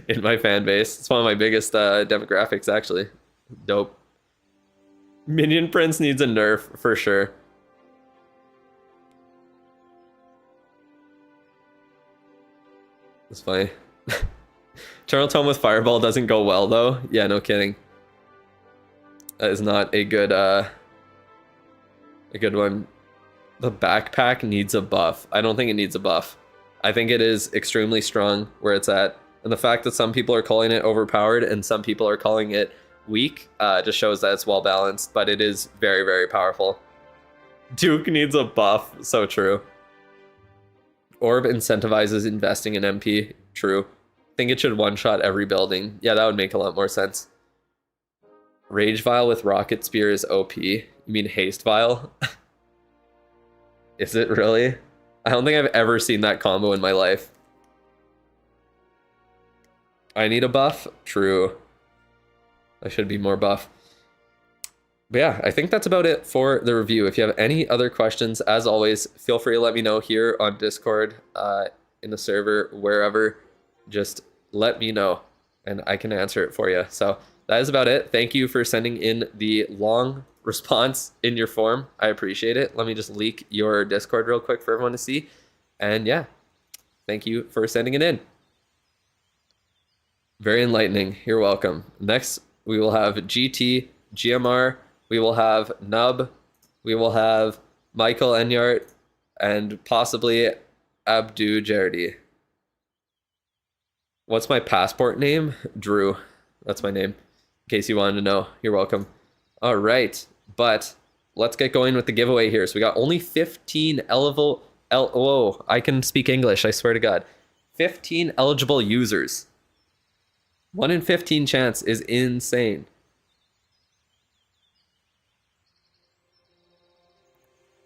in my fan base. It's one of my biggest demographics, actually. Dope. Minion Prince needs a nerf, for sure. That's funny. Eternal Tome with Fireball doesn't go well, though. Yeah, no kidding. That is not a good one. The backpack needs a buff. I don't think it needs a buff. I think it is extremely strong where it's at. And the fact that some people are calling it overpowered and some people are calling it weak just shows that it's well balanced, but it is very, very powerful. Duke needs a buff. So true. Orb incentivizes investing in MP. True. Think it should one-shot every building. Yeah, that would make a lot more sense. Rage Vial with Rocket Spear is OP. You mean Haste Vial? Is it really? I don't think I've ever seen that combo in my life. I need a buff? True. I should be more buff. But yeah, I think that's about it for the review. If you have any other questions, as always, feel free to let me know here on Discord, in the server, wherever. Just let me know and I can answer it for you. So that is about it. Thank you for sending in the long response in your form. I appreciate it. Let me just leak your Discord real quick for everyone to see. And yeah, thank you for sending it in. Very enlightening. You're welcome. Next, we will have GT, GMR, we will have Nub, we will have Michael Enyart, and possibly Abdu Jardi. What's my passport name? Drew. That's my name. In case you wanted to know. You're welcome. All right. But let's get going with the giveaway here. So we got only 15 eligible... Whoa, I can speak English, I swear to God. 15 eligible users. 1 in 15 chance is insane.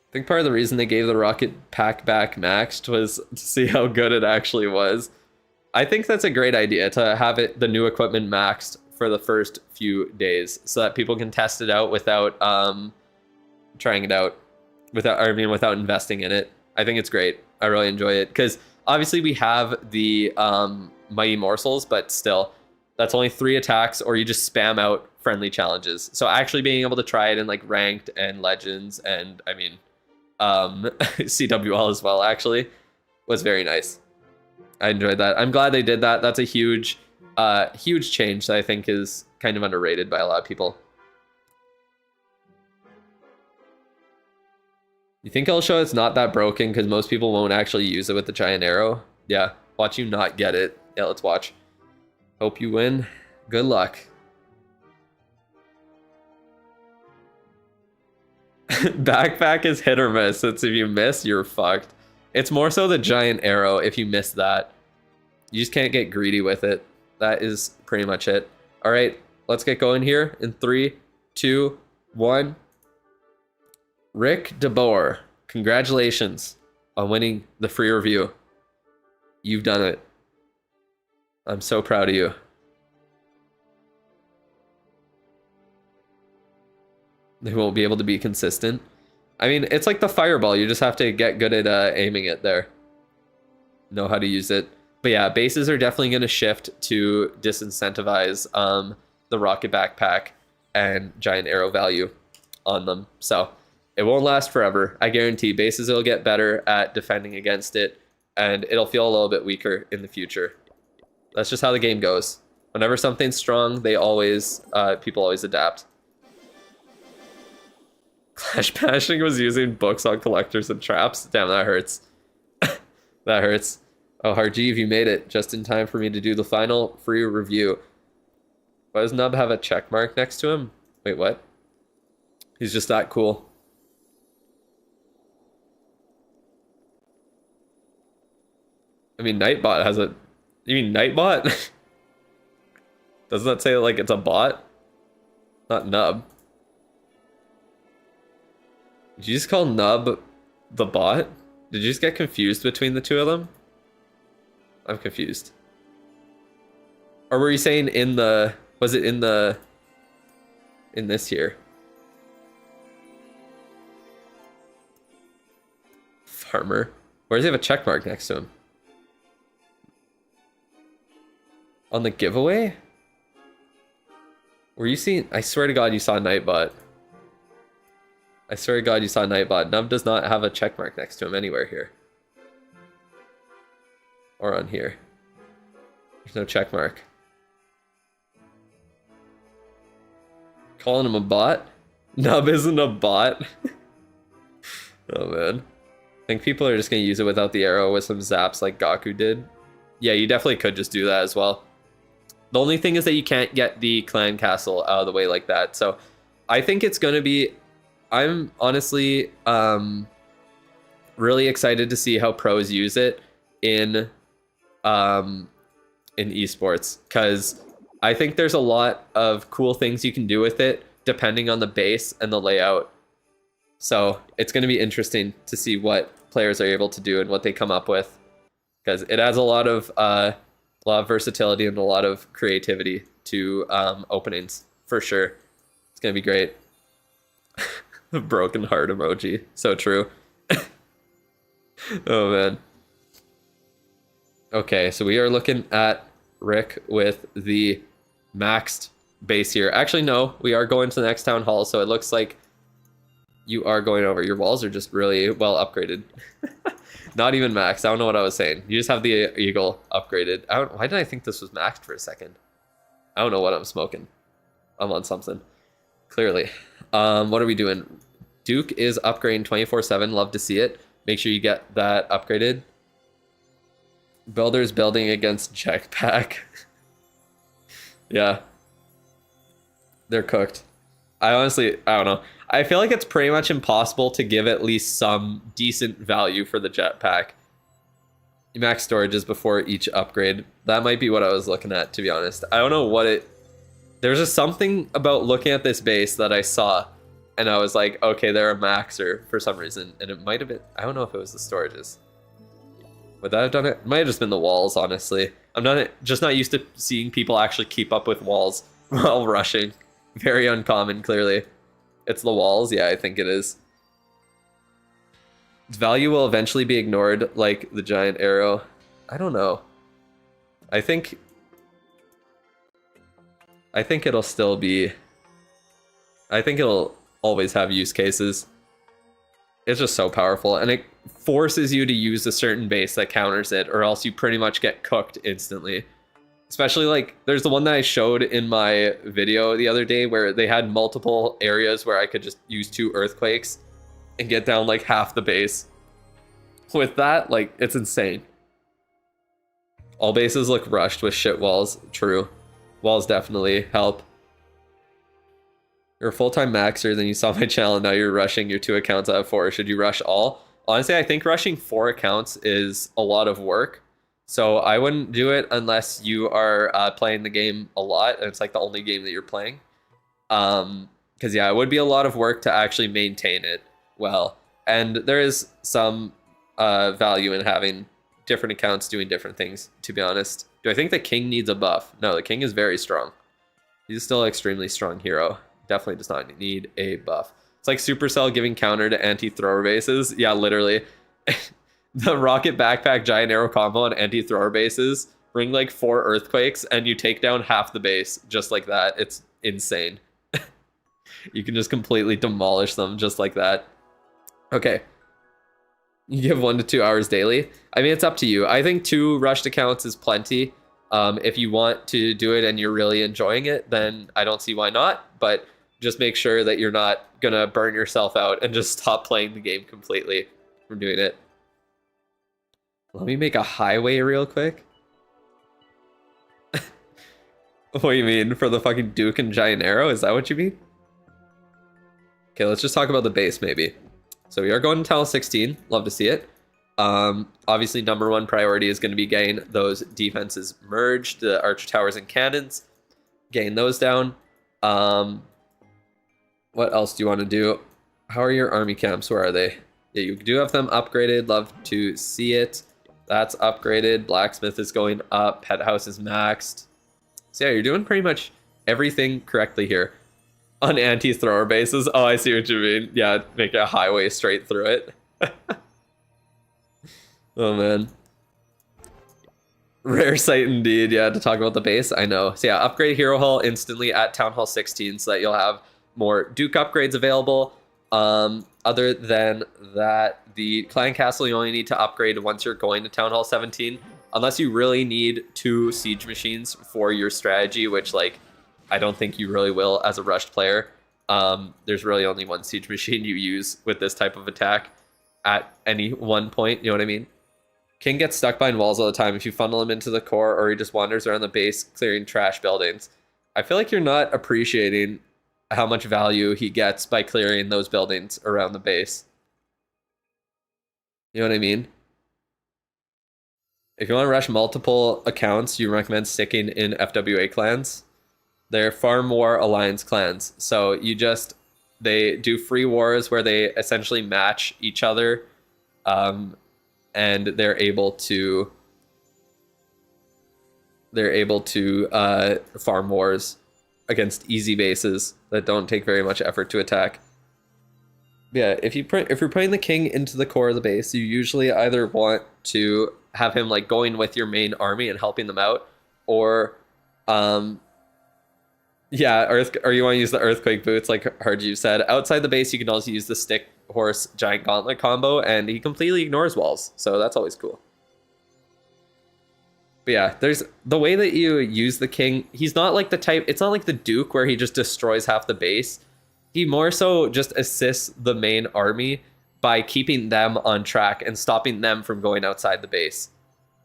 I think part of the reason they gave the rocket pack back maxed was to see how good it actually was. I think that's a great idea to have the new equipment maxed for the first few days so that people can test it out without trying it out, without investing in it. I think it's great. I really enjoy it because obviously we have the Mighty Morsels, but still, that's only 3 attacks, or you just spam out friendly challenges. So actually being able to try it in like ranked and legends, and I mean CWL as well, actually was very nice. I enjoyed that. I'm glad they did that. That's a huge change that I think is kind of underrated by a lot of people. You think I'll show it's not that broken because most people won't actually use it with the giant arrow? Yeah, watch you not get it. Yeah, let's watch. Hope you win. Good luck. Backpack is hit or miss. It's if you miss, you're fucked. It's more so the giant arrow. If you miss that, you just can't get greedy with it. That is pretty much it. All right, let's get going here in 3, 2, 1. Rick DeBoer, congratulations on winning the free review. You've done it. I'm so proud of you. They won't be able to be consistent. I mean, it's like the fireball. You just have to get good at aiming it there. Know how to use it. But yeah, bases are definitely going to shift to disincentivize the rocket backpack and giant arrow value on them. So it won't last forever. I guarantee bases will get better at defending against it, and it'll feel a little bit weaker in the future. That's just how the game goes. Whenever something's strong, they always people always adapt. Clash Bashing was using books on collectors and traps. Damn, that hurts. That hurts. Oh, Harjeev, you made it just in time for me to do the final free review. Why does Nub have a check mark next to him? Wait, what? He's just that cool. I mean, Nightbot has a... You mean Nightbot? Doesn't that say like it's a bot? Not Nub. Did you just call Nub the bot? Did you just get confused between the two of them? I'm confused. Or were you saying in the... Was it in the... In this here? Farmer. Where does he have a check mark next to him? On the giveaway? Were you seeing... I swear to God you saw Nightbot. I swear to God you saw Nightbot. Nub does not have a check mark next to him anywhere here. Or on here. There's no check mark. Calling him a bot? Nub isn't a bot. Oh man. I think people are just going to use it without the arrow with some zaps like Gaku did. Yeah, you definitely could just do that as well. The only thing is that you can't get the clan castle out of the way like that. So I think it's going to be... I'm honestly really excited to see how pros use it. in esports, because I think there's a lot of cool things you can do with it depending on the base and the layout. So it's going to be interesting to see what players are able to do and what they come up with, because it adds a lot of versatility and a lot of creativity to openings for sure. It's going to be great. Broken heart emoji. So true. Oh man. Okay, so we are looking at Rick with the maxed base here. Actually, no, we are going to the next town hall, so it looks like you are going over. Your walls are just really well upgraded. Not even maxed. I don't know what I was saying. You just have the eagle upgraded. Why did I think this was maxed for a second? I don't know what I'm smoking. I'm on something. Clearly. What are we doing? Duke is upgrading 24/7. Love to see it. Make sure you get that upgraded. Builders building against Jetpack. Yeah. They're cooked. I don't know. I feel like it's pretty much impossible to give at least some decent value for the Jetpack. Max storages before each upgrade. That might be what I was looking at, to be honest. I don't know what it... There's just something about looking at this base that I saw, and I was like, okay, they're a maxer for some reason. And it might have been... I don't know if it was the storages. Would that have done it? It might have just been the walls, honestly. I'm just not used to seeing people actually keep up with walls while rushing. Very uncommon, clearly. It's the walls? Yeah, I think it is. Its value will eventually be ignored, like the giant arrow. I don't know. I think it'll still be... I think it'll always have use cases. It's just so powerful, and it forces you to use a certain base that counters it, or else you pretty much get cooked instantly. Especially, like, there's the one that I showed in my video the other day where they had multiple areas where I could just use 2 earthquakes and get down, like, half the base. With that, like, it's insane. All bases look rushed with shit walls. True. Walls definitely help. You're a full-time maxer, then you saw my channel, and now you're rushing your 2 accounts out of 4. Should you rush all? Honestly, I think rushing 4 accounts is a lot of work. So I wouldn't do it unless you are playing the game a lot, and it's like the only game that you're playing. Because yeah, it would be a lot of work to actually maintain it well. And there is some value in having different accounts doing different things, to be honest. Do I think the king needs a buff? No, the king is very strong. He's still an extremely strong hero. Definitely does not need a buff. It's like Supercell giving counter to anti-thrower bases. Yeah, literally. The rocket backpack giant arrow combo on anti-thrower bases bring like 4 earthquakes and you take down half the base just like that. It's insane. You can just completely demolish them just like that. Okay. You give 1 to 2 hours daily. I mean, it's up to you. I think 2 rushed accounts is plenty. If you want to do it and you're really enjoying it, then I don't see why not. But just make sure that you're not gonna burn yourself out and just stop playing the game completely from doing it. Let me make a highway real quick. What do you mean? For the fucking Duke and Giant Arrow? Is that what you mean? Okay, let's just talk about the base maybe. So we are going to Tower 16. Love to see it. Obviously, #1 priority is going to be getting those defenses merged, the archer towers and cannons. Getting those down. What else do you want to do? How are your army camps? Where are they? Yeah, you do have them upgraded. Love to see it. That's upgraded. Blacksmith is going up. Pet house is maxed. So yeah, you're doing pretty much everything correctly here. On anti-thrower bases. Oh, I see what you mean. Yeah, make a highway straight through it. Oh, man. Rare sight indeed. Yeah, to talk about the base. I know. So yeah, upgrade Hero Hall instantly at Town Hall 16 so that you'll have more Duke upgrades available. Other than that, the Clan Castle you only need to upgrade once you're going to Town Hall 17. Unless you really need 2 siege machines for your strategy, which, like, I don't think you really will as a rushed player. There's really only 1 siege machine you use with this type of attack at any one point, you know what I mean? King gets stuck behind walls all the time if you funnel him into the core or he just wanders around the base clearing trash buildings. I feel like you're not appreciating how much value he gets by clearing those buildings around the base. You know what I mean? If you want to rush multiple accounts, you recommend sticking in FWA clans. They're far more alliance clans. So they do free wars where they essentially match each other, and they're able to farm wars against easy bases that don't take very much effort to attack. Yeah, if you're putting the king into the core of the base, you usually either want to have him like going with your main army and helping them out, or or you want to use the earthquake boots like Harjeev said. Outside the base, you can also use the stick horse giant gauntlet combo, and he completely ignores walls, so that's always cool. But yeah, there's the way that you use the king. He's not like the type, it's not like the Duke where he just destroys half the base. He more so just assists the main army by keeping them on track and stopping them from going outside the base.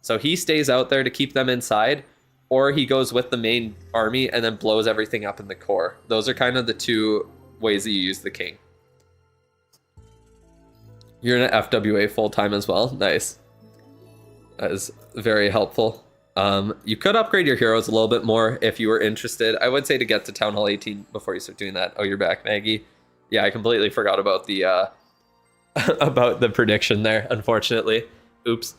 So he stays out there to keep them inside, or he goes with the main army and then blows everything up in the core. Those are kind of the two ways that you use the king. You're in an FWA full-time as well. Nice. That is very helpful. You could upgrade your heroes a little bit more if you were interested. I would say to get to Town Hall 18 before you start doing that. Oh, you're back, Maggie. Yeah, I completely forgot about the about the prediction there, unfortunately. Oops.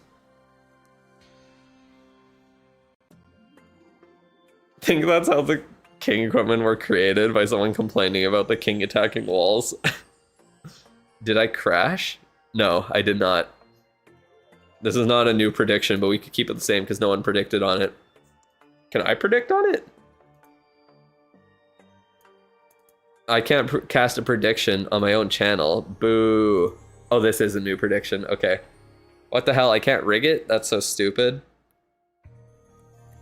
I think that's how the king equipment were created, by someone complaining about the king attacking walls. Did I crash? No, I did not. This is not a new prediction, but we could keep it the same because no one predicted on it. Can I predict on it? I can't cast a prediction on my own channel. Boo. Oh, this is a new prediction. Okay. What the hell? I can't rig it? That's so stupid.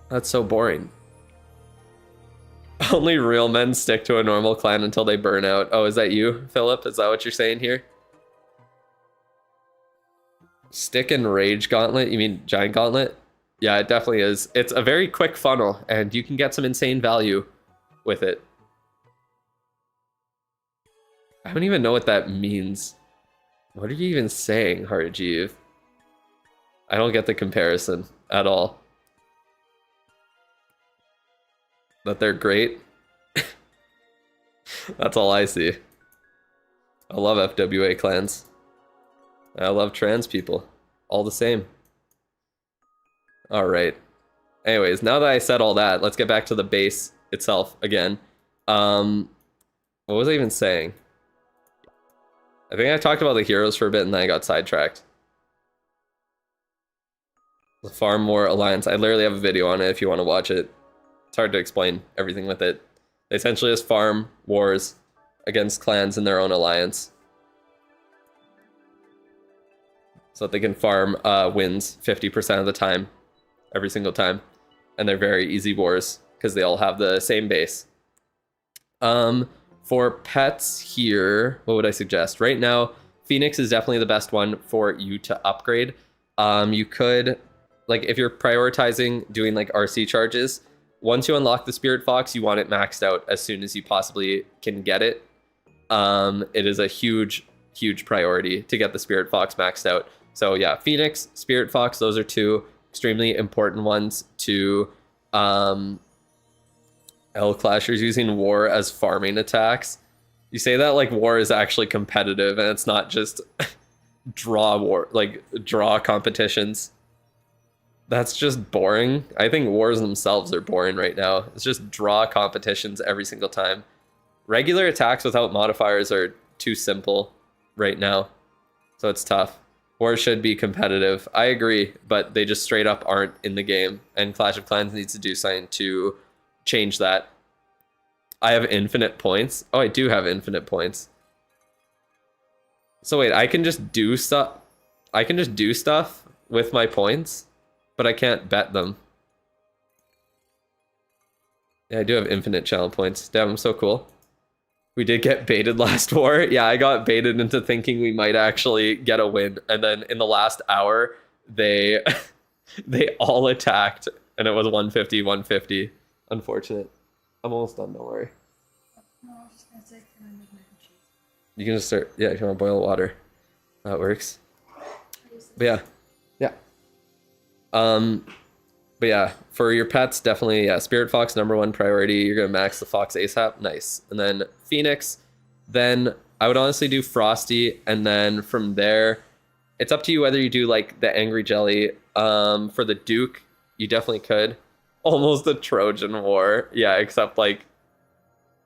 That's so boring. Only real men stick to a normal clan until they burn out. Oh, is that you, Philip? Is that what you're saying here? Stick and rage gauntlet? You mean giant gauntlet? Yeah, it definitely is. It's a very quick funnel, and you can get some insane value with it. I don't even know what that means. What are you even saying, Harjeev? I don't get the comparison at all. That they're great? That's all I see. I love FWA clans. I love trans people. All the same. Alright. Anyways, now that I said all that, let's get back to the base itself again. What was I even saying? I think I talked about the heroes for a bit and then I got sidetracked. The Farm War Alliance. I literally have a video on it if you want to watch it. It's hard to explain everything with it. They essentially just farm wars against clans in their own alliance, so that they can farm wins 50% of the time, every single time. And they're very easy wars because they all have the same base. For pets here, what would I suggest? Right now, Phoenix is definitely the best one for you to upgrade. You could, like, if you're prioritizing doing like RC charges, once you unlock the Spirit Fox, you want it maxed out as soon as you possibly can get it. It is a huge priority to get the Spirit Fox maxed out. So yeah, Phoenix, Spirit Fox, those are two extremely important ones to L Clashers using War as farming attacks. You say that like War is actually competitive and it's not just draw competitions. That's just boring. I think wars themselves are boring right now. It's just draw competitions every single time. Regular attacks without modifiers are too simple right now, so it's tough. Wars should be competitive. I agree, but they just straight up aren't in the game, and Clash of Clans needs to do something to change that. I have infinite points. Oh, I do have infinite points. So wait, I can just do stuff. I can just do stuff with my points, but I can't bet them. Yeah, I do have infinite channel points. Damn, I'm so cool. We did get baited last war. Yeah, I got baited into thinking we might actually get a win. And then in the last hour, they they all attacked. And it was 150, 150. Unfortunate. I'm almost done, don't worry. No, I was just gonna say, can I make mac and cheese? You can just start, yeah, if you want to boil water. That works. But yeah. Yeah. Um, but yeah, for your pets, definitely, yeah, Spirit Fox, #1 priority. You're gonna max the Fox ASAP. Nice. And then Phoenix, then I would honestly do Frosty, and then from there, it's up to you whether you do like the Angry Jelly. For the Duke, you definitely could. Almost a Trojan War. Yeah, except like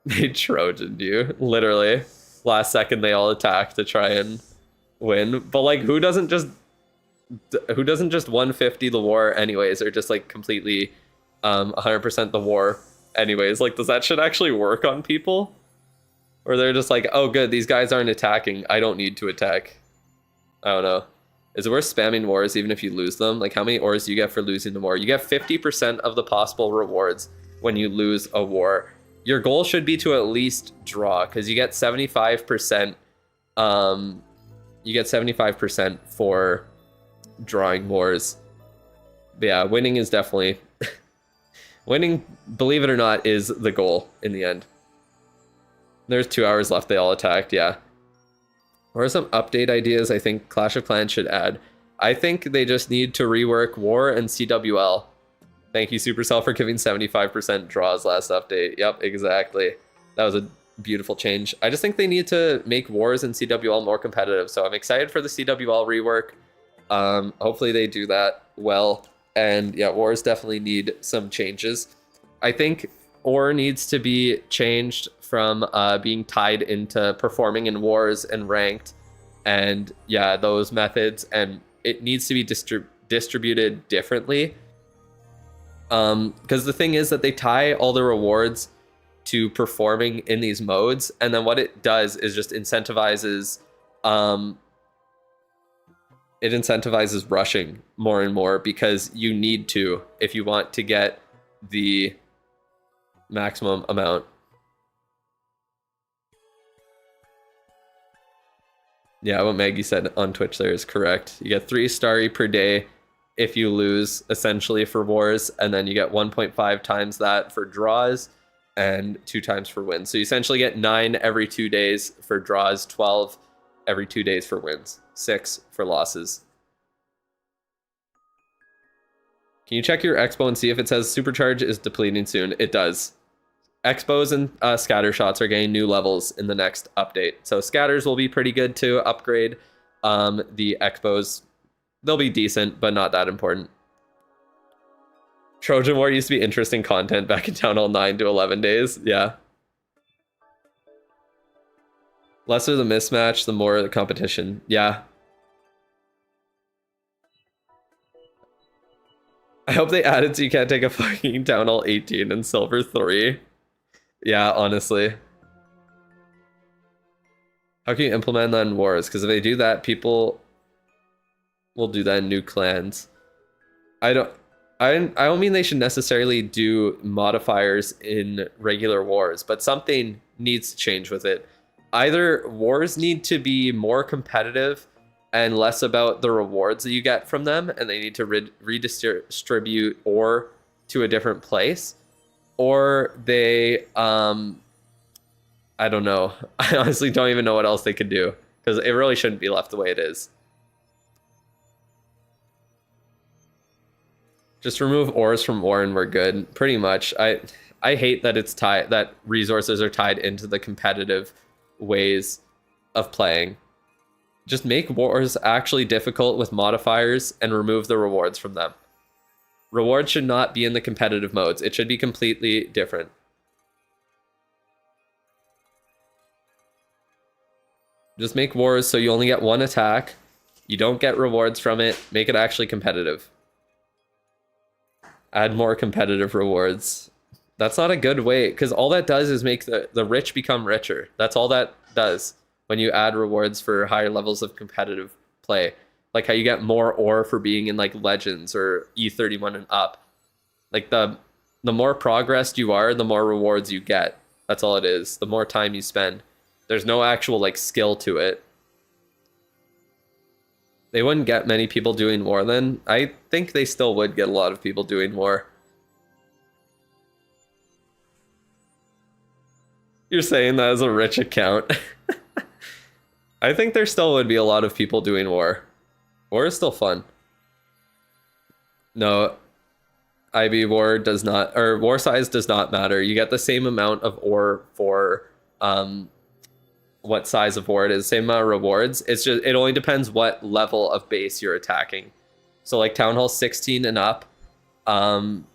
they Trojaned you. Literally. Last second they all attack to try and win. But like who doesn't just 150 the war anyways, or just like completely 100% the war anyways? Like, does that shit actually work on people? Or they're just like, oh good, these guys aren't attacking, I don't need to attack. I don't know. Is it worth spamming wars even if you lose them? Like, how many ores do you get for losing the war? You get 50% of the possible rewards when you lose a war. Your goal should be to at least draw, because you get 75%. You get 75% for drawing wars. But yeah, winning is definitely winning, believe it or not, is the goal in the end. There's 2 hours left. They all attacked. Yeah. What are some update ideas I think Clash of Clans should add? I think they just need to rework War and CWL. Thank you, Supercell, for giving 75% draws last update. Yep, exactly. That was a beautiful change. I just think they need to make Wars and CWL more competitive. So I'm excited for the CWL rework. Hopefully they do that well. And yeah, Wars definitely need some changes. I think Ore needs to be changed from being tied into performing in Wars and ranked. And yeah, those methods. And it needs to be distributed differently. Because the thing is that they tie all the rewards to performing in these modes, and then what it does is just incentivizes rushing more and more, because you need to if you want to get the maximum amount. Yeah, what Maggie said on Twitch there is correct. You get 3 starry per day if you lose, essentially, for wars, and then you get 1.5 times that for draws and 2 times for wins. So you essentially get 9 every 2 days for draws, 12 every 2 days for wins, 6 for losses. Can you check your Expo and see if it says Supercharge is depleting soon? It does. Expos and scatter shots are getting new levels in the next update. So scatters will be pretty good to upgrade. The Expos, they'll be decent, but not that important. Trojan War used to be interesting content back in Town Hall 9 to 11 days. Yeah. Lesser the mismatch, the more the competition. Yeah. I hope they added so you can't take a fucking Town Hall 18 and Silver 3. Yeah, honestly. How can you implement that in wars? Because if they do that, people will do that in new clans. I don't mean they should necessarily do modifiers in regular wars, but something needs to change with it. Either wars need to be more competitive and less about the rewards that you get from them, and they need to redistribute ore to a different place, or they I don't know. I honestly don't even know what else they could do, because it really shouldn't be left the way it is. Just remove ores from ore and we're good. Pretty much. I hate that it's tied, that resources are tied into the competitive ways of playing. Just make wars actually difficult with modifiers and remove the rewards from them. Rewards should not be in the competitive modes. It should be completely different. Just make wars so you only get 1 attack. You don't get rewards from it. Make it actually competitive. Add more competitive rewards. That's not a good way, because all that does is make the rich become richer. That's all that does when you add rewards for higher levels of competitive play. Like how you get more ore for being in like Legends or E31 and up. Like the more progressed you are, the more rewards you get. That's all it is. The more time you spend. There's no actual like skill to it. They wouldn't get many people doing war then. I think they still would get a lot of people doing war. You're saying that as a rich account. I think there still would be a lot of people doing war. War is still fun. No, IB war does not, or war size does not matter. You get the same amount of ore for what size of war it is, same amount of rewards. It's just, it only depends what level of base you're attacking. So like Town Hall 16 and up,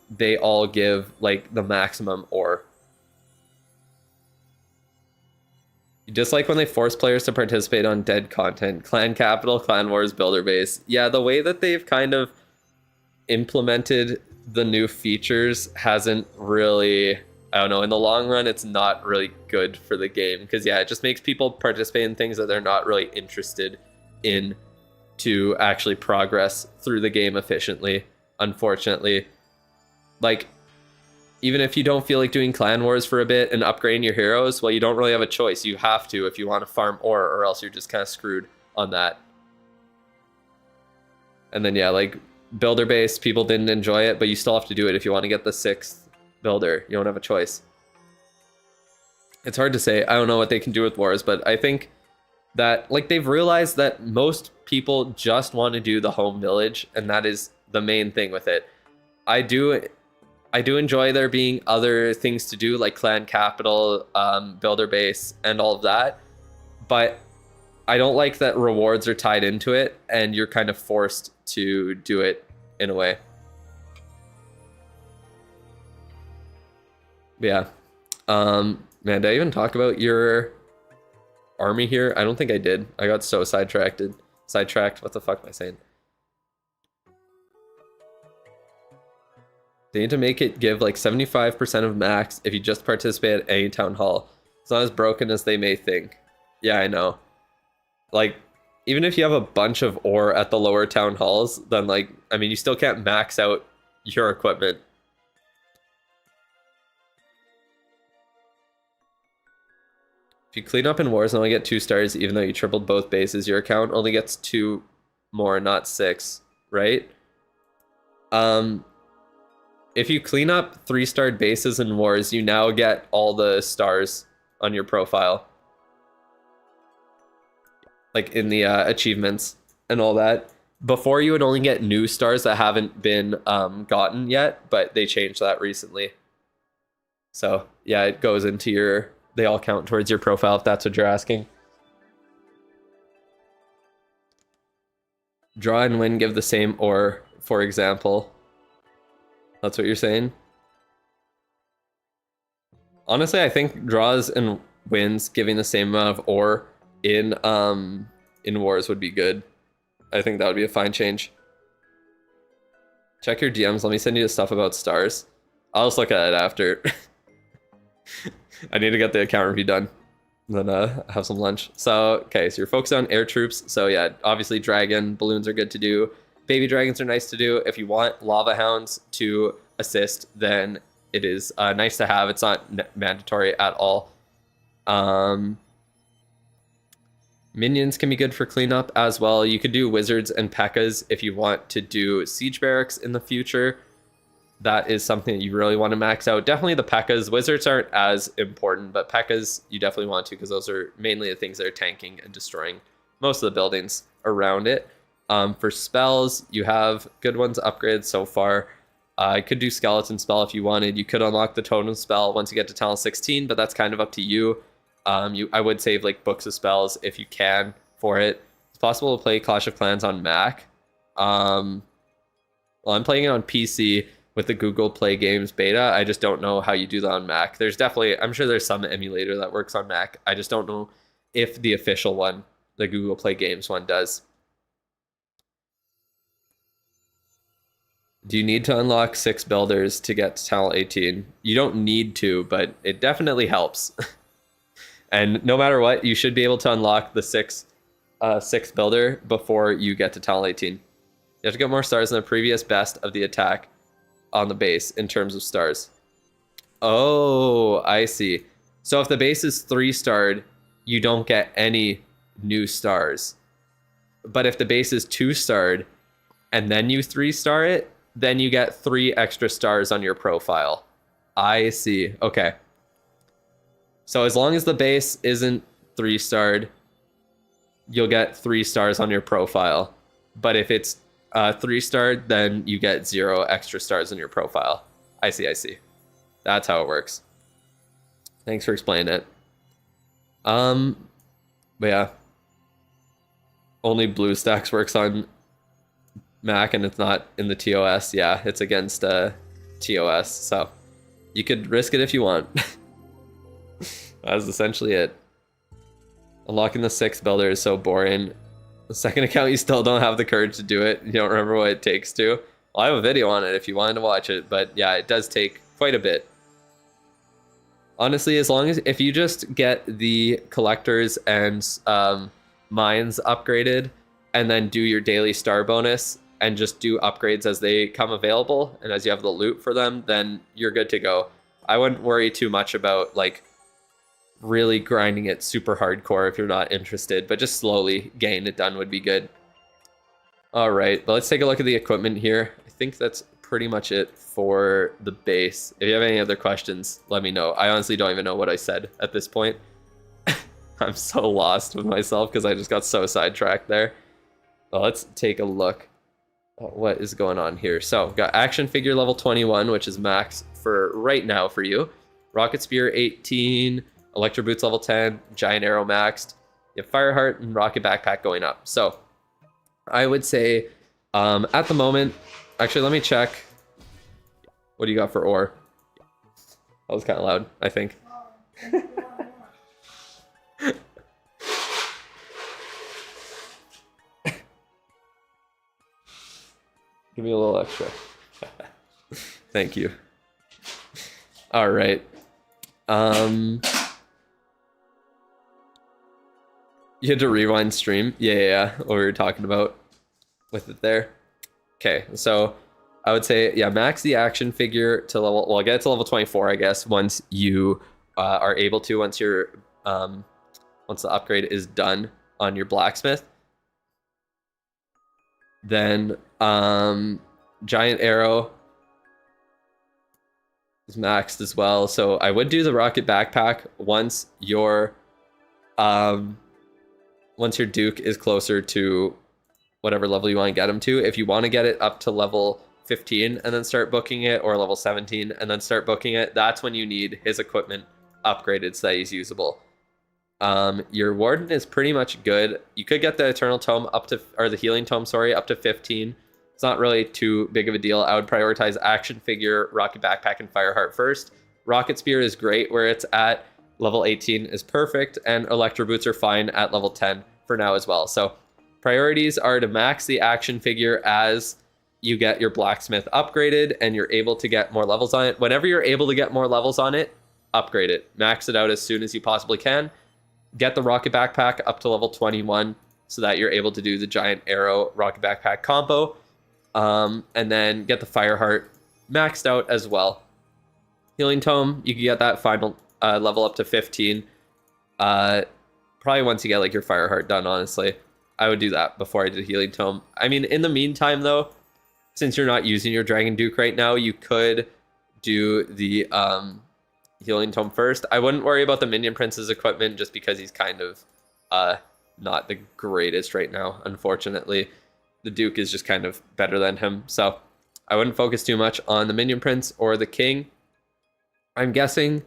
they all give like the maximum ore. Just like when they force players to participate on dead content, clan capital, clan wars, builder base. Yeah, the way that they've kind of implemented the new features hasn't really, I don't know, in the long run, it's not really good for the game. Because yeah, it just makes people participate in things that they're not really interested in to actually progress through the game efficiently, unfortunately. Like, even if you don't feel like doing clan wars for a bit and upgrading your heroes, well, you don't really have a choice. You have to if you want to farm ore, or else you're just kind of screwed on that. And then, yeah, like, builder base, people didn't enjoy it, but you still have to do it if you want to get the 6th builder. You don't have a choice. It's hard to say. I don't know what they can do with wars, but I think that, like, they've realized that most people just want to do the home village, and that is the main thing with it. I do enjoy there being other things to do, like clan capital, builder base, and all of that. But I don't like that rewards are tied into it, and you're kind of forced to do it in a way. But yeah. Man, did I even talk about your army here? I don't think I did. I got so sidetracked. What the fuck am I saying? They need to make it give like 75% of max if you just participate at any town hall. It's not as broken as they may think. Yeah, I know. Like, even if you have a bunch of ore at the lower town halls, then like, I mean, you still can't max out your equipment. If you clean up in wars and only get 2 stars, even though you tripled both bases, your account only gets 2 more, not 6, right? If you clean up 3-starred bases in wars, you now get all the stars on your profile. Like in the achievements and all that. Before, you would only get new stars that haven't been gotten yet, but they changed that recently. So yeah, it goes into your, they all count towards your profile if that's what you're asking. Draw and win give the same ore, for example. That's what you're saying? Honestly, I think draws and wins giving the same amount of ore in wars would be good. I think that would be a fine change. Check your DMs. Let me send you the stuff about stars. I'll just look at it after. I need to get the account review done. Then have some lunch. So, okay, so you're focused on air troops. So yeah, obviously dragon, balloons are good to do. Baby dragons are nice to do. If you want lava hounds to assist, then it is nice to have. It's not mandatory at all. Minions can be good for cleanup as well. You could do wizards and P.E.K.K.A.s if you want to do siege barracks in the future. That is something that you really want to max out. Definitely the P.E.K.K.A.s. Wizards aren't as important, but P.E.K.K.A.s you definitely want to, because those are mainly the things that are tanking and destroying most of the buildings around it. For spells, you have good ones upgraded so far. I could do skeleton spell if you wanted. You could unlock the totem spell once you get to talent 16, but that's kind of up to you. I would save like books of spells if you can for it. It's possible to play Clash of Clans on Mac. Well, I'm playing it on PC with the Google Play Games beta. I just don't know how you do that on Mac. There's definitely, I'm sure there's some emulator that works on Mac. I just don't know if the official one, the Google Play Games one, does. Do you need to unlock 6 builders to get to talent 18? You don't need to, but it definitely helps. And no matter what, you should be able to unlock the 6th builder before you get to talent 18. You have to get more stars than the previous best of the attack on the base in terms of stars. Oh, I see. So if the base is 3-starred, you don't get any new stars. But if the base is 2-starred and then you 3-star it, then you get 3 extra stars on your profile. I see. Okay. So as long as the base isn't 3-starred, you'll get 3 stars on your profile. But if it's 3-star, then you get 0 extra stars in your profile. I see. That's how it works. Thanks for explaining it. But yeah. Only BlueStacks works on Mac and it's not in the TOS. Yeah, it's against TOS, so you could risk it if you want. That's essentially it. Unlocking the 6th builder is so boring. The second account, you still don't have the courage to do it. You don't remember what it takes to. Well, I have a video on it if you wanted to watch it, but yeah, it does take quite a bit. Honestly, as long as if you just get the collectors and mines upgraded and then do your daily star bonus and just do upgrades as they come available and as you have the loot for them, then you're good to go. I wouldn't worry too much about like really grinding it super hardcore if you're not interested, but just slowly getting it done would be good. All right, but let's take a look at the equipment here. I think that's pretty much it for the base. If you have any other questions, let me know. I honestly don't even know what I said at this point. I'm so lost with myself because I just got so sidetracked there. Well, let's take a look at what is going on here. So, got action figure level 21, which is max for right now for you. Rocket Spear 18, Electro Boots level 10, Giant Arrow maxed. You have Fireheart and Rocket Backpack going up. So, I would say at the moment, actually, let me check. What do you got for ore? That was kind of loud, I think. Give me a little extra. Thank you. All right. You had to rewind stream? Yeah. What we were talking about with it there. Okay, so I would say, yeah, max the action figure to level, well, get it to level 24, I guess, once you are able to, once you're, once the upgrade is done on your blacksmith. Then, Giant Arrow is maxed as well. So I would do the Rocket Backpack once your Duke is closer to whatever level you want to get him to. If you want to get it up to level 15 and then start booking it, or level 17 and then start booking it, that's when you need his equipment upgraded so that he's usable. Your Warden is pretty much good. You could get the Eternal Tome up to, or the Healing Tome, sorry, up to 15. It's not really too big of a deal. I would prioritize action figure, Rocket Backpack, and Fireheart first. Rocket Spear is great where it's at. Level 18 is perfect, and Electro Boots are fine at level 10 for now as well. So priorities are to max the action figure as you get your blacksmith upgraded and you're able to get more levels on it. Whenever you're able to get more levels on it, upgrade it. Max it out as soon as you possibly can. Get the Rocket Backpack up to level 21 so that you're able to do the Giant Arrow Rocket Backpack combo. And then get the Fireheart maxed out as well. Healing Tome, you can get that final level up to 15. Probably once you get like your Fireheart done, honestly. I would do that before I did Healing Tome. I mean, in the meantime though, since you're not using your Dragon Duke right now, you could do the Healing Tome first. I wouldn't worry about the Minion Prince's equipment just because he's kind of not the greatest right now, unfortunately. The Duke is just kind of better than him, so I wouldn't focus too much on the Minion Prince or the King. I'm guessing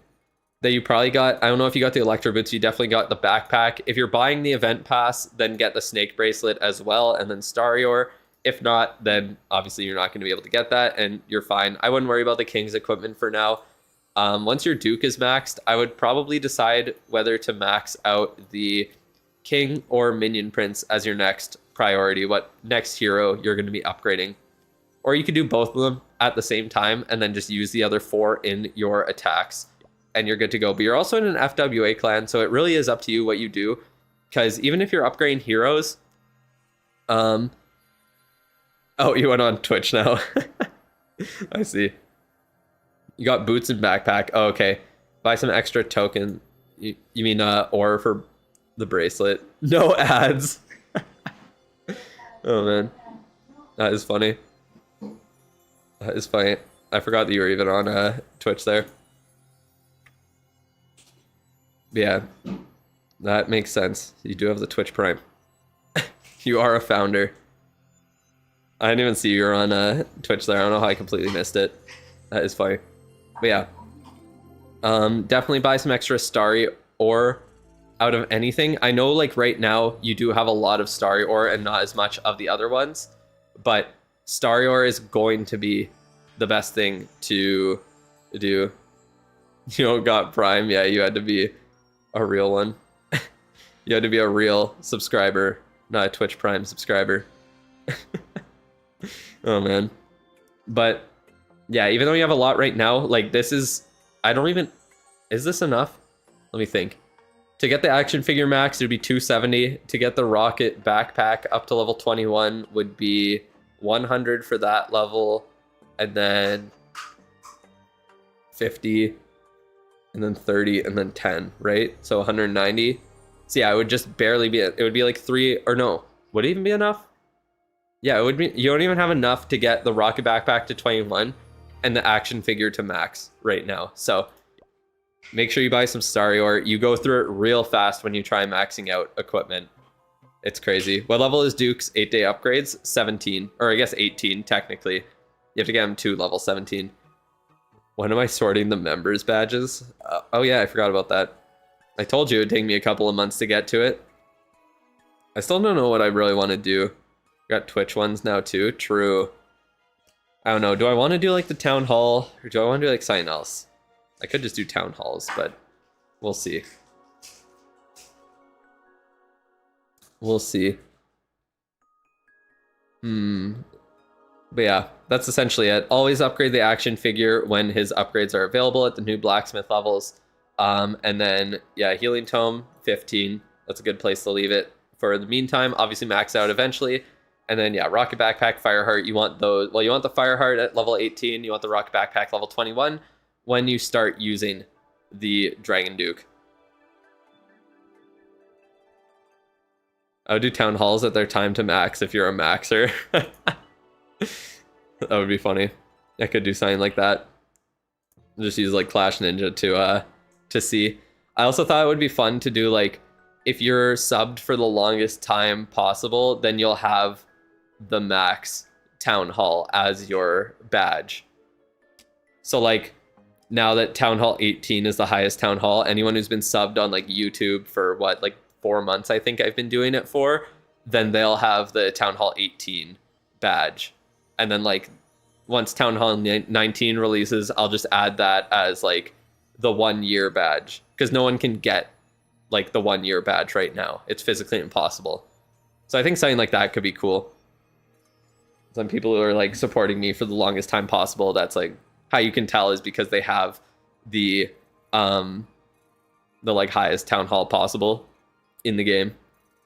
that you probably got, I don't know if you got the Electro Boots, you definitely got the backpack. If you're buying the event pass, then get the Snake Bracelet as well, and then Starior. If not, then obviously you're not going to be able to get that, and you're fine. I wouldn't worry about the King's equipment for now. Once your Duke is maxed, I would probably decide whether to max out the King or Minion Prince as your next priority, what next hero you're going to be upgrading. Or you could do both of them at the same time and then just use the other 4 in your attacks and you're good to go. But you're also in an FWA clan, so it really is up to you what you do, because even if you're upgrading heroes, oh, you went on Twitch now. I see. You got boots and backpack. Oh, okay. Buy some extra token. You mean ore for the bracelet? No ads. Oh man, that is funny. That is funny. I forgot that you were even on Twitch there. Yeah, that makes sense. You do have the Twitch Prime. You are a founder. I didn't even see you were on Twitch there. I don't know how I completely missed it. That is funny. But yeah. Definitely buy some extra Starry ore out of anything. I know like right now you do have a lot of Starry ore and not as much of the other ones, but Starry ore is going to be the best thing to do. You know, got Prime. Yeah, you had to be a real one. You had to be a real subscriber, not a Twitch Prime subscriber. Oh man. But yeah, even though you have a lot right now, like this is, I don't even, is this enough? Let me think. To get the action figure max, it would be 270. To get the rocket backpack up to level 21 would be 100 for that level, and then 50, and then 30, and then 10, right? So 190. So yeah, it would just barely be, it would be like 3, or no, would it even be enough? Yeah, it would be, you don't even have enough to get the rocket backpack to 21 and the action figure to max right now. So make sure you buy some Starry ore. You go through it real fast when you try maxing out equipment. It's crazy. What level is Duke's 8-day upgrades? 17, or I guess 18 technically. You have to get him to level 17. When am I sorting the members badges? Oh yeah, I forgot about that. I told you it would take me a couple of months to get to it. I still don't know what I really want to do. Got Twitch ones now too. True. I don't know. Do I want to do like the town hall, or do I want to do like something else? I could just do town halls, but we'll see. We'll see. But yeah, that's essentially it. Always upgrade the action figure when his upgrades are available at the new blacksmith levels. And then, yeah, healing tome, 15. That's a good place to leave it for the meantime. Obviously max out eventually. And then, yeah, rocket backpack, fire heart. You want those, well, you want the fire heart at level 18. You want the rocket backpack level 21 when you start using the Dragon Duke. I would do town halls at their time to max if you're a maxer. That would be funny. I could do something like that. Just use like Clash Ninja to see. I also thought it would be fun to do like, if you're subbed for the longest time possible, then you'll have the max town hall as your badge. So like, now that town hall 18 is the highest town hall, anyone who's been subbed on like YouTube for what, like 4 months, I think I've been doing it for, then they'll have the town hall 18 badge. And then like once town hall 19 releases, I'll just add that as like the 1 year badge, because no one can get like the 1 year badge right now. It's physically impossible. So I think something like that could be cool. Some people who are like supporting me for the longest time possible, that's like how you can tell is because they have the like highest town hall possible in the game.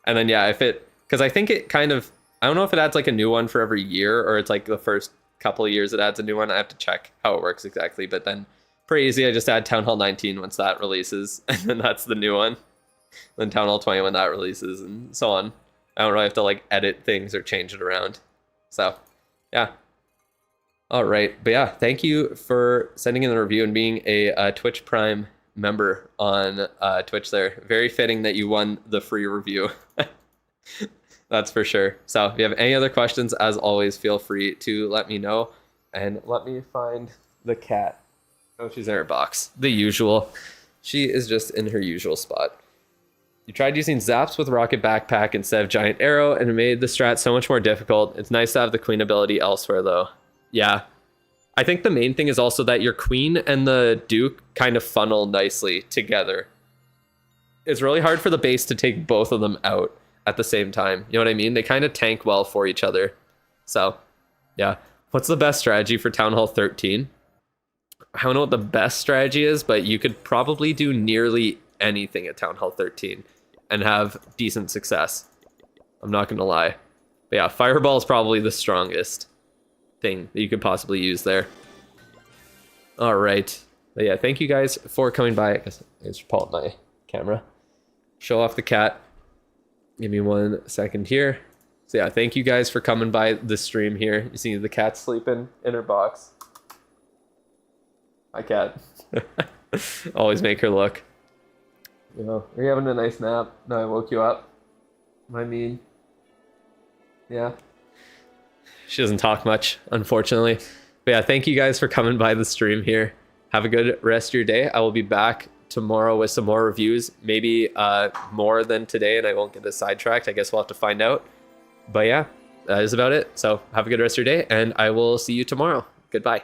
And then yeah, if it, because I think it kind of, I don't know if it adds like a new one for every year, or it's like the first couple of years it adds a new one. I have to check how it works exactly, but then pretty easy. I just add town hall 19 once that releases, and then that's the new one. Then town hall 20 when that releases, and so on. I don't really have to like edit things or change it around. So yeah. All right, but yeah, thank you for sending in the review and being a Twitch Prime member on Twitch there. Very fitting that you won the free review. That's for sure. So if you have any other questions, as always, feel free to let me know. And let me find the cat. Oh, she's in her box. The usual. She is just in her usual spot. You tried using zaps with rocket backpack instead of giant arrow, and it made the strat so much more difficult. It's nice to have the queen ability elsewhere, though. Yeah. I think the main thing is also that your queen and the duke kind of funnel nicely together. It's really hard for the base to take both of them out at the same time. You know what I mean? They kind of tank well for each other. So, yeah. What's the best strategy for Town Hall 13? I don't know what the best strategy is, but you could probably do nearly anything at Town Hall 13 and have decent success. I'm not going to lie. But yeah, Fireball is probably the strongest thing that you could possibly use there. All right. But yeah, thank you guys for coming by. I guess I just pull up my camera. Show off the cat. Give me 1 second here. So yeah, thank you guys for coming by the stream here. You see the cat sleeping in her box. Hi, cat. Always make her look. You know, are you having a nice nap? No, I woke you up. Am I mean? Yeah. She doesn't talk much, unfortunately. But yeah, thank you guys for coming by the stream here. Have a good rest of your day. I will be back tomorrow with some more reviews, maybe more than today, and I won't get this sidetracked. I guess we'll have to find out. But yeah, that is about it. So have a good rest of your day, and I will see you tomorrow. Goodbye.